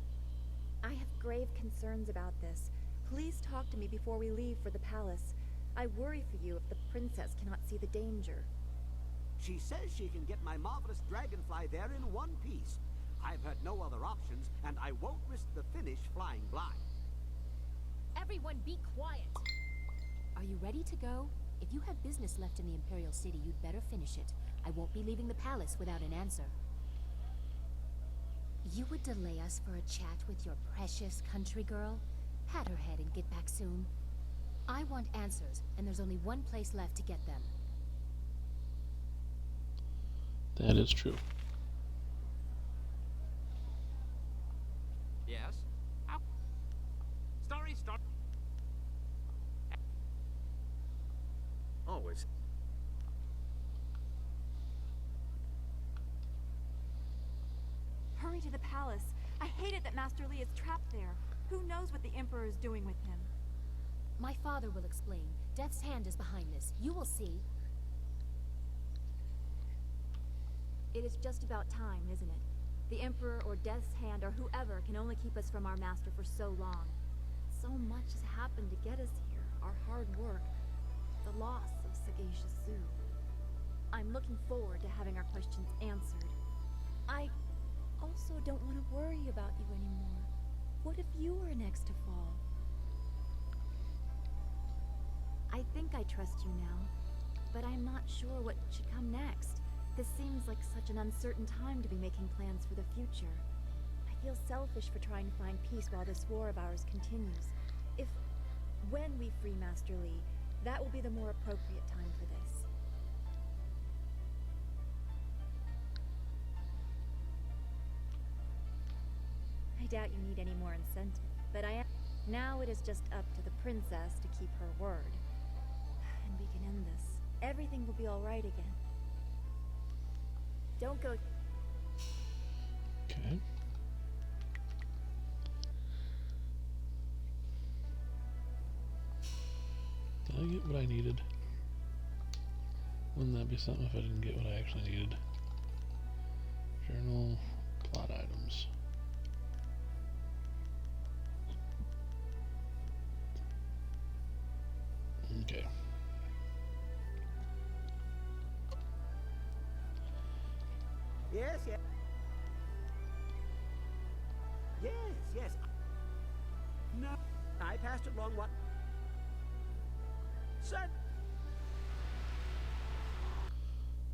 S14: I have grave concerns about this. Please talk to me before we leave for the palace. I worry for you if the princess cannot see the danger.
S2: She says she can get my marvelous dragonfly there in one piece. I've heard no other options, and I won't risk the finish flying blind.
S4: Everyone be quiet! Are you ready to go? If you have business left in the Imperial City, you'd better finish it. I won't be leaving the palace without an answer. You would delay us for a chat with your precious country girl? Pat her head and get back soon. I want answers, and there's only one place left to get them.
S1: That is true.
S2: Yes? Ow. Story start. Always.
S14: Hurry to the palace. I hate it that Master Li is trapped there. Who knows what the Emperor is doing with him?
S4: My father will explain. Death's hand is behind this. You will see.
S14: It is just about time, isn't it? The Emperor or Death's hand or whoever can only keep us from our master for so long. So much has happened to get us here. Our hard work. The loss of Sagacious Zoo. I'm looking forward to having our questions answered. I also don't want to worry about you anymore. What if you were next to fall? I think I trust you now, but I'm not sure what should come next. This seems like such an uncertain time to be making plans for the future. I feel selfish for trying to find peace while this war of ours continues. When we free Master Li, that will be the more appropriate time for this. I doubt you need any more incentive, but I am... Now it is just up to the princess to keep her word. And we can end this. Everything will be alright again. Don't go...
S1: Okay. Did I get what I needed? Wouldn't that be something if I didn't get what I actually needed? Journal, plot items. Okay.
S2: Yes, yes. Yes, yes. No, I passed along what... Son.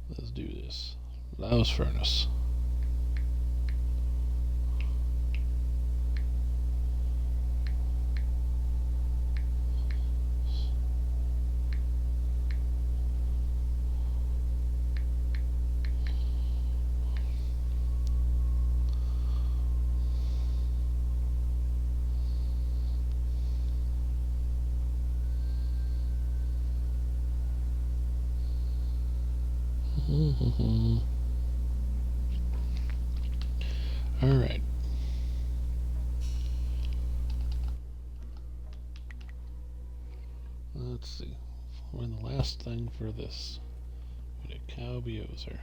S1: Let's do this. Laos furnace. All right. Let's see. We're in the last thing for this. We did Cowbioser.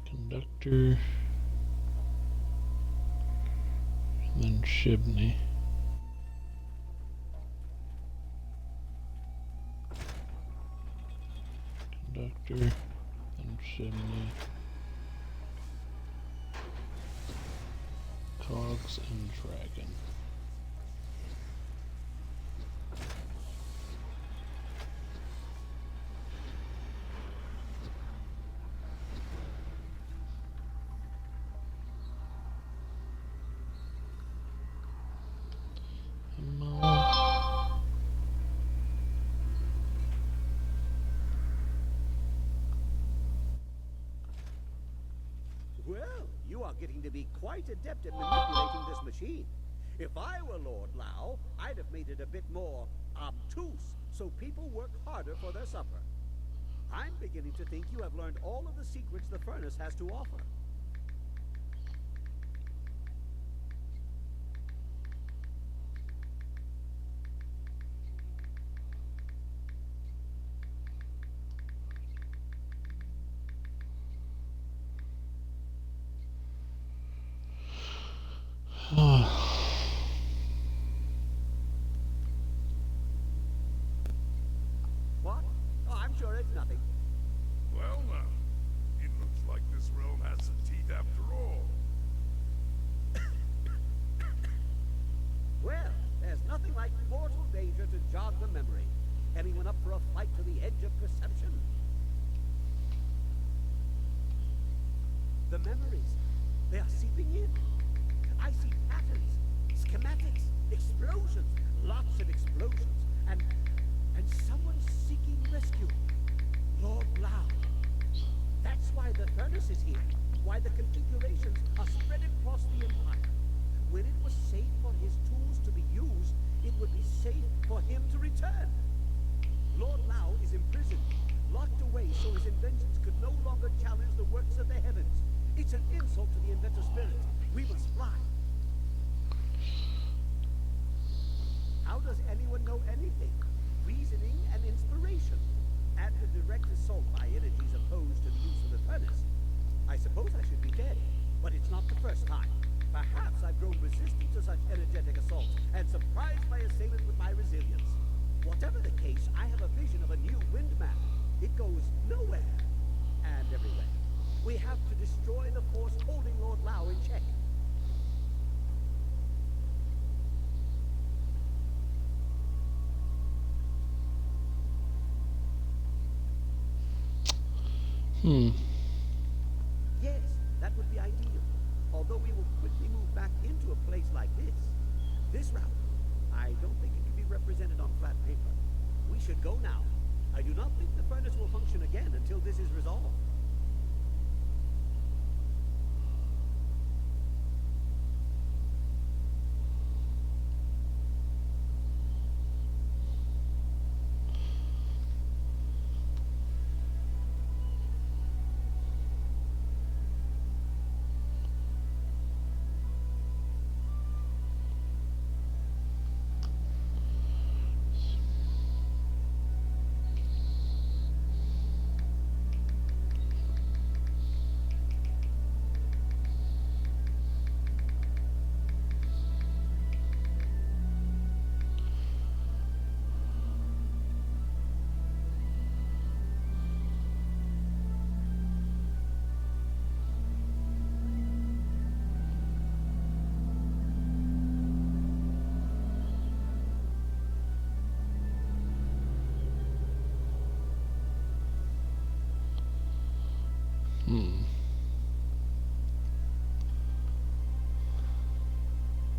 S1: Conductor. And then Shibney. Conductor, then Shibney. Cogs and Dragon.
S2: Well, you are getting to be quite adept at manipulating this machine. If I were Lord Lao, I'd have made it a bit more obtuse, so people work harder for their supper. I'm beginning to think you have learned all of the secrets the furnace has to offer. What? Oh, I'm sure it's nothing.
S6: Well now, it looks like this realm has some teeth after all.
S2: Well, there's nothing like mortal danger to jog the memory. Anyone up for a flight to the edge of perception? The memories, they are seeping in. I see patterns, schematics, explosions, lots of explosions, and someone seeking rescue. Lord Lao. That's why the furnace is here. Why the configurations are spread across the Empire. When it was safe for his tools to be used, it would be safe for him to return. Lord Lao is imprisoned, locked away so his inventions could no longer challenge the works of the heavens. It's an insult to the inventor spirit. We must fly. How does anyone know anything? Reasoning and inspiration. Add the direct assault by energies opposed to the use of the furnace. I suppose I should be dead, but it's not the first time. Perhaps I've grown resistant to such energetic assaults and surprised my assailant with my resilience. Whatever the case, I have a vision of a new wind map. It goes nowhere and everywhere. We have to destroy the force holding Lord Lao in check. Yes, that would be ideal. Although we will quickly move back into a place like this. This route, I don't think it can be represented on flat paper. We should go now. I do not think the furnace will function again until this is resolved.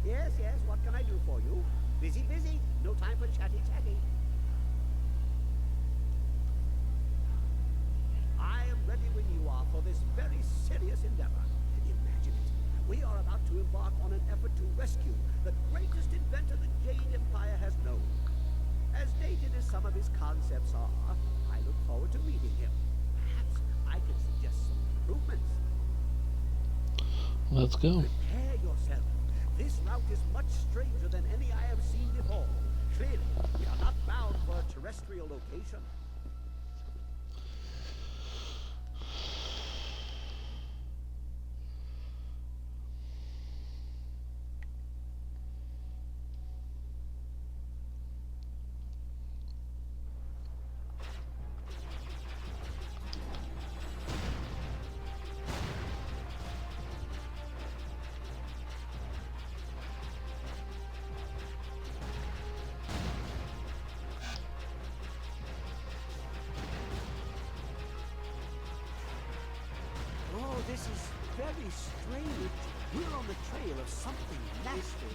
S2: Yes, yes, what can I do for you? Busy, busy. No time for chatty-chatty. I am ready when you are for this very serious endeavor. Imagine it. We are about to embark on an effort to rescue the greatest inventor the Jade Empire has known. As dated as some of his concepts are, I look forward to meeting him. Perhaps I can suggest some improvements.
S1: Let's go.
S2: Prepare yourself. This route is much stranger than any I have seen before. Clearly, we are not bound for a terrestrial location. This is very strange. We're on the trail of something nasty.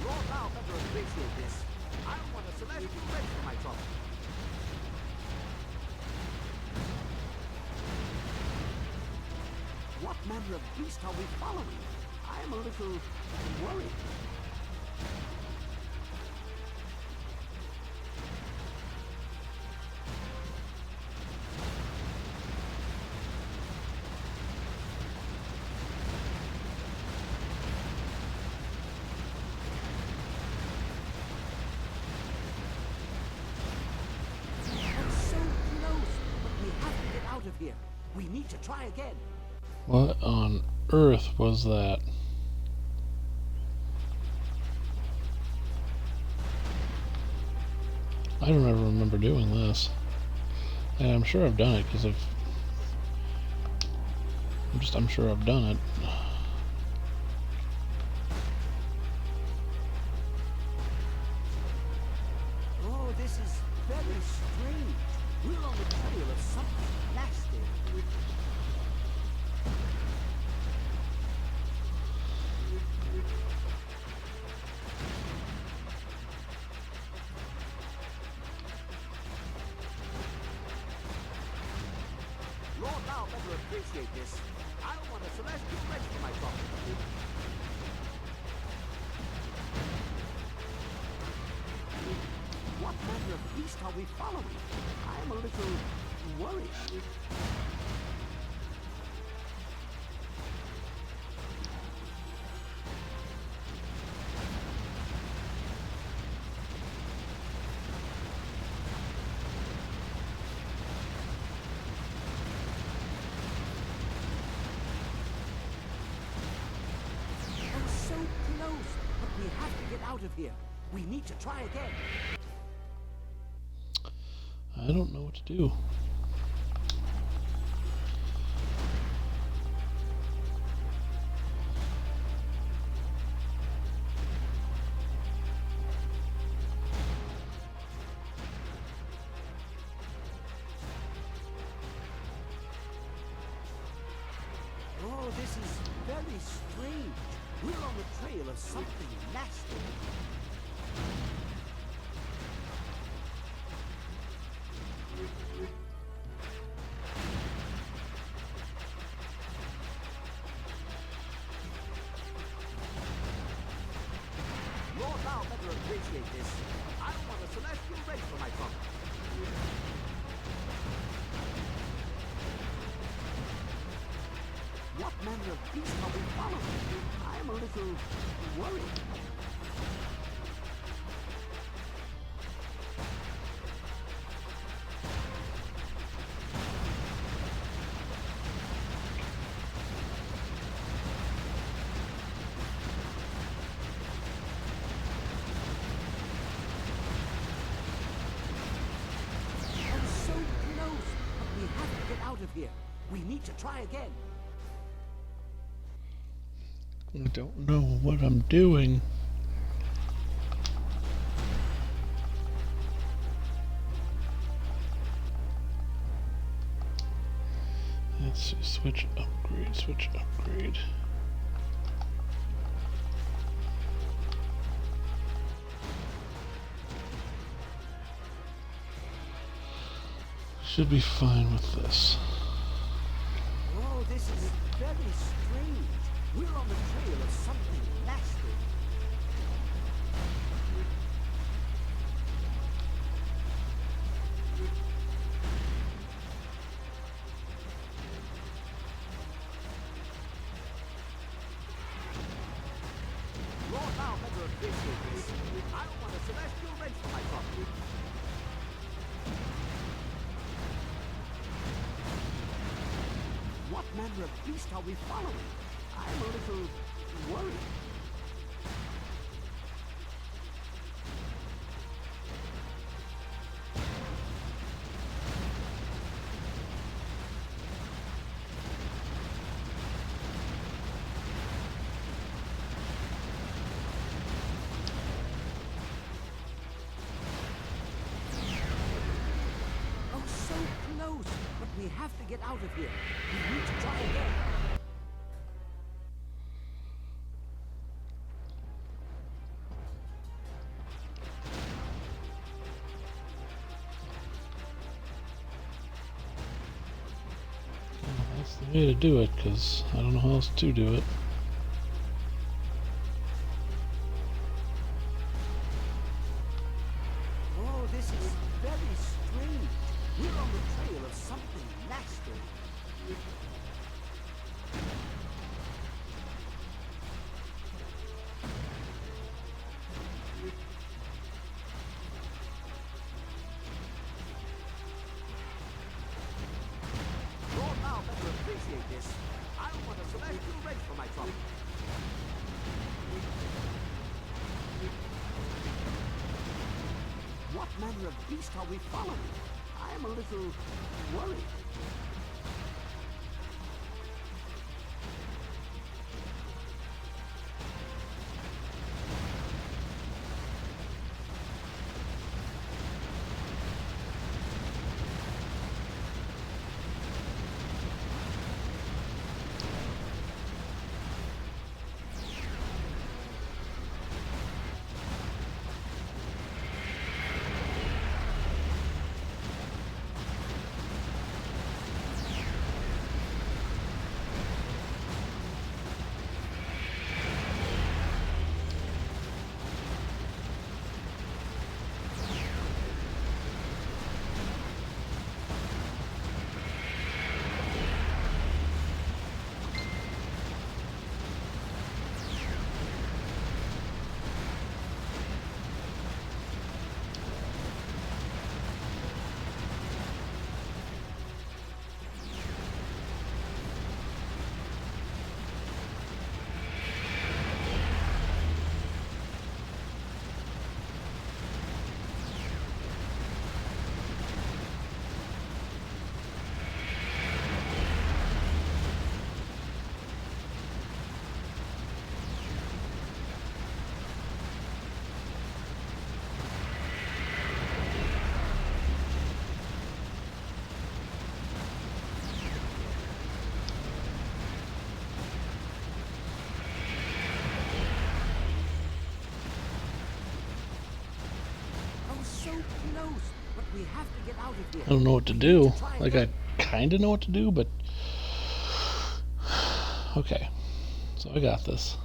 S2: Lord Lau better appreciate this. I want a celestial race for my trouble. What manner of beast are we following? I am a little worried. It's so close, but we have to get out of here. We need to try again.
S1: What on earth was that? I don't ever remember doing this. And I'm sure I've done it because I'm sure I've done it.
S2: Oh, this is very strange. We're on the trail of something nasty. Lord Lau better appreciate this. I don't want a celestial race for my trouble. What manner of beast are we following? I am a little worried. So close, but we have to get out of here. We need to try again.
S1: I don't know what to do.
S18: very strange. We're on the trail of something nasty. Lord Val better appreciate this. I don't want a celestial race for my trouble. What manner of beast are we following? I'm a little worried. I'm so close, but we have to get out of here. We need to try again.
S1: I don't know what I'm doing. Let's see, switch, upgrade. Should be fine with this.
S18: Oh, this is very strange. We're on the trail of something nasty. Lord Val better appreciate this. I don't want a celestial wrench for my property. What manner of beast are we following? I'm a little worried. Oh, so close! But we have to get out of here. We need to try again.
S1: That's the way to do it, because I don't know how else to do it.
S18: Oh, this is very strange. We're on the trail of something nasty. Lord Val better appreciate this. I don't want a celestial wrench for my trouble. What manner of beast are we following? I'm a little worried.
S2: here.
S1: I don't know what to do. Like, I kind of know what to do, but... Okay. So I got this.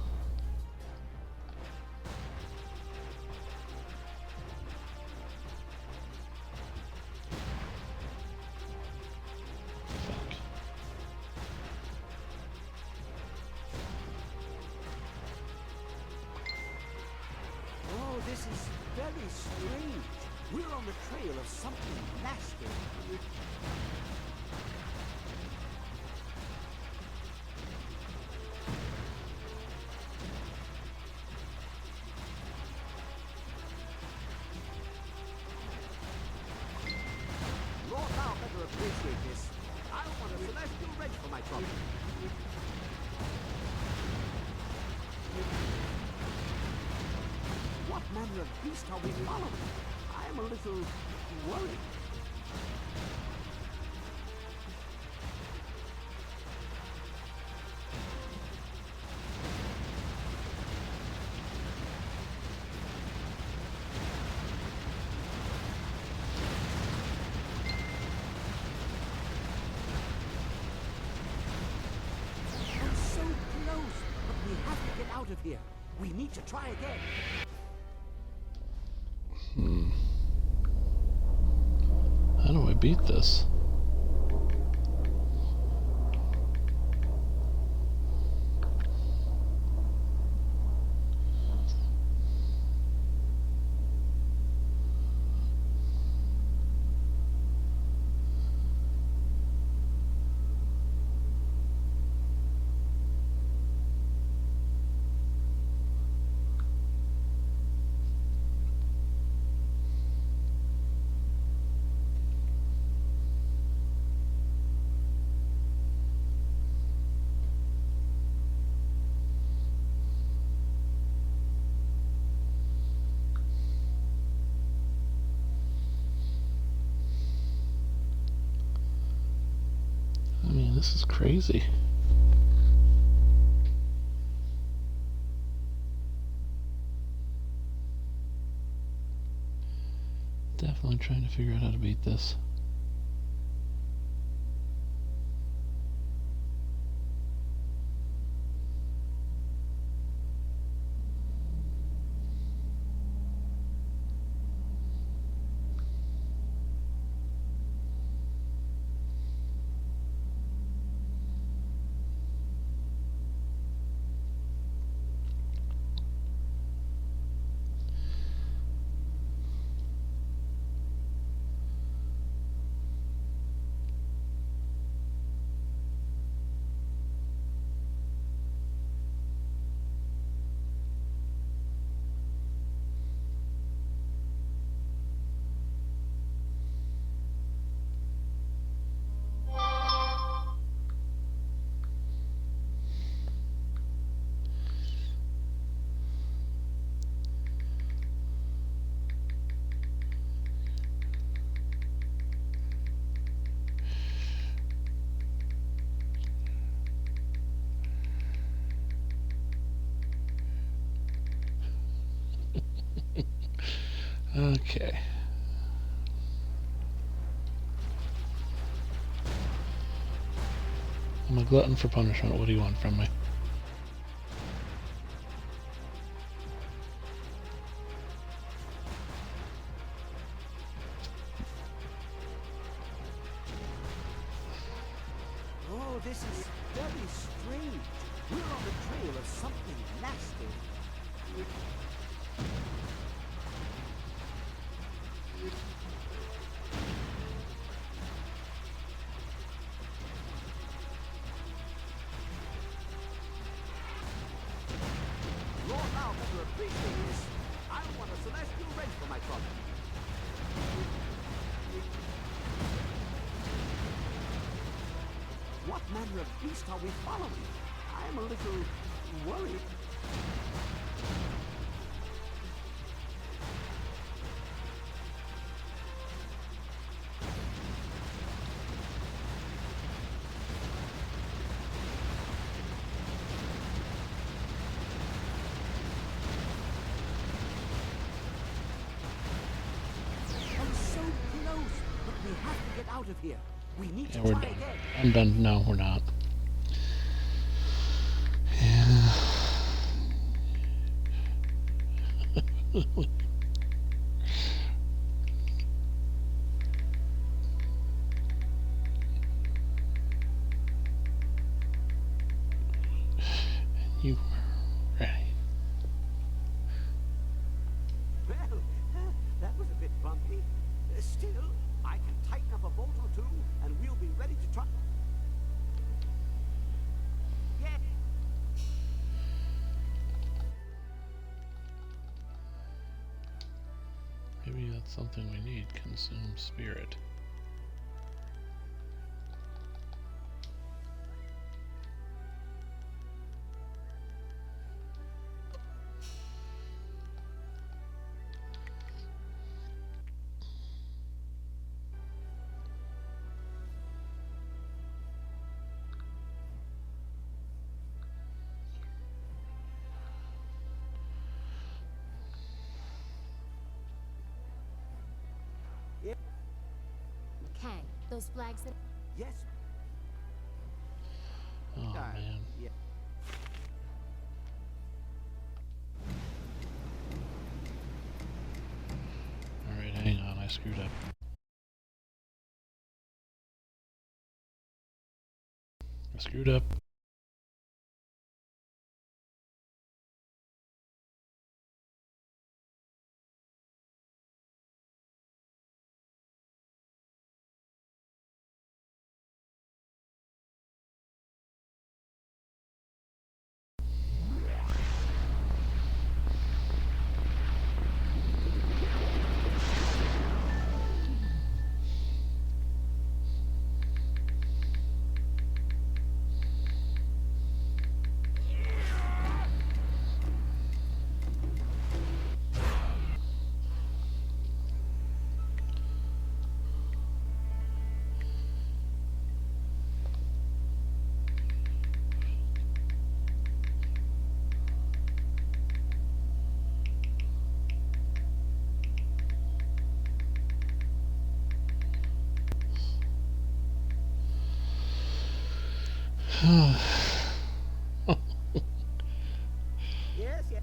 S2: Oh, this is very strange. We're on the trail of something nasty. Lord, I'll better appreciate this. I want a celestial wrench for my trouble. What manner of beast are we following? I am a little worried. I'm so close, but we have to get out of here. We need to try again.
S1: How do I beat this? I mean, this is crazy. Definitely trying to figure out how to beat this. Okay. I'm a glutton for punishment. What do you want from me?
S2: Oh, this is very strange. We're on the trail of something nasty. Lord, I'll never appreciate this. I want a celestial wrench for my trouble. What manner of beast are we following? I am a little worried. I'm so close, but we have get out of here. We need
S1: Yeah,
S2: to
S1: we're
S2: try
S1: done.
S2: again.
S1: I'm done. No, we're not. Yeah. You were ready.
S2: Well, that was a bit bumpy. Still, I can tighten up a bolt or two, and we'll be ready to try. Yeah.
S1: Maybe that's something we need. Consume spirit.
S4: Kang, those flags that...
S2: Yes.
S1: Oh, man.
S2: Yeah.
S1: Alright, hang on. I screwed up. I screwed up.
S2: Yes, yes.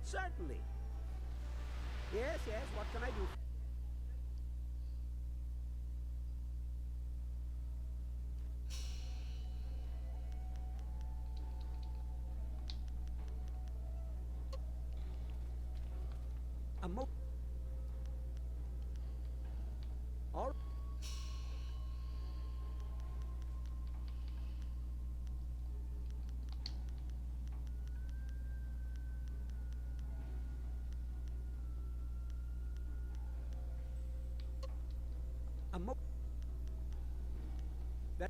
S2: Certainly. Yes, yes. What can I do? A mo. All. A mo. That.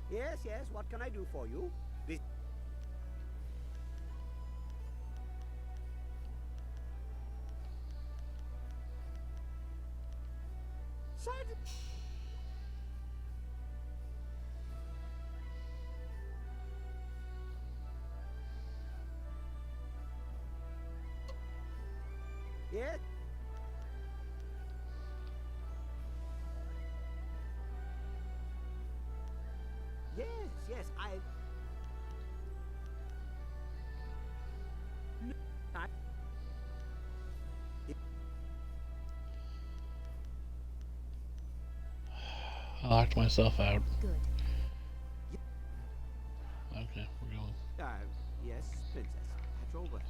S2: Yes, yes. What can I do for you? This. Sergeant. Yes. Yes, yes. I.
S1: I locked myself out.
S4: Good.
S1: Okay, we're going.
S2: Yes, Princess. At your word.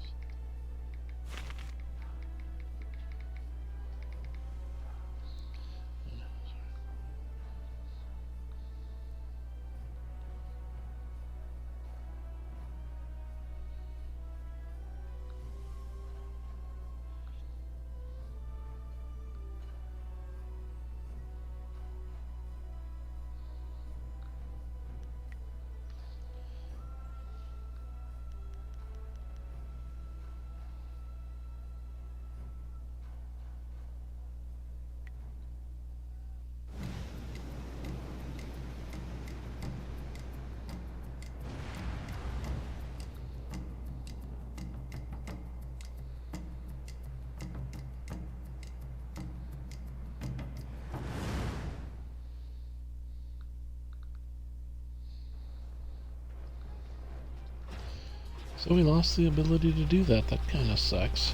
S1: So we lost the ability to do that. That kind of sucks.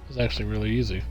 S1: It's actually really easy.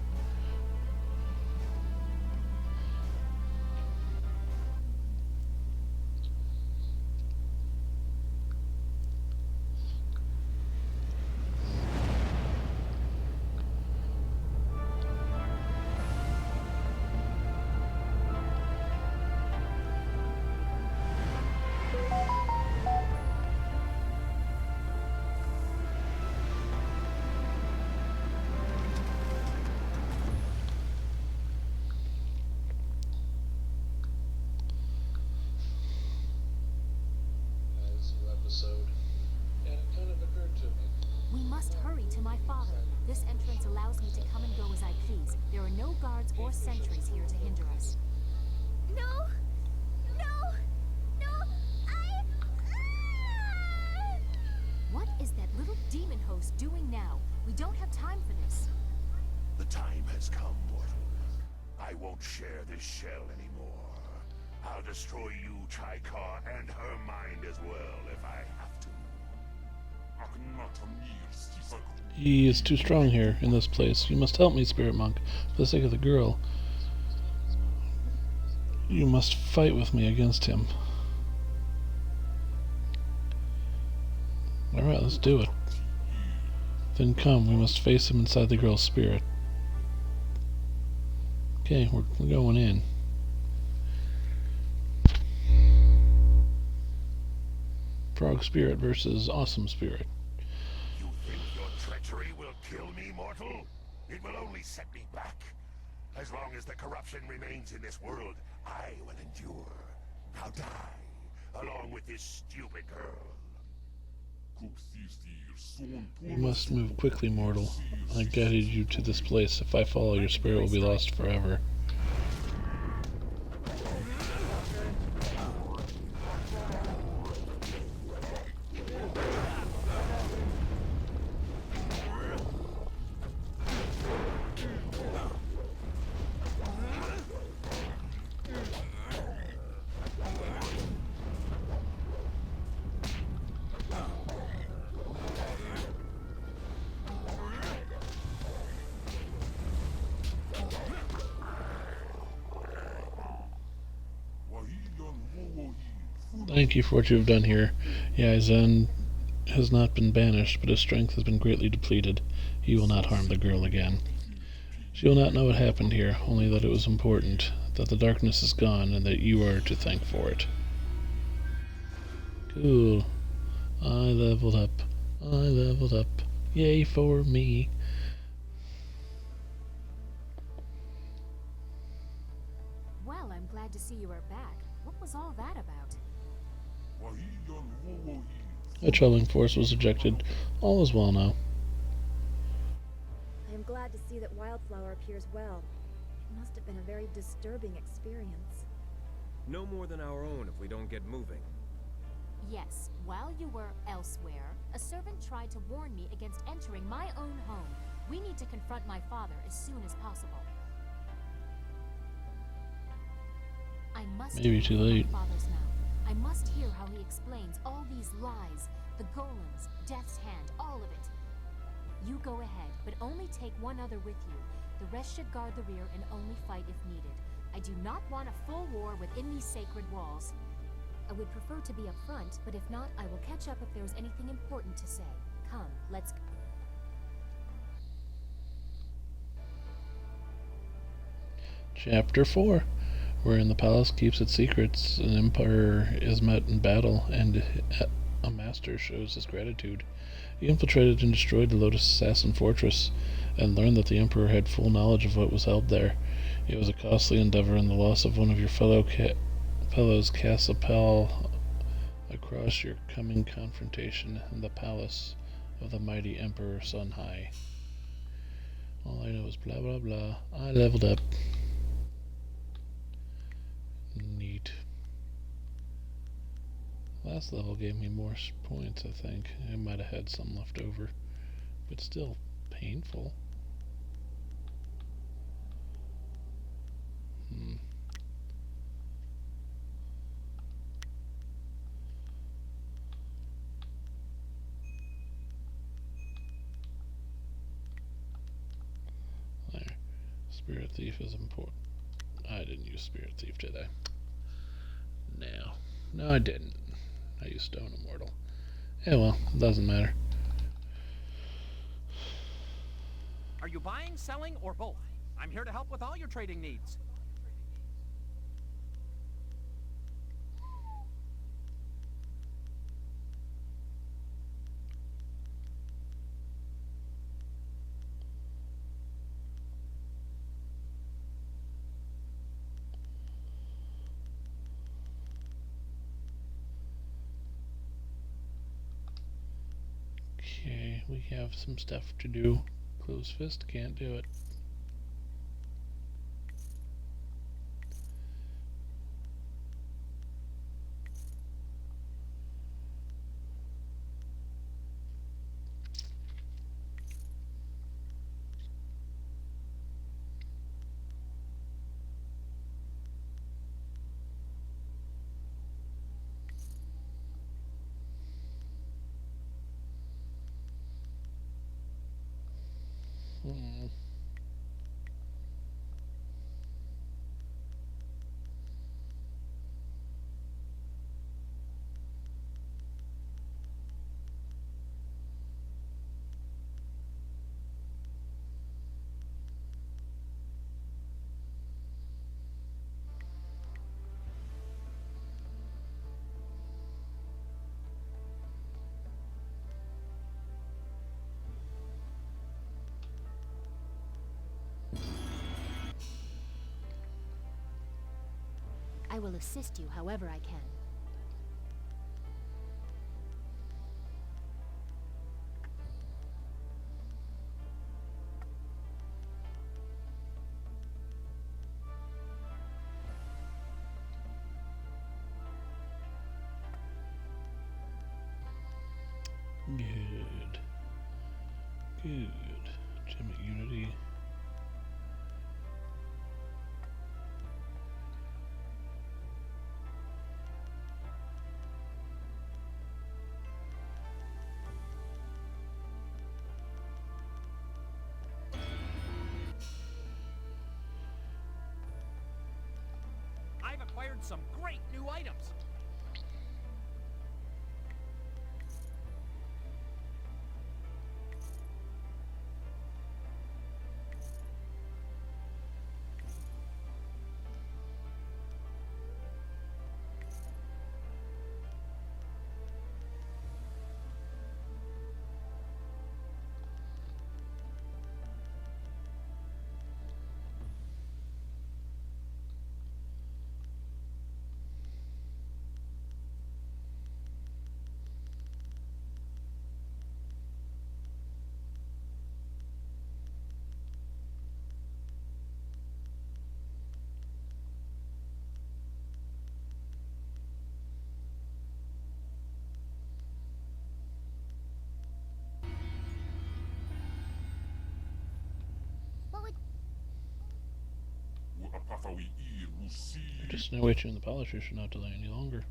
S4: We must hurry to my father. This entrance allows me to come and go as I please. There are no guards or sentries here to hinder us.
S14: No! No! No!
S4: What is that little demon host doing now? We don't have time for this.
S3: The time has come, mortal. I won't share this shell anymore. I'll destroy you, Trikar, and her mind as well if I have to.
S1: He is too strong here, in this place. You must help me, Spirit Monk, for the sake of the girl. You must fight with me against him. Alright, let's do it. Then come, we must face him inside the girl's spirit. Okay, we're going in. Frog Spirit versus Awesome Spirit.
S3: You think your treachery will kill me, mortal? It will only set me back. As long as the corruption remains in this world, I will endure. I'll die, along with this stupid girl.
S1: You must move quickly, mortal. I guided you to this place. If I follow, your spirit will be lost forever. Thank you for what you have done here. Yaizan has not been banished, but his strength has been greatly depleted. He will not harm the girl again. She will not know what happened here, only that it was important, that the darkness is gone, and that you are to thank for it. Cool. I leveled up. I leveled up. Yay for me.
S4: Well, I'm glad to see you are back. What was all that about?
S1: A troubling force was ejected. All is well now.
S14: I am glad to see that Wildflower appears well. It must have been a very disturbing experience.
S9: No more than our own if we don't get moving.
S4: Yes, while you were elsewhere, a servant tried to warn me against entering my own home. We need to confront my father as soon as possible. I must
S1: Maybe too late.
S4: my father's mouth. I must hear how he explains all these lies, the golems, Death's Hand, all of it. You go ahead, but only take one other with you. The rest should guard the rear and only fight if needed. I do not want a full war within these sacred walls. I would prefer to be up front, but if not, I will catch up if there's anything important to say. Come, let's go.
S1: Chapter 4, wherein the palace keeps its secrets, an empire is met in battle, and a master shows his gratitude. He infiltrated and destroyed the Lotus Assassin Fortress and learned that the Emperor had full knowledge of what was held there. It was a costly endeavor, and the loss of one of your fellows casts a pall across your coming confrontation in the palace of the mighty Emperor Sun High. All I know is blah blah blah. I leveled up. Neat. Last level gave me more points, I think. I might have had some left over. But still painful. There. Spirit Thief is important. I didn't use Spirit Thief, did I? No, I didn't. I used Stone Immortal. Yeah, well, it doesn't matter.
S15: Are you buying, selling, or both? I'm here to help with all your trading needs.
S1: Okay, we have some stuff to do. Closed fist, can't do it.
S4: I will assist you however I can.
S1: Good. Gem at Unity.
S15: I've acquired some great new items.
S1: Just no way to the Polisher should not delay any longer.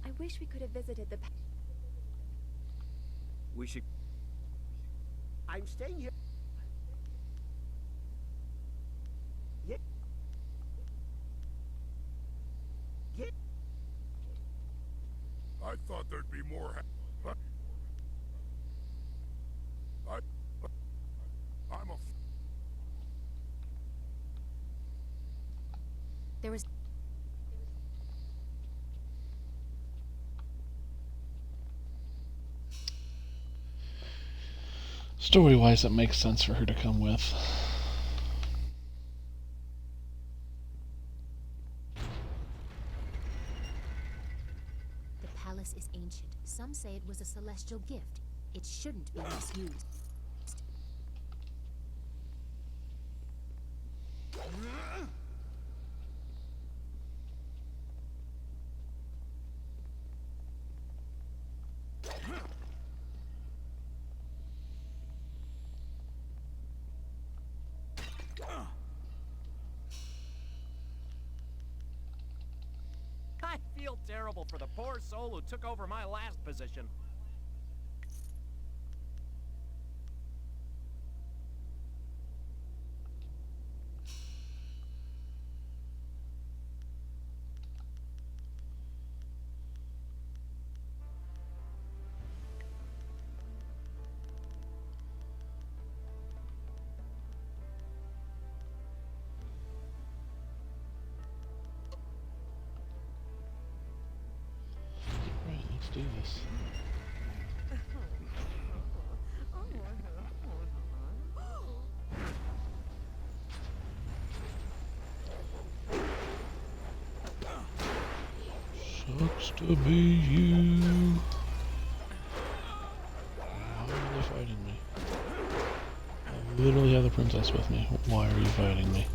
S14: I wish we could have visited the...
S15: We should...
S2: I'm staying here. Yeah. Yeah.
S6: I thought there'd be more. I'm a.
S4: There was...
S1: Story-wise, it makes sense for her to come with.
S4: The palace is ancient. Some say it was a celestial gift. It shouldn't be misused.
S15: I feel terrible for the poor soul who took over my last position.
S1: Right, let's do this. Sucks to be you. Why are they fighting me? I literally have the princess with me. Why are you fighting me?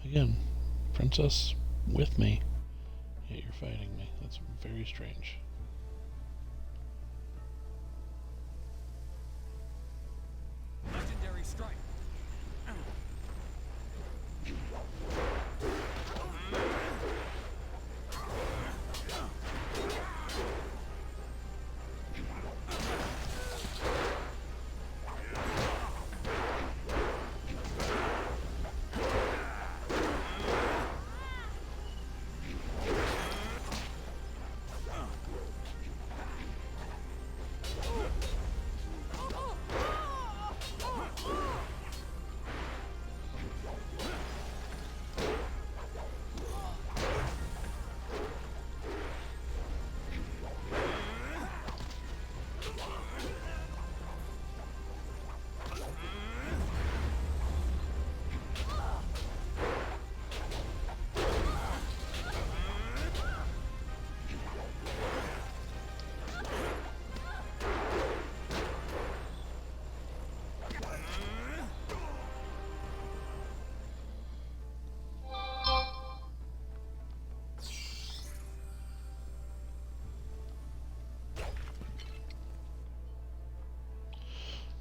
S1: Again, princess with me, yet you're fighting me. That's very strange.
S15: Legendary strike.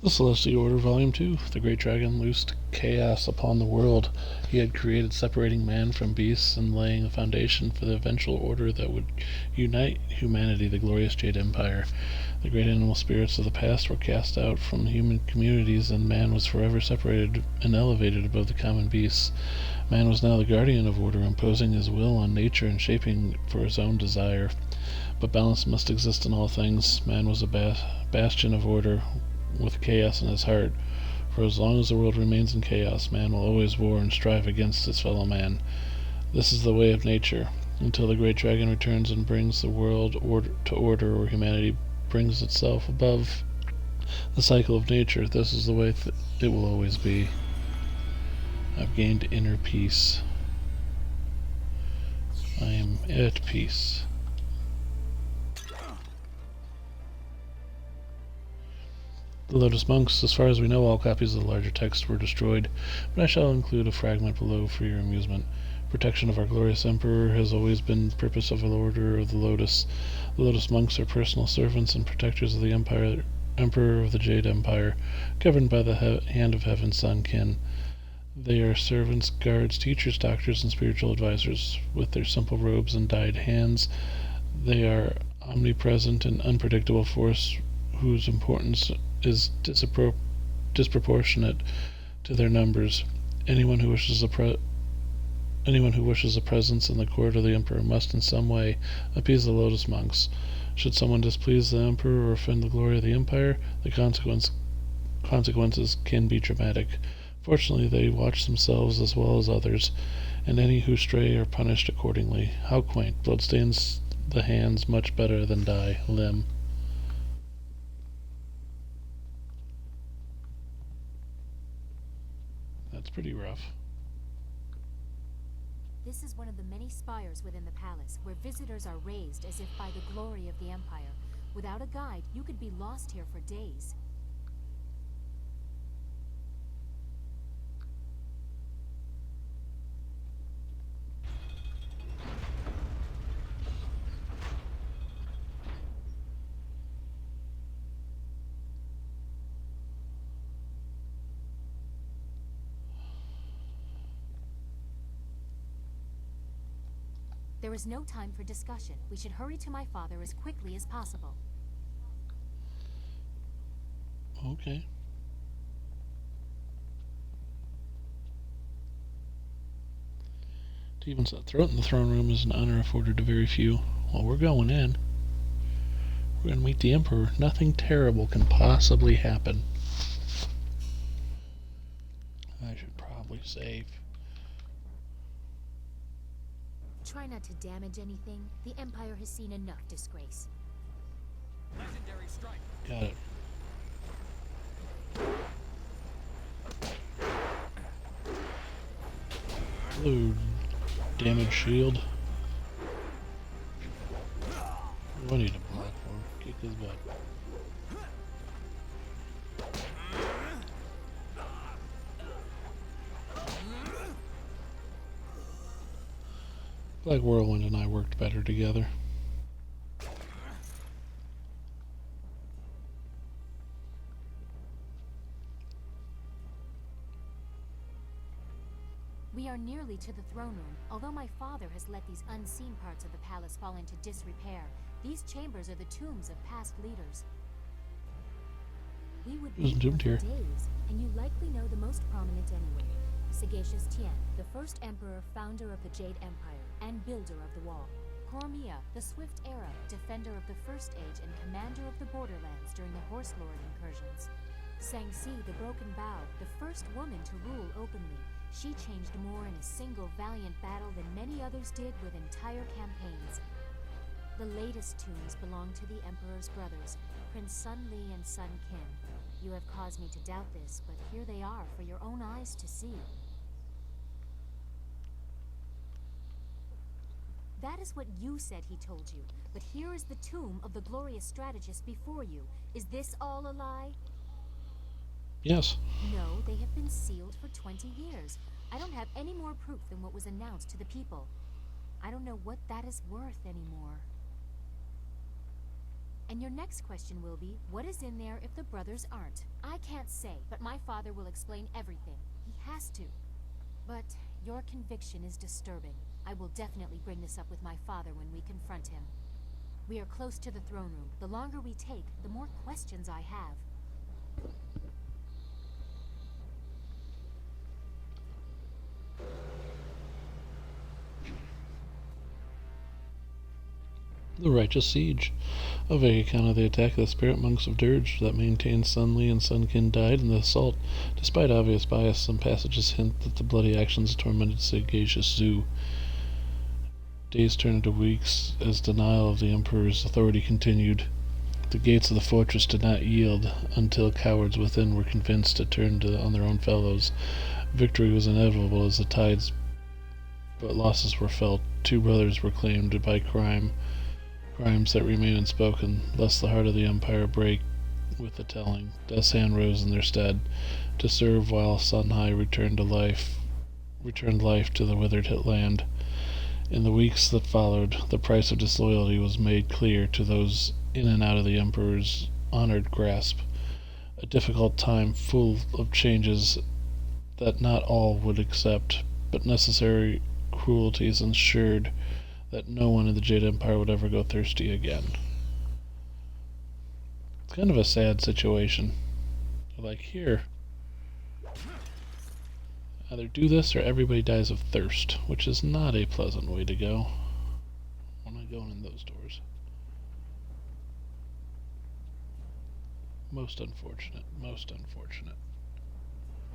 S1: The Celestial Order Volume 2. The Great Dragon loosed chaos upon the world. He had created separating man from beasts and laying the foundation for the eventual order that would unite humanity, the glorious Jade Empire. The great animal spirits of the past were cast out from the human communities, and man was forever separated and elevated above the common beasts. Man was now the guardian of order, imposing his will on nature and shaping for his own desire. But balance must exist in all things. Man was a bastion of order, with chaos in his heart. For as long as the world remains in chaos, man will always war and strive against his fellow man. This is the way of nature, until the great dragon returns and brings the world to order, or humanity brings itself above the cycle of nature. This is the way it will always be. I've gained inner peace. I am at peace. The Lotus Monks. As far as we know, all copies of the larger text were destroyed, but I shall include a fragment below for your amusement. Protection of our glorious Emperor has always been the purpose of the Order of the Lotus. The Lotus Monks are personal servants and protectors of the Emperor of the Jade Empire, governed by the hand of Heaven's Son Kin. They are servants, guards, teachers, doctors, and spiritual advisors. With their simple robes and dyed hands, they are omnipresent and unpredictable force whose importance is disproportionate to their numbers. Anyone who wishes Anyone who wishes a presence in the court of the Emperor must in some way appease the Lotus monks. Should someone displease the Emperor or offend the glory of the Empire, the consequences can be dramatic. Fortunately, they watch themselves as well as others, and any who stray are punished accordingly. How quaint. Blood stains the hands much better than dye. Limb. That's pretty rough.
S4: This is one of the many spires within the palace, where visitors are raised as if by the glory of the Empire. Without a guide, you could be lost here for days. There is no time for discussion. We should hurry to my father as quickly as possible.
S1: Okay. To even set throat in the throne room is an honor afforded to very few. Well, we're going in. We're going to meet the Emperor. Nothing terrible can possibly happen. I should probably save.
S4: Try not to damage anything. The Empire has seen enough disgrace.
S13: Legendary strike.
S1: Got it. Blue damage shield. What do I need to block for? Kick his butt. Like Whirlwind and I worked better together.
S4: We are nearly to the throne room. Although my father has let these unseen parts of the palace fall into disrepair, these chambers are the tombs of past leaders. We would be here for days, and you likely know the most prominent anyway. Sagacious Tien, the first emperor, founder of the Jade Empire, and builder of the wall. Cormia, the Swift Era, defender of the First Age and commander of the Borderlands during the Horse Lord incursions. Sangsi, the Broken Bow, the first woman to rule openly. She changed more in a single valiant battle than many others did with entire campaigns. The latest tombs belong to the Emperor's brothers, Prince Sun Li and Sun Qin. You have caused me to doubt this, but here they are for your own eyes to see. That is what you said he told you, but here is the tomb of the glorious strategist before you. Is this all a lie?
S1: Yes.
S4: No, they have been sealed for 20 years. I don't have any more proof than what was announced to the people. I don't know what that is worth anymore. And your next question will be, what is in there if the brothers aren't? I can't say, but my father will explain everything. He has to. But your conviction is disturbing. I will definitely bring this up with my father when we confront him. We are close to the throne room. The longer we take, the more questions I have.
S1: The Righteous Siege. A vague account of the attack of the spirit monks of Dirge that maintained Sun Li and Sun Qin died in the assault. Despite obvious bias, some passages hint that the bloody actions tormented Sagacious Zhu. Days turned into weeks as denial of the Emperor's authority continued. The gates of the fortress did not yield until cowards within were convinced to turn on their own fellows. Victory was inevitable as the tides, but losses were felt. 2 brothers were claimed by crimes that remain unspoken, lest the heart of the Empire break with the telling. Death's hand rose in their stead, to serve while Sunhai returned life to the withered land. In the weeks that followed, the price of disloyalty was made clear to those in and out of the Emperor's honored grasp. A difficult time full of changes that not all would accept, but necessary cruelties ensured that no one in the Jade Empire would ever go thirsty again. It's kind of a sad situation. Like here, Either do this or everybody dies of thirst, which is not a pleasant way to go. I'm not going in those doors. Most unfortunate, most unfortunate.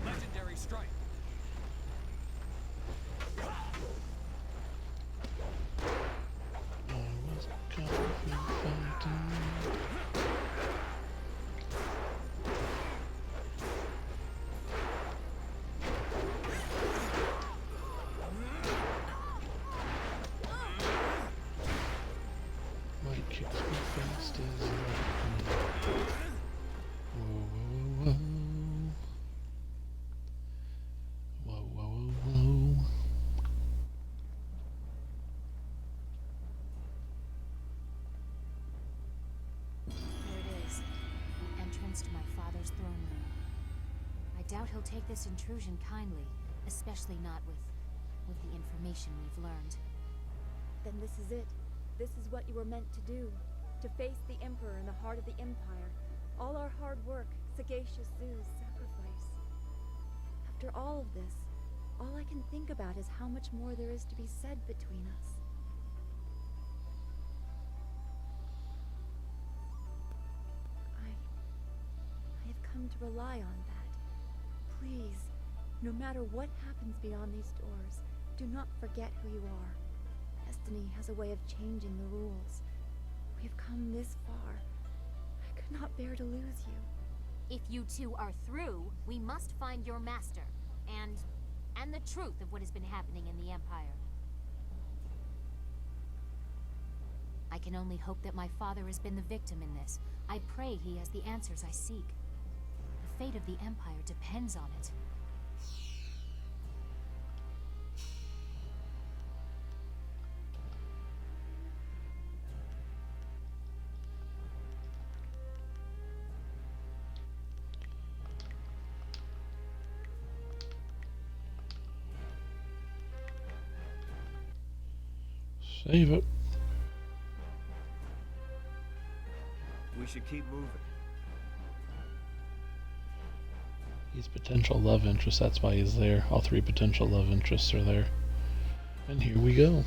S13: Legendary strike.
S1: I was coming fighting. My kicks me fast as lightning. Whoa, whoa, whoa. Whoa, whoa, whoa.
S4: Here it is. The entrance to my father's throne room. I doubt he'll take this intrusion kindly, especially not with the information we've learned.
S14: Then this is it. This is what you were meant to do. To face the Emperor in the heart of the Empire. All our hard work, sagacious Zoo's sacrifice. After all of this, all I can think about is how much more there is to be said between us. I have come to rely on that. Please, no matter what happens beyond these doors, do not forget who you are. Destiny has a way of changing the rules. We have come this far. I could not bear to lose you.
S4: If you two are through, we must find your master, and the truth of what has been happening in the Empire. I can only hope that my father has been the victim in this. I pray he has the answers I seek. The fate of the Empire depends on it.
S1: Save it.
S9: We should keep moving.
S1: He's potential love interest, that's why he's there. All three potential love interests are there. And here we go.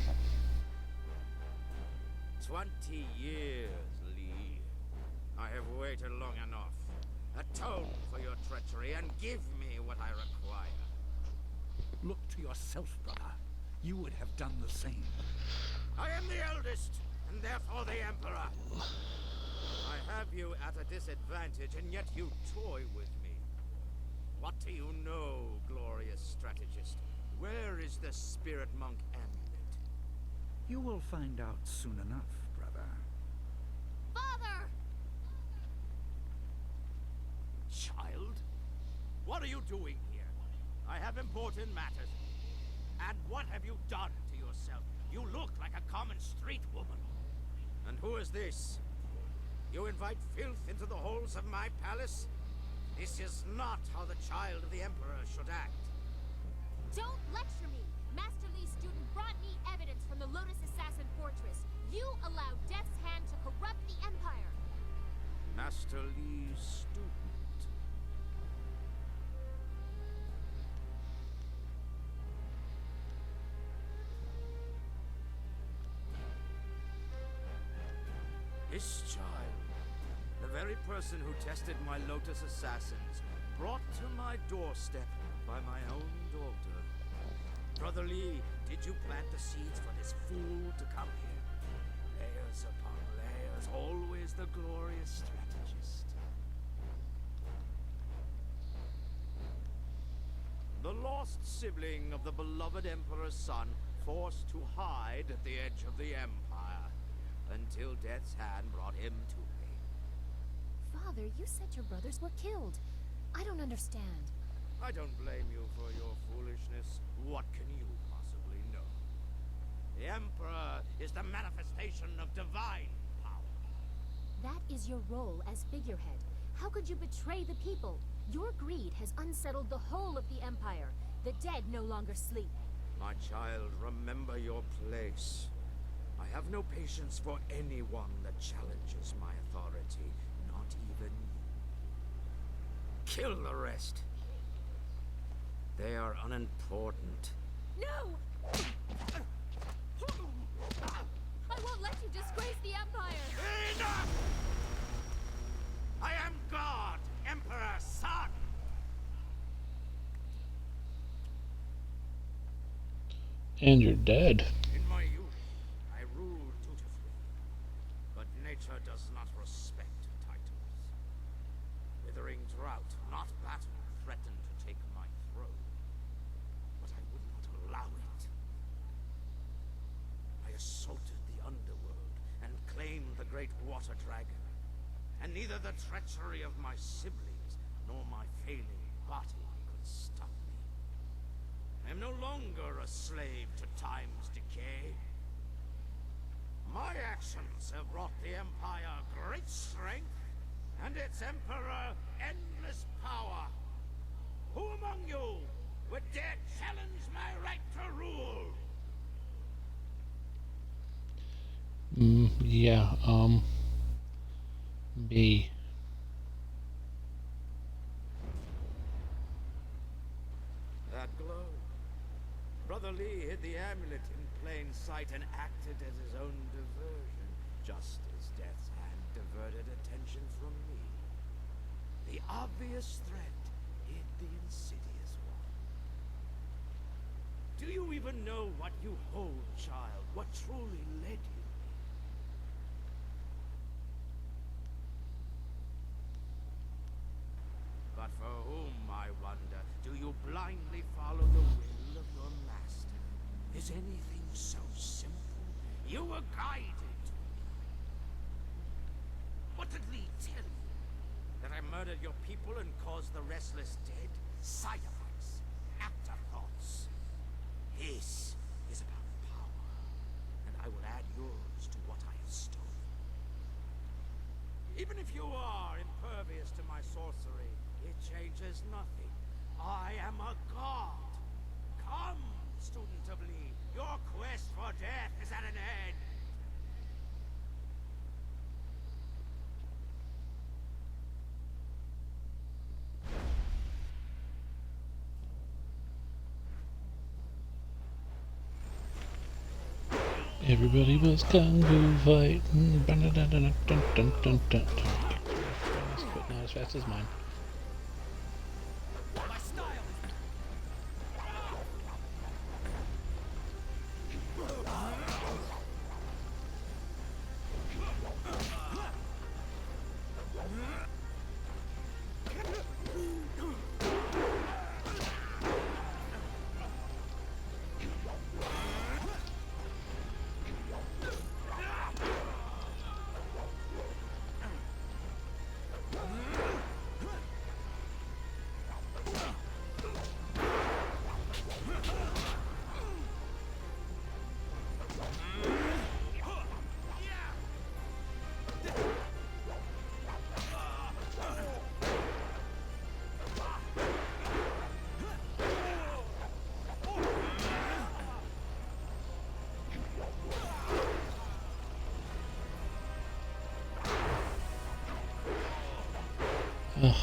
S16: 20 years, Lee. I have waited long enough. Atone for your treachery and give me what I require.
S3: Look to yourself, brother. You would have done the same.
S16: I am the eldest, and therefore the Emperor. I have you at a disadvantage, and yet you toy with me. What do you know, glorious strategist? Where is the Spirit Monk amulet?
S3: You will find out soon enough, brother.
S4: Father!
S16: Child? What are you doing here? I have important matters. And what have you done to yourself? You look like a common street woman. And who is this? You invite filth into the halls of my palace? This is not how the child of the Emperor should act.
S4: Don't lecture me! Master Lee's student brought me evidence from the Lotus Assassin Fortress. You allowed Death's Hand to corrupt the Empire.
S16: Master Lee's student. This child, the very person who tested my Lotus Assassins, brought to my doorstep by my own daughter. Brother Lee, did you plant the seeds for this fool to come here? Layers upon layers, always the glorious strategist. The lost sibling of the beloved Emperor's son, forced to hide at the edge of the Empire, until Death's Hand brought him to me.
S4: Father, you said your brothers were killed. I don't understand.
S16: I don't blame you for your foolishness. What can you possibly know? The Emperor is the manifestation of divine power.
S4: That is your role as figurehead. How could you betray the people? Your greed has unsettled the whole of the Empire. The dead no longer sleep.
S16: My child, remember your place. I have no patience for anyone that challenges my authority, not even you. Kill the rest. They are unimportant.
S14: No! I won't let you disgrace the Empire!
S16: Enough! I am God, Emperor's son!
S1: And you're dead.
S16: In my youth, I ruled dutifully, but nature does not respect titles. Withering drought, not battle, threatened to take my throne, but I would not allow it. I assaulted the underworld and claimed the great water dragon, and neither the treachery of my siblings nor my failing body could stop me. I am no longer a slave to time's decay. My actions have brought the Empire great strength, and its Emperor endless power. Who among you would dare challenge my right to rule?
S1: Yeah, me.
S16: That glow. Brother Lee hid the amulet in plain sight and acted as his own diversion, just as Death's hand diverted attention from me. The obvious threat hid the insidious one. Do you even know what you hold, child? What truly led you? But for whom, I wonder, do you blindly follow the will of your master? Is anything so simple? You were guided. What did Lee tell you? That I murdered your people and caused the restless dead? Side effects, afterthoughts. This is about power, and I will add yours to what I have stolen. Even if you are impervious to my sorcery, it changes nothing. I am a god. Come, student of Lee. Your quest for death is at an end.
S1: Everybody was kung fu fighting. But not as fast as mine. Ugh.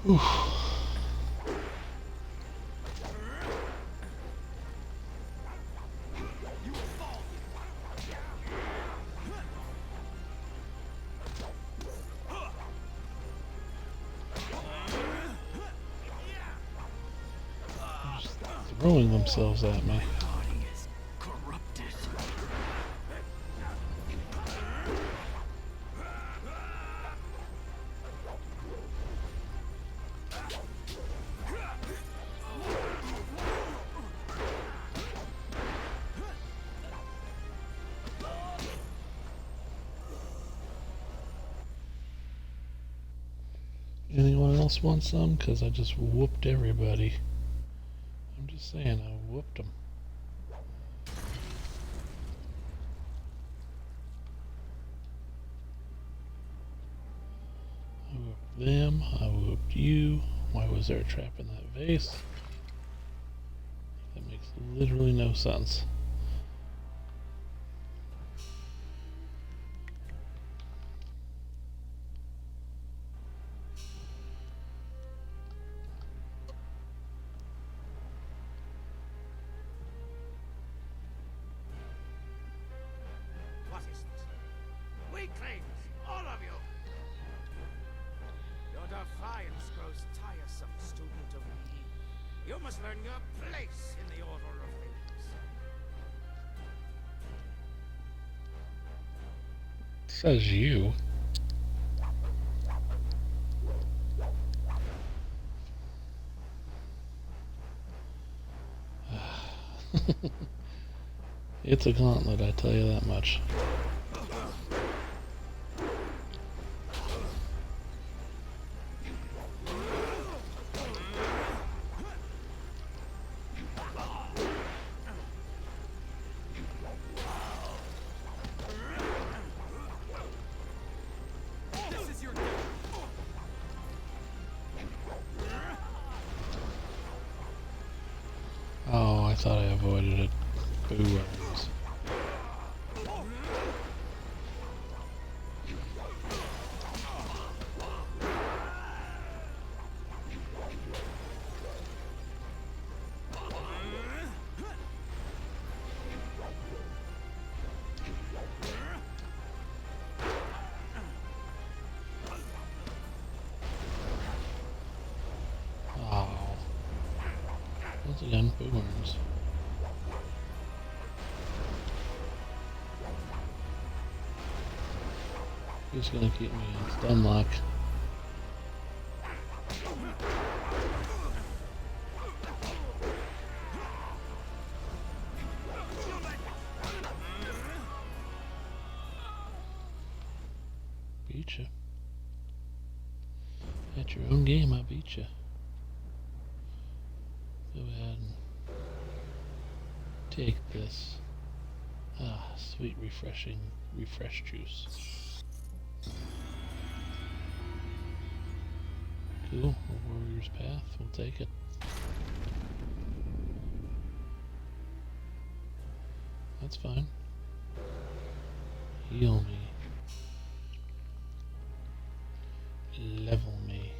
S1: Oof. Just throwing themselves at me. else want some? Because I just whooped everybody. I'm just saying, I whooped them. I whooped them. I whooped you. Why was there a trap in that vase? That makes literally no sense.
S16: What is this? Weaklings, all of you! Your defiance grows tiresome, student of me. You must learn your place in the order of things.
S1: Says you. It's a gauntlet, I tell you that much. Oh, I thought I avoided it. Boo worms. Oh. Once again, boo worms. He's gonna keep me in stun lock. Beat you. At your own game, I beat you. Go ahead and take this. Ah, sweet, refreshing, refresh juice. Cool, a warrior's path, we'll take it. That's fine. Heal me. Level me.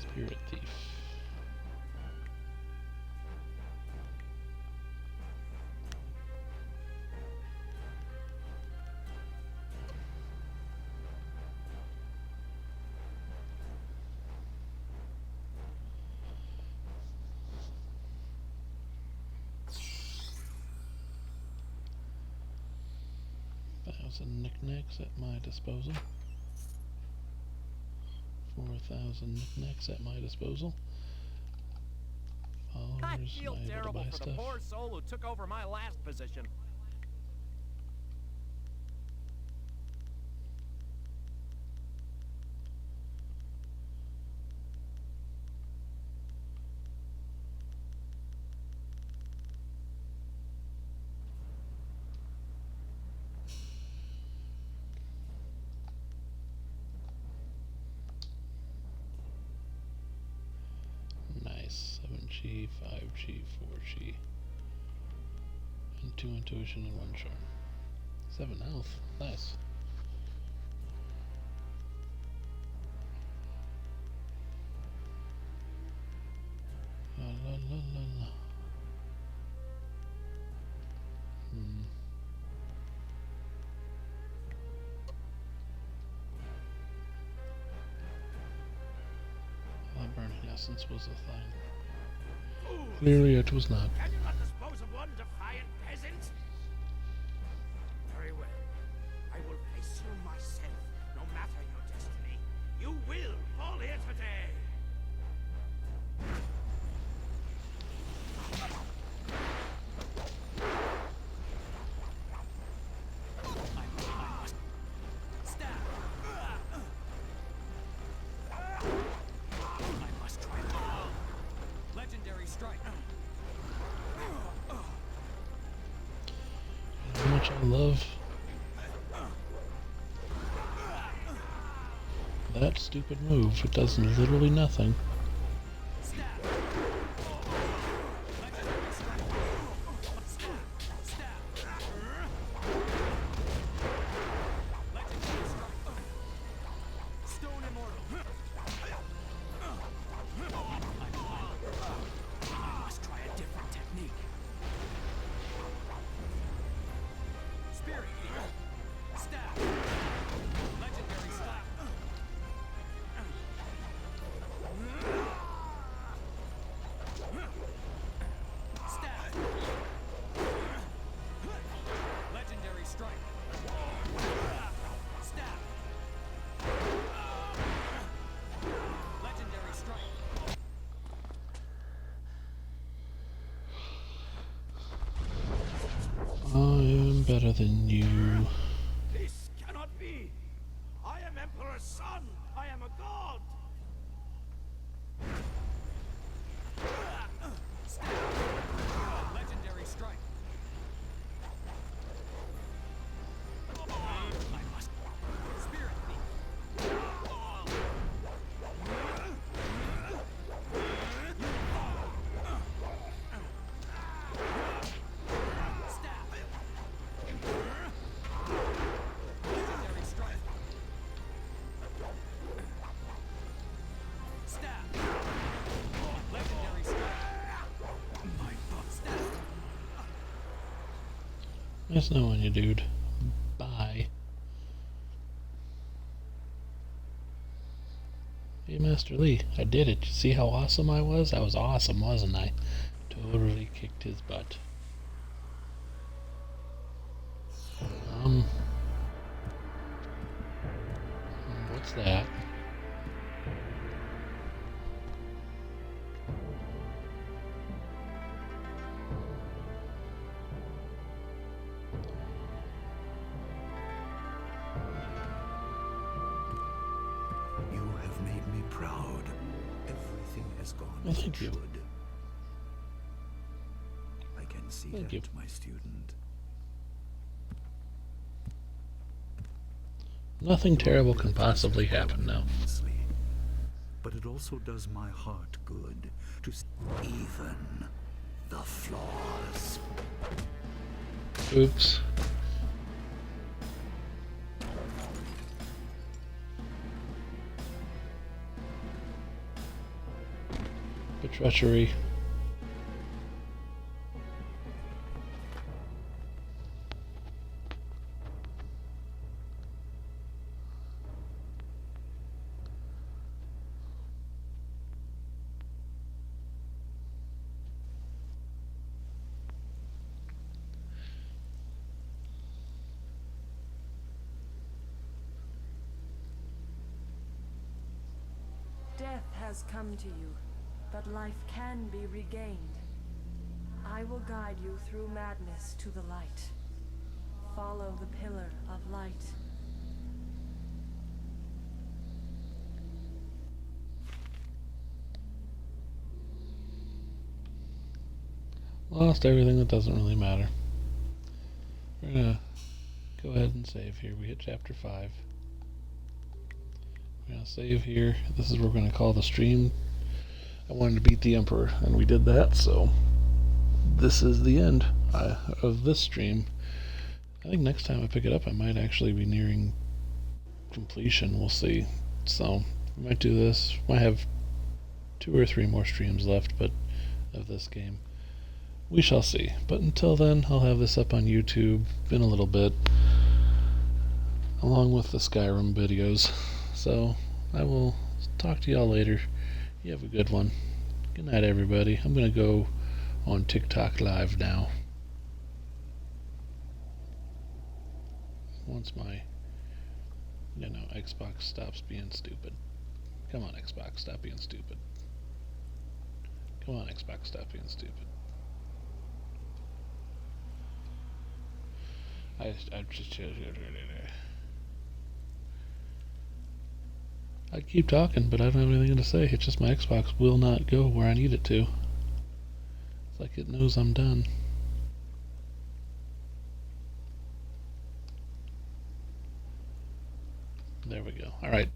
S1: Spirit thief. Thousand knickknacks at my disposal. 4,000 knickknacks at my disposal.
S15: I
S1: Followers,
S15: feel
S1: am I able to
S15: terrible
S1: buy
S15: for the
S1: stuff?
S15: poor soul who took over my last position.
S1: Nice. 7G, 5G, 4G. And 2 intuition and 1 charm. 7 health. Nice. La la la la la. Burning essence was a thing. Clearly it was not.
S16: Can you not dispose of one defiant peasant? Very well. I will face you myself, no matter your destiny. You will fall here today.
S1: much I love that stupid move. It does literally nothing. I am better than you.
S16: This cannot be! I am Emperor's son! I am a god!
S13: Legendary strike. I must. Spirit thief. Legendary strike. Stab. Legendary strike. My butt. Stab.
S1: That's not on you, dude. Bye. Hey, Master Lee, I did it. You see how awesome I was? I was awesome, wasn't I? Totally kicked his butt. What's that?
S3: You have made me proud. Everything has gone
S1: Well,
S3: as it
S1: thank you.
S3: should. I can see
S1: Thank
S3: that,
S1: you.
S3: my student.
S1: Nothing terrible can possibly happen now.
S3: Immensely. But it also does my heart good to see even the flaws.
S1: Oops. The treachery.
S7: Death has come to you, but life can be regained. I will guide you through madness to the light. Follow the pillar of light.
S1: Lost everything that doesn't really matter. We're gonna go ahead and save here. We hit chapter 5. We're gonna save here. This is what we're gonna call the stream. I wanted to beat the Emperor, and we did that, so this is the end of this stream. I think next time I pick it up, I might actually be nearing completion. We'll see. So, we might do this. Might have 2 or 3 more streams left, but of this game. We shall see. But until then, I'll have this up on YouTube in a little bit, along with the Skyrim videos. So, I will talk to y'all later. You have a good one. Good night, everybody. I'm going to go on TikTok Live now. Once my, Xbox stops being stupid. Come on, Xbox, stop being stupid. Come on, Xbox, stop being stupid. I keep talking, but I don't have anything to say. It's just my Xbox will not go where I need it to. It's like it knows I'm done. There we go. All right.